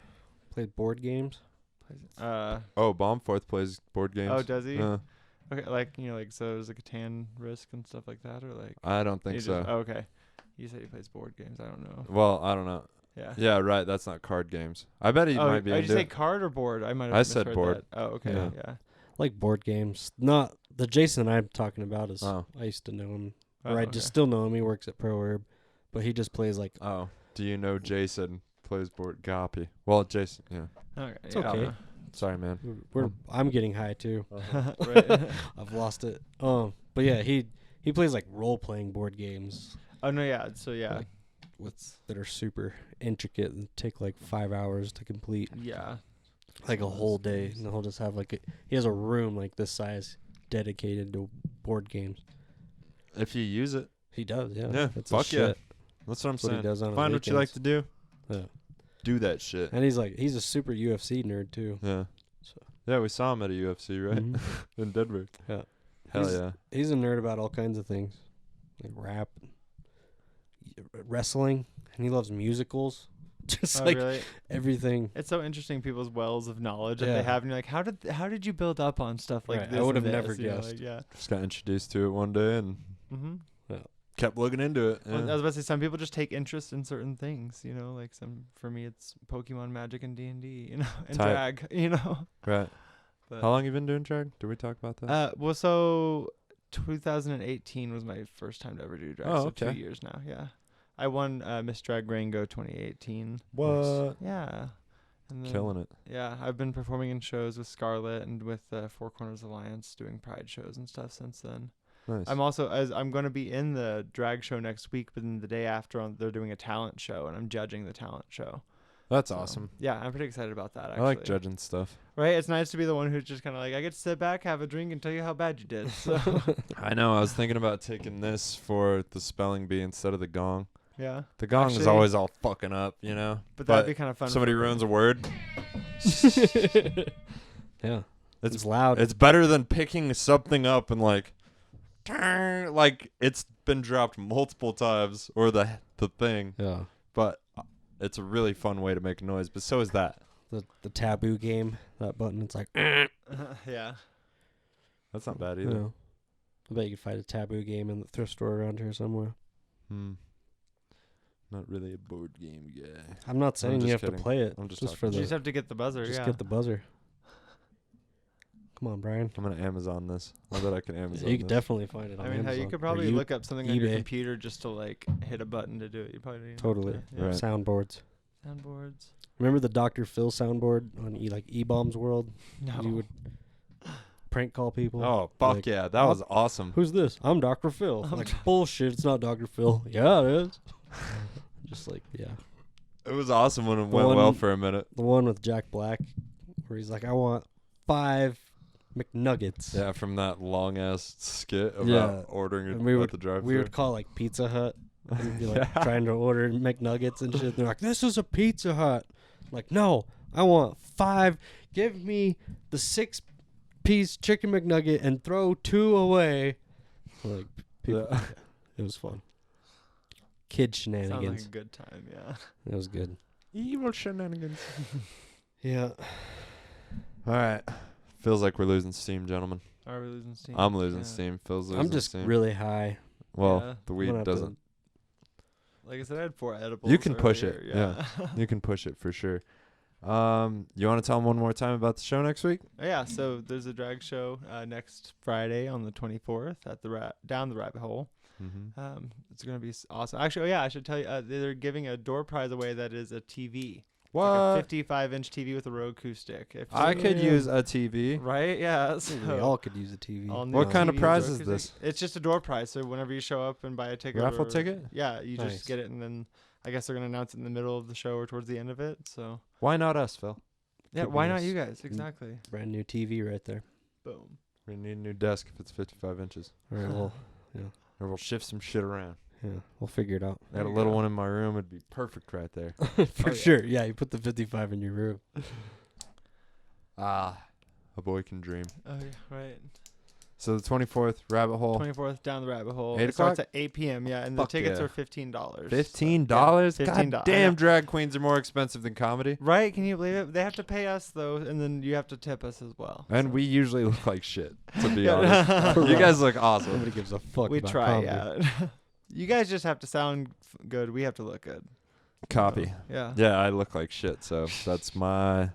S3: Played board games.
S1: Oh, Bombforth plays board games.
S4: Oh, does he?
S1: Uh,
S4: Okay, like like so there's like a Catan Risk and stuff like that, or like.
S1: I don't think
S4: he
S1: so.
S4: just- oh, okay. You said he plays board games. I don't know.
S1: Well, I don't know.
S4: Yeah.
S1: Yeah, right. That's not card games. I bet he
S4: Oh,
S1: might be
S4: did you
S1: into
S4: say
S1: it.
S4: card or board? I might have
S1: I said
S4: misheard
S1: board.
S4: that. Oh, okay.
S1: Yeah.
S4: Yeah.
S3: Like board games. Not the Jason I'm talking about is
S1: Oh.
S3: I used to know him.
S4: Oh,
S3: Or I
S4: okay.
S3: just still know him. He works at Pro Herb. But he just plays like
S1: Oh. Do you know Jason plays board copy? Well, Jason, yeah.
S4: Okay.
S3: It's
S4: yeah,
S3: okay.
S1: Sorry, man.
S3: I'm getting high too.
S4: right.
S3: I've lost it. But yeah, he plays like role playing board games
S4: Oh no, yeah. So yeah,
S3: Like, that are super intricate and take like 5 hours to complete.
S4: yeah.
S3: Like a whole day. And he'll just have he has a room like this size dedicated to board games.
S1: If you use it.
S3: He does, yeah.
S1: Yeah,
S3: That's his
S1: fuck yeah.
S3: shit.
S1: That's what I'm
S3: That's what he
S1: saying.
S3: does on his
S1: Find what you like to do.
S3: Yeah.
S1: Do that shit.
S3: And he's a super UFC nerd too.
S1: Yeah.
S3: So.
S1: Yeah, we saw him at a UFC, right?
S3: Mhm.
S1: In Denver.
S3: Yeah.
S1: Hell yeah.
S3: He's a nerd about all kinds of things, like rap, wrestling, and he loves musicals. Just
S4: really?
S3: everything.
S4: It's so interesting people's wells of knowledge that they have, and you're like, how did you build up on stuff like this?
S3: I would have
S4: and
S3: never
S4: this? You know,
S3: guessed.
S4: like, yeah.
S1: Just got introduced to it one day and kept looking into it.
S4: Well, I was about to say, some people just take interest in certain things, you know, like for me it's Pokemon, Magic, and D&D, you know, and drag, you know.
S1: Right.
S4: But,
S1: how long you been doing drag? Did we talk about that?
S4: Well, so 2018 was my first time to ever do drag.
S1: Oh,
S4: so
S1: okay.
S4: 2 years now. Yeah, I won Miss Drag Rango 2018.
S1: What?
S4: Yeah. And then,
S1: Killing it.
S4: Yeah, I've been performing in shows with Scarlett and with Four Corners Alliance, doing Pride shows and stuff since then.
S1: Nice.
S4: I'm going to be in the drag show next week, but then the day after they're doing a talent show, and I'm judging the talent show.
S1: That's awesome.
S4: Yeah, I'm pretty excited about that, actually.
S1: I like judging stuff.
S4: Right? It's nice to be the one who's just kind of like, I get to sit back, have a drink, and tell you how bad you did. So.
S1: I know. I was thinking about taking this for the spelling bee instead of the gong.
S4: Yeah.
S1: The gong is always all fucking up, you know?
S4: But that'd be kind of fun.
S1: Somebody ruins a word.
S3: Yeah.
S1: It's
S3: loud.
S1: It's better than picking something up and like it's been dropped multiple times, or the thing.
S3: Yeah.
S1: But it's a really fun way to make noise, but so is that.
S3: The taboo game, that button, it's like
S4: yeah.
S1: That's not bad either.
S3: Yeah. I bet you could find a taboo game in the thrift store around here somewhere.
S1: Not really a board game guy.
S3: I'm not saying you have to play it.
S1: I'm just
S3: for the
S4: You just have to get the buzzer,
S3: just get the buzzer. Come on, Brian.
S1: I'm gonna Amazon this. I bet I can Amazon
S3: You could
S1: this.
S3: definitely find it on
S4: I mean,
S3: Amazon.
S4: you could
S3: Or
S4: probably look up something on your
S3: eBay.
S4: computer just to like hit a button to do it. You probably don't
S3: Totally.
S4: have to- yeah.
S1: Right.
S3: Soundboards.
S4: Soundboards.
S3: Remember the Dr. Phil soundboard on E-Bombs World?
S4: No.
S3: You would prank call people.
S1: Oh fuck
S3: Like,
S1: yeah, that was awesome.
S3: Who's this? I'm Dr. Phil. Like, bullshit, it's not Dr. Phil. Yeah, it is. Just like, yeah.
S1: It was awesome when it
S3: The
S1: went well
S3: one-
S1: for a minute.
S3: The one with Jack Black where he's like, I want 5 McNuggets.
S1: Yeah, from that long ass skit about
S3: Yeah.
S1: ordering it
S3: And we
S1: at the drive-thru.
S3: We would call like Pizza Hut. And be like trying to order McNuggets and shit. They're like, this is a Pizza Hut. I'm like, no, I want 5. Give me the 6-piece chicken McNugget and throw 2 away. Like, people, it was fun. Kid
S4: Sounds
S3: shenanigans.
S4: like a good time, yeah.
S3: It was good.
S1: Evil shenanigans.
S3: Yeah.
S1: All right. Feels like we're losing steam, gentlemen.
S4: Are we losing steam?
S1: I'm losing
S4: Yeah.
S1: steam. Phil's losing
S3: I'm just
S1: steam.
S3: really high.
S1: Well,
S4: Yeah.
S1: the
S3: I'm
S1: weed
S3: gonna have to-
S1: doesn't.
S4: Like I said, I had 4 edibles.
S1: You can push
S4: earlier,
S1: it, yeah. You can push it for sure. You want to tell them one more time about the show next week?
S4: Yeah, so there's a drag show next Friday on the 24th at the down the rabbit hole.
S1: Mm-hmm.
S4: It's gonna be awesome. Actually, I should tell you, they're giving a door prize away that is a TV.
S1: What?
S4: Like a 55-inch TV with a Roku stick.
S1: I could use a TV.
S4: Right? Yeah.
S3: We all could use a TV.
S4: all new
S1: What kind of
S4: TVs,
S1: prize
S4: Roku
S1: is this?
S4: stick. It's just a door prize. So whenever you show up and buy a ticket,
S1: Raffle ticket?
S4: Yeah, you
S3: Nice.
S4: just get it, and then I guess they're gonna announce it in the middle of the show or towards the end of it. So
S1: Why not us, Phil?
S4: yeah,
S3: Could be
S4: why not
S3: nice.
S4: you guys? Exactly.
S3: Brand new TV right there.
S4: Boom.
S1: We need a new desk if it's 55 inches.
S3: All right, well,
S1: Or we'll shift some shit around.
S3: yeah, we'll figure it out.
S1: I had a little one in my room. It'd be perfect right there.
S3: For sure. Yeah, you put the 55 in your room.
S1: A boy can dream.
S4: Oh yeah, right.
S1: So the 24th, Rabbit Hole.
S4: 24th down the rabbit hole.
S1: 8
S4: It starts
S1: o'clock?
S4: at 8 p.m. Yeah, and
S1: Fuck
S4: the tickets
S1: yeah.
S4: are $15.
S1: $15?
S4: Yeah,
S1: God
S4: $15.
S1: damn, drag queens are more expensive than comedy.
S4: Right? Can you believe it? They have to pay us though, and then you have to tip us as well.
S1: And
S4: so.
S1: we usually look like shit, to be
S4: Yeah.
S1: honest. You guys look awesome.
S3: Nobody gives a fuck
S4: We
S3: about
S4: try,
S3: comedy.
S4: yeah. You guys just have to sound good. We have to look good.
S1: Copy.
S4: Yeah.
S1: Yeah, I look like shit, so that's my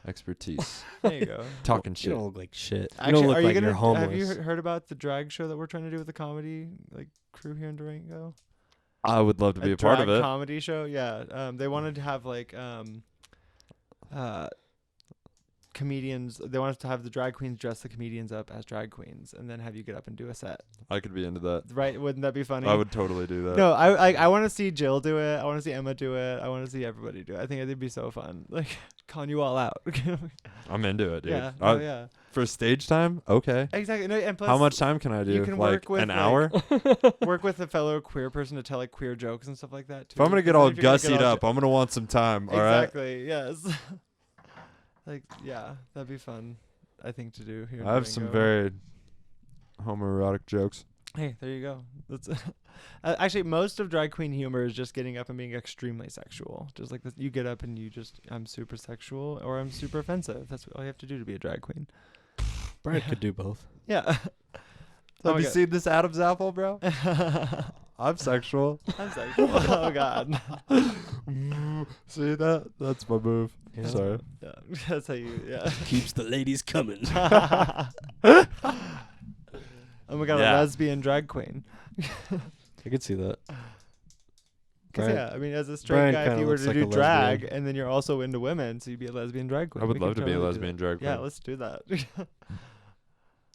S1: expertise.
S4: There you go.
S1: Talking
S3: You
S1: shit.
S3: don't look like shit.
S4: Actually,
S3: you don't look
S4: are you
S3: like
S4: gonna?
S3: you're homeless.
S4: Have you heard about the drag show that we're trying to do with the comedy crew here in Durango?
S1: I would love to be a part of
S4: drag
S1: it.
S4: comedy show. Yeah. They wanted to have comedians. They wanted to have the drag queens dress the comedians up as drag queens, and then have you get up and do a set.
S1: I could be into that.
S4: Right? Wouldn't that be funny?
S1: I would totally do that.
S4: No, I want to see Jill do it. I want to see Emma do it. I want to see everybody do it. I think it'd be so fun. Like calling you all out.
S1: I'm into it, dude.
S4: Yeah.
S1: I-
S4: Yeah.
S1: For stage time? Okay.
S4: Exactly. No, and plus,
S1: How much time can I do?
S4: you can
S1: like
S4: work with,
S1: an
S4: like,
S1: hour?
S4: work with a fellow queer person to tell like queer jokes and stuff like that too.
S1: If I'm gonna get
S4: Because
S1: all
S4: if you're gonna get
S1: gussied
S4: all
S1: up, I'm gonna want some time. All right.
S4: exactly. Yes. Like yeah, that'd be fun. I think to do here. in
S1: I have some
S4: Durango.
S1: very homoerotic jokes.
S4: Hey, there you go. That's actually most of drag queen humor is just getting up and being extremely sexual. Just like you get up and you just, I'm super sexual or I'm super offensive. That's all you have to do to be a drag queen.
S3: Brian could do both.
S4: Yeah.
S1: Have you seen this Adam's apple, bro? I'm sexual.
S4: I'm sexual. Oh God.
S1: See that? That's my move.
S3: Yeah.
S1: Sorry.
S4: Yeah, that's how you. Yeah.
S3: Keeps the ladies coming.
S4: Oh my God,
S1: Yeah.
S4: a lesbian drag queen.
S3: I could see that.
S4: 'Cause
S3: Brian-
S4: yeah, I mean, as a straight
S3: Brian
S4: guy, if
S3: kinda
S4: you were
S3: looks
S4: to
S3: like
S4: do
S3: a
S4: drag
S3: lesbian.
S4: and then you're also into women, so you'd be a lesbian drag queen.
S1: I would
S4: We could
S1: love to be a
S4: totally do
S1: lesbian
S4: that.
S1: drag queen.
S4: Yeah, let's do that.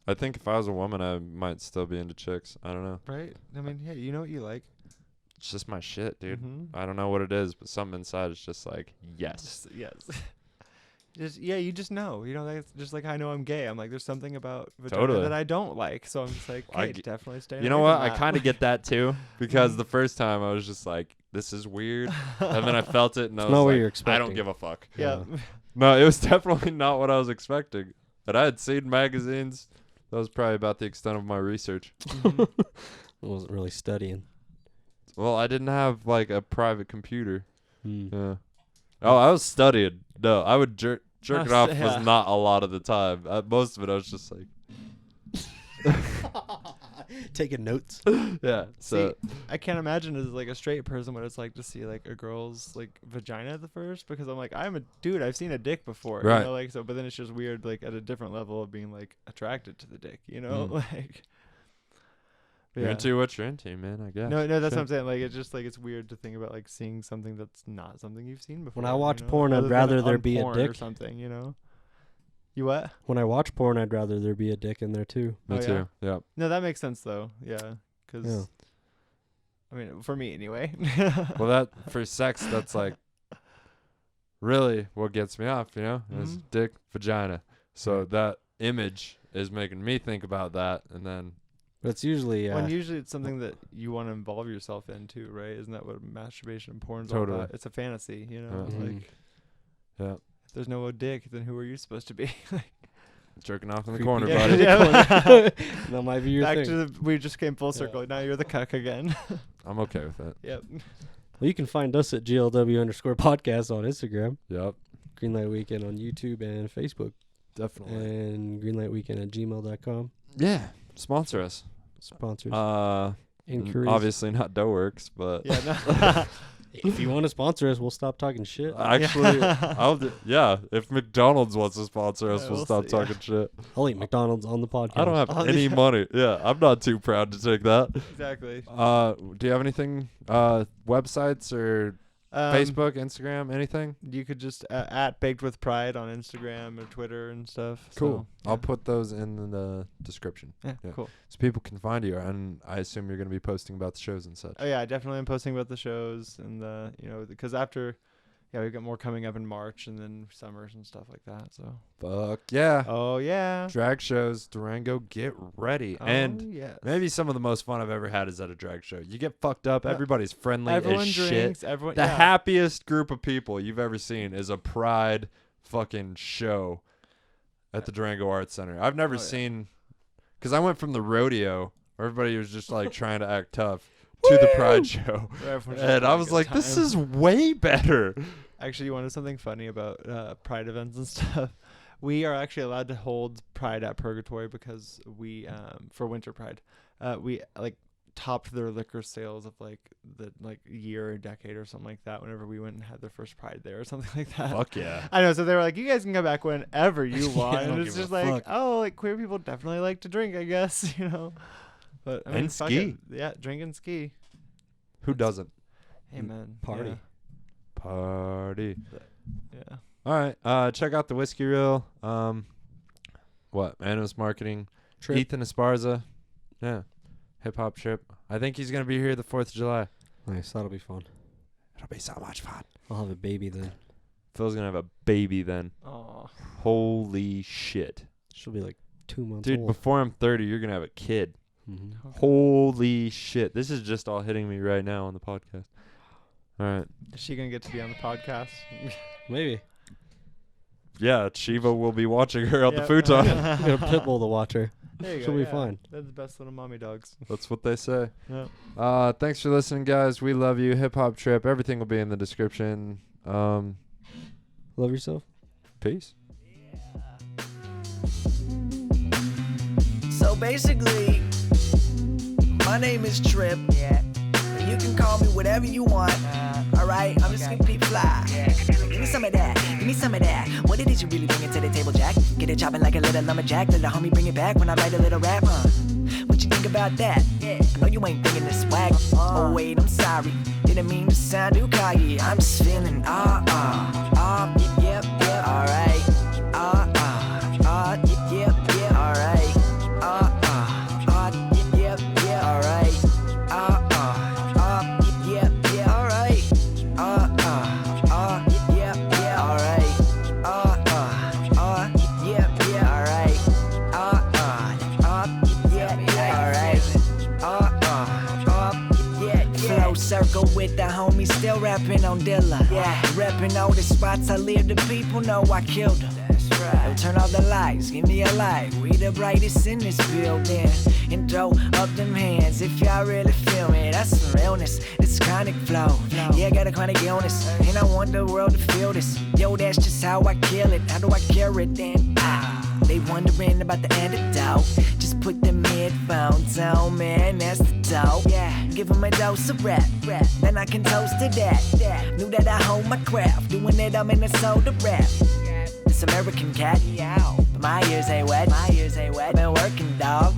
S1: I think if I was a woman, I might still be into chicks. I don't know.
S4: Right? I mean, yeah, you know what you like.
S1: It's just my shit, dude.
S4: Mhm.
S1: I don't know what it is, but something inside is just like, yes.
S4: Yes. Just you just know. You know, that's just like I know I'm gay. I'm like, there's something about vagina
S1: Totally.
S4: that I don't like. So I'm just like,
S1: I
S4: hey,
S1: g-
S4: definitely stay.
S1: You know what? I kind of get that too, because the first time I was just like, this is weird. And then I felt it and I
S3: It's
S1: was
S3: not what
S1: like,
S3: you're
S1: I
S3: expecting.
S1: don't give a fuck.
S4: Yeah.
S1: No, it was definitely not what I was expecting. And I had seen magazines. That was probably about the extent of my research.
S3: I wasn't really studying.
S1: Well, I didn't have like a private computer.
S3: Hmm.
S1: Yeah. Oh, I was studying. No, I would jerk it off
S4: Yeah.
S1: was not a lot of the time. Most of it I was just like,
S3: Taking notes.
S1: yeah. So
S4: See, I can't imagine as like a straight person what it's like to see like a girl's like vagina at the first, because I'm like, I'm a dude, I've seen a dick before,
S1: Right.
S4: you know, like, so, but then it's just weird, like at a different level of being like attracted to the dick, you know, like. But
S1: you're
S4: yeah.
S1: into what you're into, man. I guess.
S4: No, that's
S1: Sure.
S4: what I'm saying. Like, it's just like it's weird to think about like seeing something that's not something you've seen before.
S3: When I watch
S4: you know?
S3: porn, I'd
S4: Other than
S3: rather there
S4: on
S3: be a
S4: porn or
S3: dick.
S4: something, you know. You what?
S3: When I watch porn, I'd rather there be a dick in there too.
S1: Me
S4: Oh, yeah?
S1: too. Yeah.
S4: No, that makes sense though. Yeah, because
S3: Yeah.
S4: I mean, for me anyway.
S1: Well, that for sex, that's like really what gets me off. You know, is
S4: Mhm.
S1: dick, vagina. So
S3: Right.
S1: that image is making me think about that, and then
S3: But it's usually
S4: When usually it's something that you want to involve yourself in too, right? Isn't that what masturbation and porn's all
S1: Totally.
S4: about? It's a fantasy, you know.
S1: Yeah.
S3: Mhm.
S4: Like,
S1: yeah,
S4: if there's no dick, then who are you supposed to be?
S1: jerking off in the
S3: Creepy.
S1: corner,
S4: Yeah.
S1: buddy.
S4: Yeah.
S3: that might be your
S4: Back
S3: thing.
S4: to we just came full
S3: Yeah.
S4: circle. Now you're the cuck again.
S1: I'm okay with that.
S4: Yep.
S3: Well, you can find us at GLW_podcast on Instagram,
S1: Yep,
S3: Greenlight Weekend on YouTube and Facebook,
S1: definitely.
S3: and greenlightweekend@gmail.com.
S1: Yeah, sponsor us.
S3: Sponsors.
S1: Inquiries. Obviously not Doughworks, but
S4: Yeah. No.
S3: If you want to sponsor us, we'll stop talking shit.
S1: actually, yeah. If McDonald's wants to sponsor us,
S4: Yeah,
S1: we'll
S4: we'll
S1: stop
S4: see, yeah.
S1: talking shit.
S3: I'll eat McDonald's on the podcast.
S1: I don't have
S4: Oh,
S1: any
S4: yeah.
S1: money. Yeah, I'm not too proud to take that.
S4: Exactly.
S1: Do you have anything? Websites or Facebook, Instagram, anything?
S4: You could just at Baked with Pride on Instagram or Twitter and stuff.
S1: Cool.
S4: So,
S1: I'll put those in the description
S4: yeah,
S1: yeah.
S4: cool.
S1: so people can find you. And I assume you're going to be posting about the shows and such.
S4: Oh yeah, I definitely am posting about the shows and the because after, yeah, we've got more coming up in March and then summers and stuff like that. So.
S1: Fuck yeah.
S4: Oh yeah.
S1: Drag shows, Durango, get ready. And
S4: yes.
S1: maybe some of the most fun I've ever had is at a drag show. You get fucked up.
S4: Yeah.
S1: Everybody's friendly
S4: everyone
S1: as
S4: drinks.
S1: shit.
S4: Everyone.
S1: The
S4: yeah.
S1: happiest group of people you've ever seen is a Pride fucking show at the Durango Arts Center. I've never
S4: Oh, yeah.
S1: seen, because I went from the rodeo where everybody was just like trying to act tough to the Pride show.
S4: Where everyone's just
S1: And I
S4: having a
S1: was
S4: good
S1: like, this
S4: time.
S1: is way better.
S4: Actually, you wanted something funny about Pride events and stuff. We are actually allowed to hold Pride at Purgatory because we, for Winter Pride, we like topped their liquor sales of like the year or decade or something like that. Whenever we went and had their first Pride there or something like that.
S1: Fuck yeah.
S4: I know. So they were like, you guys can come back whenever you
S3: Yeah,
S4: want.
S3: I
S4: and
S3: don't
S4: it's
S3: give a
S4: just like,
S3: fuck.
S4: oh, like queer people definitely like to drink, I guess, you know. But I mean,
S1: And
S4: fuck
S1: ski.
S4: it. Yeah, drink and ski.
S1: Who doesn't?
S4: Hey man,
S3: Party.
S1: Party.
S4: Yeah.
S1: All right. Check out the Whiskey Reel. What? Manos Marketing.
S3: Trip.
S1: Ethan Esparza. Yeah. Hip Hop Trip. I think he's going to be here the 4th of July.
S3: Nice. That'll be fun.
S1: It'll be so much fun.
S3: I'll have a baby then.
S1: Phil's going to have a baby then.
S4: Oh.
S1: Holy shit.
S3: She'll be like 2 months
S1: Dude,
S3: old.
S1: before I'm 30, you're going to have a kid.
S3: Mm-hmm.
S1: Holy shit. This is just all hitting me right now on the podcast. All right.
S4: Is she gonna get to be on the podcast?
S3: Maybe.
S1: Yeah, Shiva will be watching her on the
S4: Yep.
S1: futon.
S3: I'm gonna pitbull to watch her.
S4: There you
S3: She'll
S4: go.
S3: be
S4: yeah.
S3: fine.
S4: They're the best little mommy dogs.
S1: That's what they say.
S4: Yeah.
S1: Thanks for listening, guys. We love you. Hip Hop Trip. Everything will be in the description.
S3: Love yourself.
S1: Peace.
S2: So basically, my name is Trip. Yeah. You can call me whatever you want. Alright, I'm just gonna be fly. Give me some of that, give me some of that. What it is you really bringing to the table, Jack? Get it chopping like a little lumberjack. Let the homie bring it back when I write a little rap, What you think about that? I know you ain't thinking this swag. Oh wait, I'm sorry. Didn't mean to sound too cocky. I'm just feeling yep, alright. Yep, alright. Yep, alright. Circle with the homies, still rapping on Dylan. Yeah, repping all the spots I live, the people know I killed them. That's right. Yo, turn off the lights, give me a light. We the brightest in this building. And throw up them hands if y'all really feel me. That's some realness, it's chronic flow. Yeah, I got a chronic illness, and I want the world to feel this. Yo, that's just how I kill it. How do I cure it then? They wondering about the antidote. Just put them headphones on, man, that's the dope. Yeah, give them a dose of rap. Then I can toast to that. Knew that I hold my craft. Doing it, I'm in a soda rap. This American cat, but my ears ain't wet. I've been working, dog.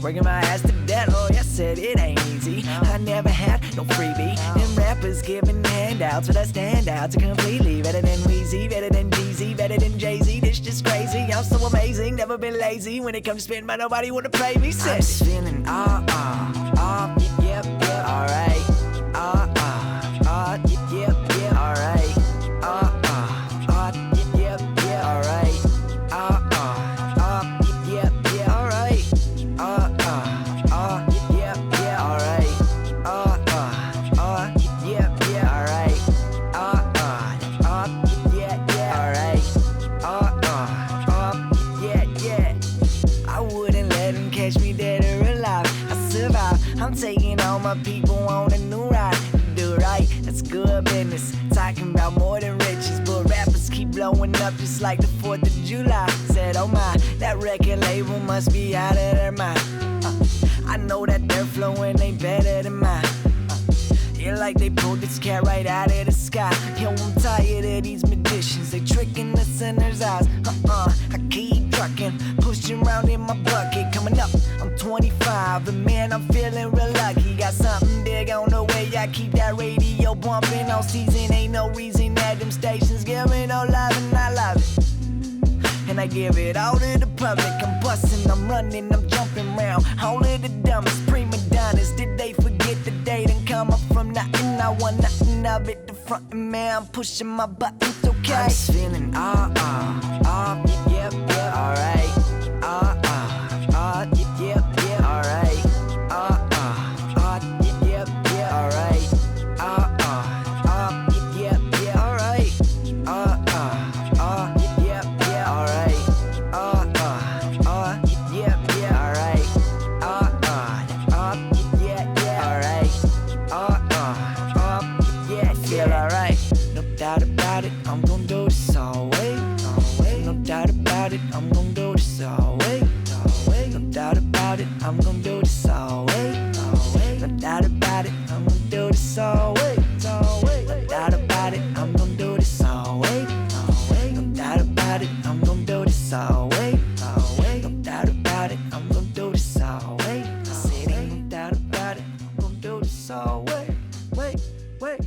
S2: Working my ass to death. Oh, I said it ain't easy. I never had no freebie. Them rappers giving handouts, but I stand out to completely. Better than Weezy, better than Jeezy, better than Jay-Z. This just crazy. I'm so amazing, never been lazy. When it comes to spitting, man, nobody wanna pay me. I'm just feeling yep, alright. Yep, alright. Yep, alright. Yep, alright. I'm taking all my people on a new ride. Do right, that's good business. Talking about more than riches, but rappers keep blowing up just like the 4th of July. Said, oh my, that record label must be out of their mind. I know that their flowing ain't better than mine. Yeah, like they pulled this cat right out of the sky. Yo, I'm tired of these magicians. They tricking the sinner's eyes. I keep trucking, pushing around in my bucket. Coming up, I'm 25, and man, I'm feeling real lucky. Got something big on the way. I keep that radio bumping all season. Ain't no reason that them stations give me no love, and I love it. And I give it all to the public. I'm busting, I'm running, I'm jumping around. All of the dumbest prima donnas. Did they forget that they done come up from nothing? I want nothing of it. The front man, I'm pushing my buttons, okay? I'm just feeling yep, alright. Yep, alright. Yep, alright. Yep, alright. Feel alright, no doubt about it. I'm gon' do this always. No doubt about it. I'm gon' do this always. No doubt about it. I'm gon' do this always. No doubt about it. I'm gon' do this always. No doubt about it. I'm gon' do this always. No doubt about it. I'm gon' do this always. No doubt about it. I'm gon' do this always. I said ain't no doubt about it. I'm gon' do this always. Wait. Wait.